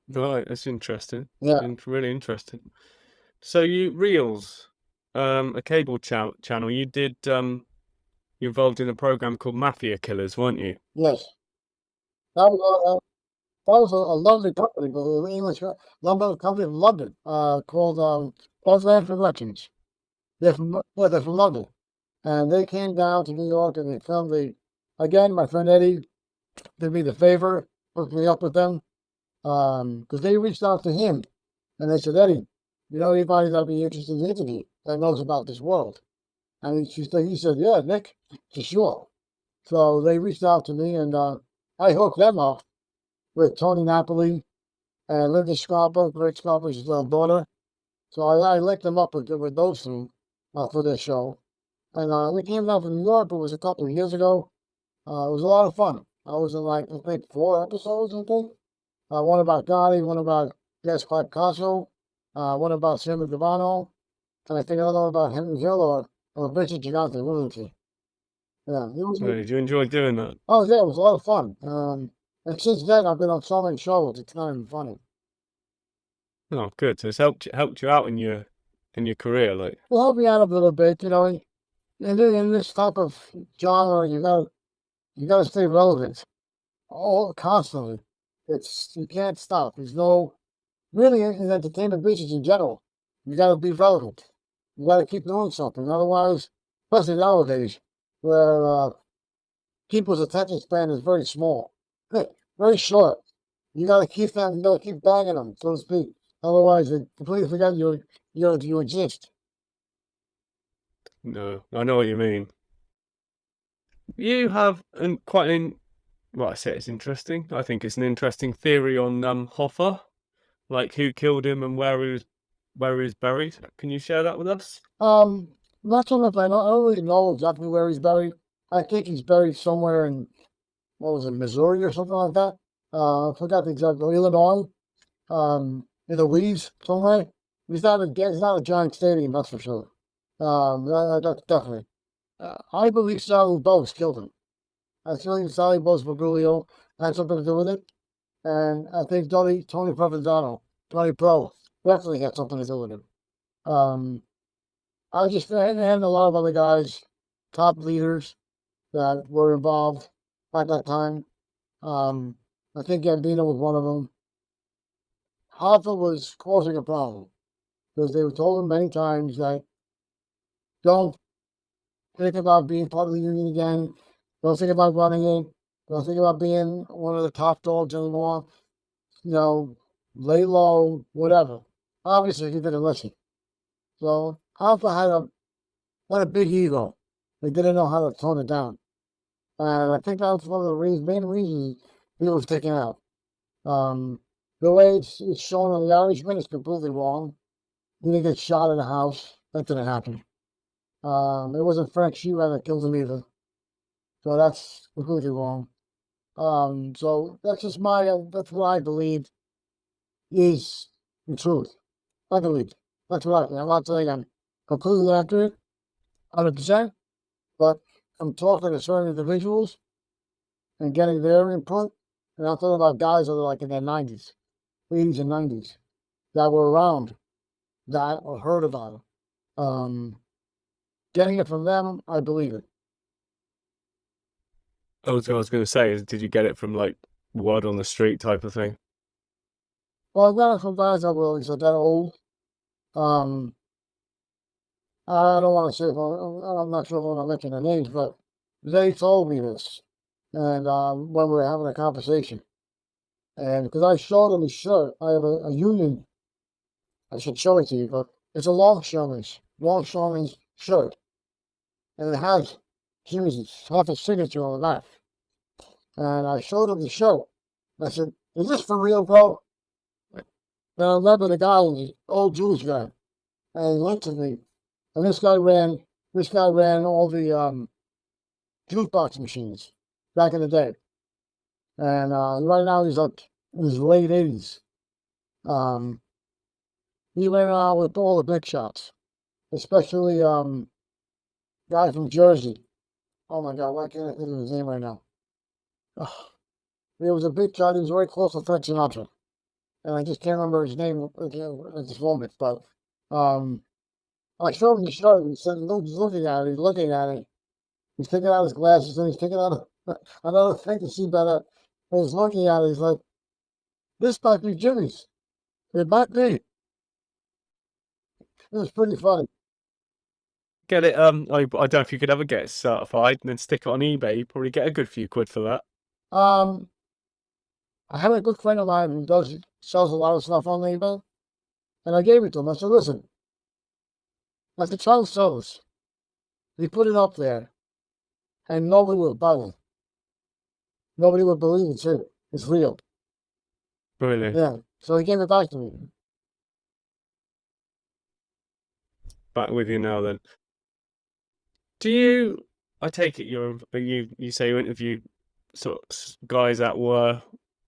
B: Right, that's interesting.
A: Yeah.
B: Really interesting. So you Reels, a cable channel. You did you're involved in a program called Mafia Killers, weren't you?
A: Yes. That was a lovely company, an English lumber company in London, called Spiros Velentzas. They're from London, and they came down to New York and they filmed again. My friend Eddie did me the favor, hooked me up with them, because they reached out to him and they said, Eddie, anybody that'd be interested in the interview that knows about this world? And he said, yeah, Nick, for sure. So they reached out to me, and I hooked them up with Tony Napoli and Linda Scarpa, Greg Scarpa's daughter. So I linked them up with those two for this show. And we came down from New York. It was a couple of years ago. It was a lot of fun. I was in I think 4 episodes, I think. One about Gotti, one about Quack Quack, one about Sammy Gambino, and I think another one about Angelo or Vincent Gigante, wasn't he? Yeah.
B: Did you enjoy doing that?
A: Oh, yeah, it was a lot of fun. And since then, I've been on so many shows. It's kind of funny.
B: Oh, good. So it's helped you out in your career, like.
A: Well, help me out a little bit, in this type of genre, you gotta stay relevant, constantly. You can't stop. There's no really in entertainment business in general. You gotta be relevant. You gotta keep doing something. Otherwise, especially nowadays, where people's attention span is very small, very short. You gotta keep banging them, so to speak. Otherwise, they completely forget you exist.
B: No, I know what you mean. You have well, I say it's interesting. I think it's an interesting theory on Hoffa, like who killed him and where he was buried. Can you share that with us?
A: Not so much. I don't really know exactly where he's buried. I think he's buried somewhere in, what was it, Missouri or something like that. I forgot the exact, Illinois. In the Leaves somewhere. It's not a giant stadium, that's for sure. That's definitely. I believe Sal Polisi killed him. I think Sally Briguglio had something to do with it. And I think Tony Provenzano, Tony Pro, definitely had something to do with it. I just and a lot of other guys, top leaders that were involved at that time. I think Gambino was one of them. Hoffa was causing a problem because they were told him many times that don't think about being part of the union again. Don't think about running it. Don't think about being one of the top dogs anymore. You know, lay low, whatever. Obviously, he didn't listen. So Hoffa had a big ego. They didn't know how to tone it down. And I think that was one of the main reasons he was taken out. The way it's shown on the Irishman is completely wrong. He didn't get shot in the house. That didn't happen. It wasn't Frank Sheeran that killed him either. So that's completely wrong. So that's just that's what I believe is the truth. I believe. That's what I think. I'm not saying I'm completely accurate, 100%, but I'm talking to certain individuals and getting their input. And I'm talking about guys that are like in their 90s, 80s and 90s, that were around that or heard about it. Getting it from them, I believe it.
B: I was going to say, did you get it from like word on the street type of thing?
A: Well, I got it from guys that were that old. I don't want to say, I'm not sure if I want to mention their names, but they told me this. And when we were having a conversation. And because I showed them his shirt, I have a union. I should show it to you, but it's a longshoreman's shirt. And it has Jimmy's Hoffa's signature on the back. And I showed him the shirt. I said, "Is this for real, bro?" And I remember the guy, the old Jewish guy. And he looked at me. And this guy ran all the jukebox machines back in the day. And right now he's up in his late 80s. He went out with all the big shots, especially guy from Jersey. Oh my God, why can't I think of his name right now? He was a big shot. He was very close to Frank Sinatra, and I just can't remember his name at this moment. But I showed him the shirt. He said, he's looking at it. He's looking at it. He's taking out his glasses and he's taking out another thing to see better. And he's looking at it. He's like, "This might be Jimmy's. It might be." It was pretty funny.
B: Get it? I don't know if you could ever get it certified and then stick it on eBay. You'd probably get a good few quid for that.
A: I have a good friend of mine who sells a lot of stuff on eBay, and I gave it to him. I said, "Listen, like the child sells, he put it up there, and nobody will buy it. Nobody will believe it's real."
B: Really?
A: Yeah. So he gave it back to me.
B: Back with you now then. Do you? I take it you say you interview sort of guys that were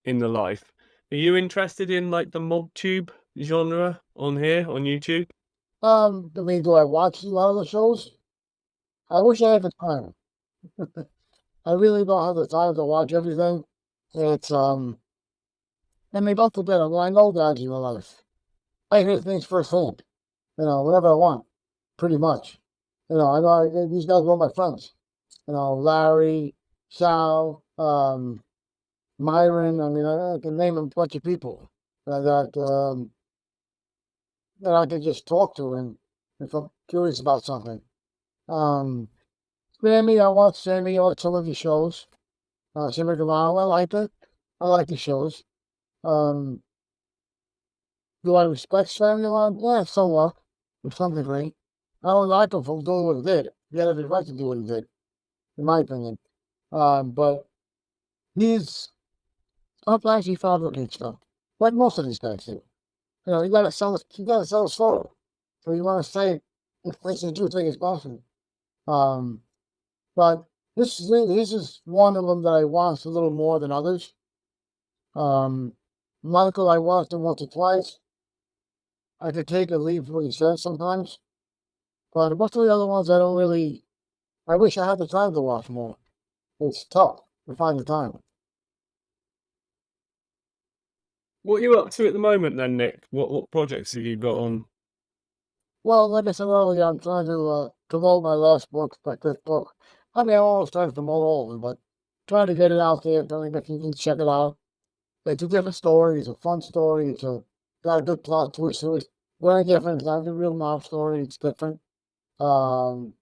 B: in the life. Are you interested in like the MobTube genre on here on YouTube?
A: I mean, do I watch a lot of the shows? I wish I had the time. I really don't have the time to watch everything. It's and they both a bit. Well, I know guys in real life. I hear things firsthand. Whatever I want, pretty much. I know these guys are all my friends. Larry, Sal, Myron. I mean, I can name a bunch of people that I can just talk to and if I'm curious about something. Sammy, I watch Sammy on some of his shows. Sammy Gavano, I like it. I like the shows. Do I respect Sammy a lot? Yeah, somewhat, to some degree. I don't like him for doing what he did. He had every right to do what he did, in my opinion. But he's sometimes he fabricates stuff, like most of these guys do. You gotta sell a story. So you want to say it's a true thing as possible. But this is one of them that I watched a little more than others. Michael, I watched him once or twice. I could take or leave what he says sometimes. But most of the other ones I don't really. I wish I had the time to watch more. It's tough. to find the time.
B: What are you up to at the moment then, Nick? What projects have you got on?
A: Well, like I said earlier, I'm trying to promote my last book, my fifth book. I mean, I'm almost trying to promote all of them, but trying to get it out there, telling if you can check it out. It's a different story. It's a fun story. It's got a good plot twist to it. Very different. It's not a real mob story. It's different. Um,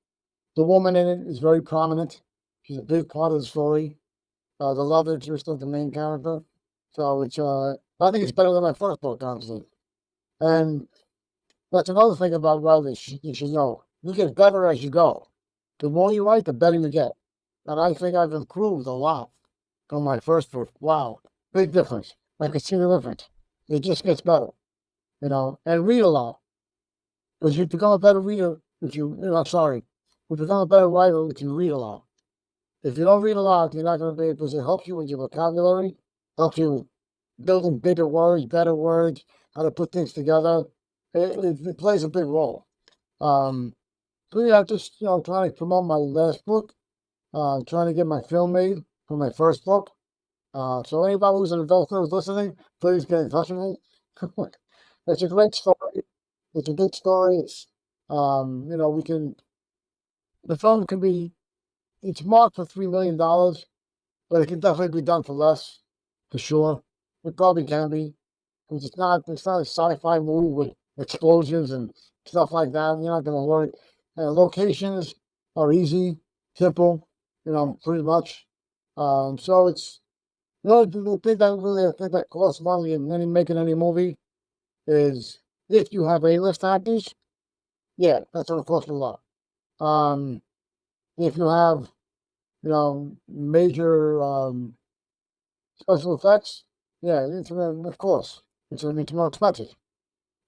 A: the woman in it is very prominent. She's a big part of the story. The love interest of the main character. So it's I think it's better than my first book, honestly. And that's another thing about writing you should know. You get better as you go. The more you write, the better you get. And I think I've improved a lot from my first book. Wow, big difference. I can see the difference. It just gets better, and read a lot. Because you become a better reader if you become a better writer if you read a lot. If you don't read a lot, you're not going to be able to help you with your vocabulary, help you building bigger words, better words, how to put things together. It plays a big role. So yeah, just trying to promote my last book, trying to get my film made for my first book. So anybody who's an adult who's listening, please get in touch with me. It's a great story. It's a good story. It's we can the film can be it's marked for $3 million, but it can definitely be done for less, for sure. It probably can be. Because it's not a sci-fi movie with explosions and stuff like that. You're not gonna worry. Locations are easy, simple, pretty much. So it's the thing that really I think that costs money in making any movie is if you have A-list actors, yeah, that's gonna cost a lot. If you have, major special effects, yeah, of course, it's more expensive.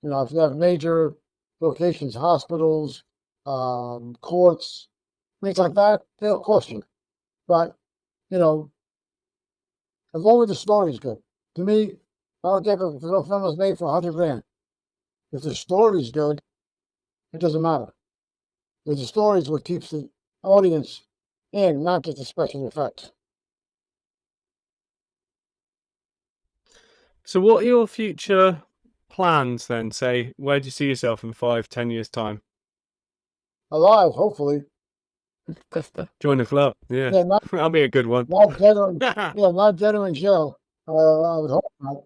A: If you have major locations, hospitals, courts, things like that, they'll cost you. But, as long as the story's good. To me, I don't care if the film was made for $100 grand. If the story's good, it doesn't matter. Because the story is what keeps the audience in, not just the special effects.
B: So what are your future plans then? Say, where do you see yourself in 5, 10 years' time?
A: Alive, hopefully.
B: Join the club. Yeah,
A: Yeah,
B: that'll be a good one.
A: not dead or, not dead or in jail. I would hope not.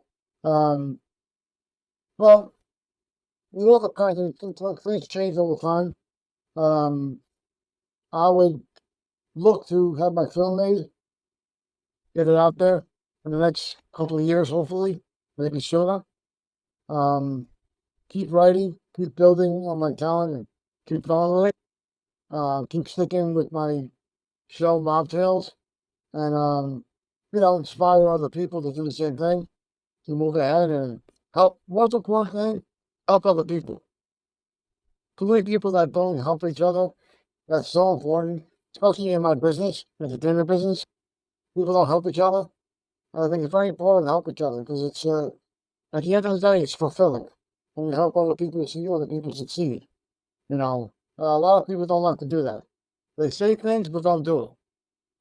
A: Well, you look at kind of things change over time. I would look to have my film made, get it out there in the next couple of years, hopefully, maybe sooner. Keep writing, keep building on my talent, and keep going with it. Keep sticking with my show, Mob Tales, and inspire other people to do the same thing, to move ahead and help. What's the important thing? Help other people. Too many people that don't help each other. That's so important, especially in my business, entertainment business. People don't help each other. I think it's very important to help each other because it's at the end of the day, it's fulfilling. When you help other people see other people succeed. A lot of people don't like to do that. They say things but don't do it.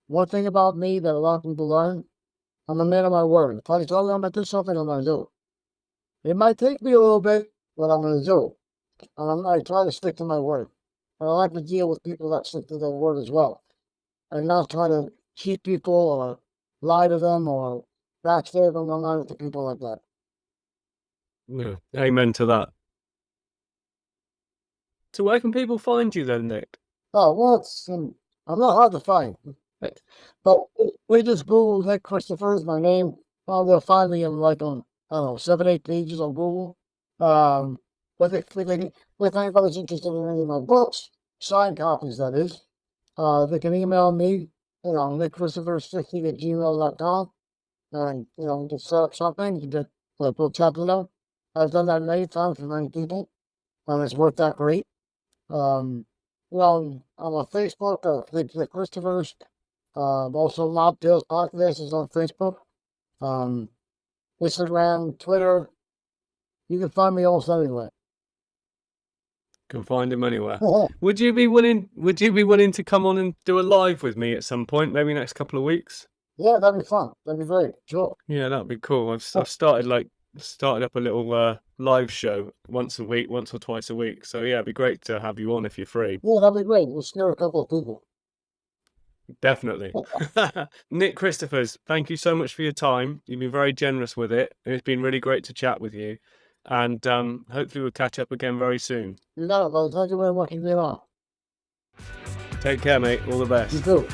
A: One thing about me that a lot of people learn, I'm a man of my word. If I tell you I'm going to do something, I'm going to do it. It might take me a little bit, but I'm going to do it. And I try to stick to my word. And I like to deal with people that stick to their word as well. And not try to cheat people or lie to them or backstab them. I'm not into people like that.
B: Yeah, amen to that. So where can people find you then, Nick?
A: Oh, well, I'm not hard to find. But we just Google Nick Christopher is my name. Oh, they'll find me in I don't know, 7, 8 pages on Google. But if anybody's interested in any of my books, signed copies, that is, they can email me, nickchristopher60@gmail.com, and just set up something, you get a book chapter note. I've done that many times for many people, and it's worked out great. I'm on Facebook, Nick Christopher's. Also, Mob Tales Podcast is on Facebook. Instagram, Twitter. You can find me almost anywhere.
B: Can find him anywhere. Would you be willing to come on and do a live with me at some point, maybe next couple of weeks?
A: Yeah, that'd be fun. That'd be great. Sure.
B: Yeah, that'd be cool. I've started up a little live show once a week, once or twice a week. So yeah, it'd be great to have you on if you're free.
A: Yeah, that'd be great. We'll scare a couple of people.
B: Definitely. Nick Christophers, thank you so much for your time. You've been very generous with it. It's been really great to chat with you. And hopefully we'll catch up again very soon.
A: You got it, brother. Thank you very much. You get on.
B: Take care, mate. All the best.
A: You too.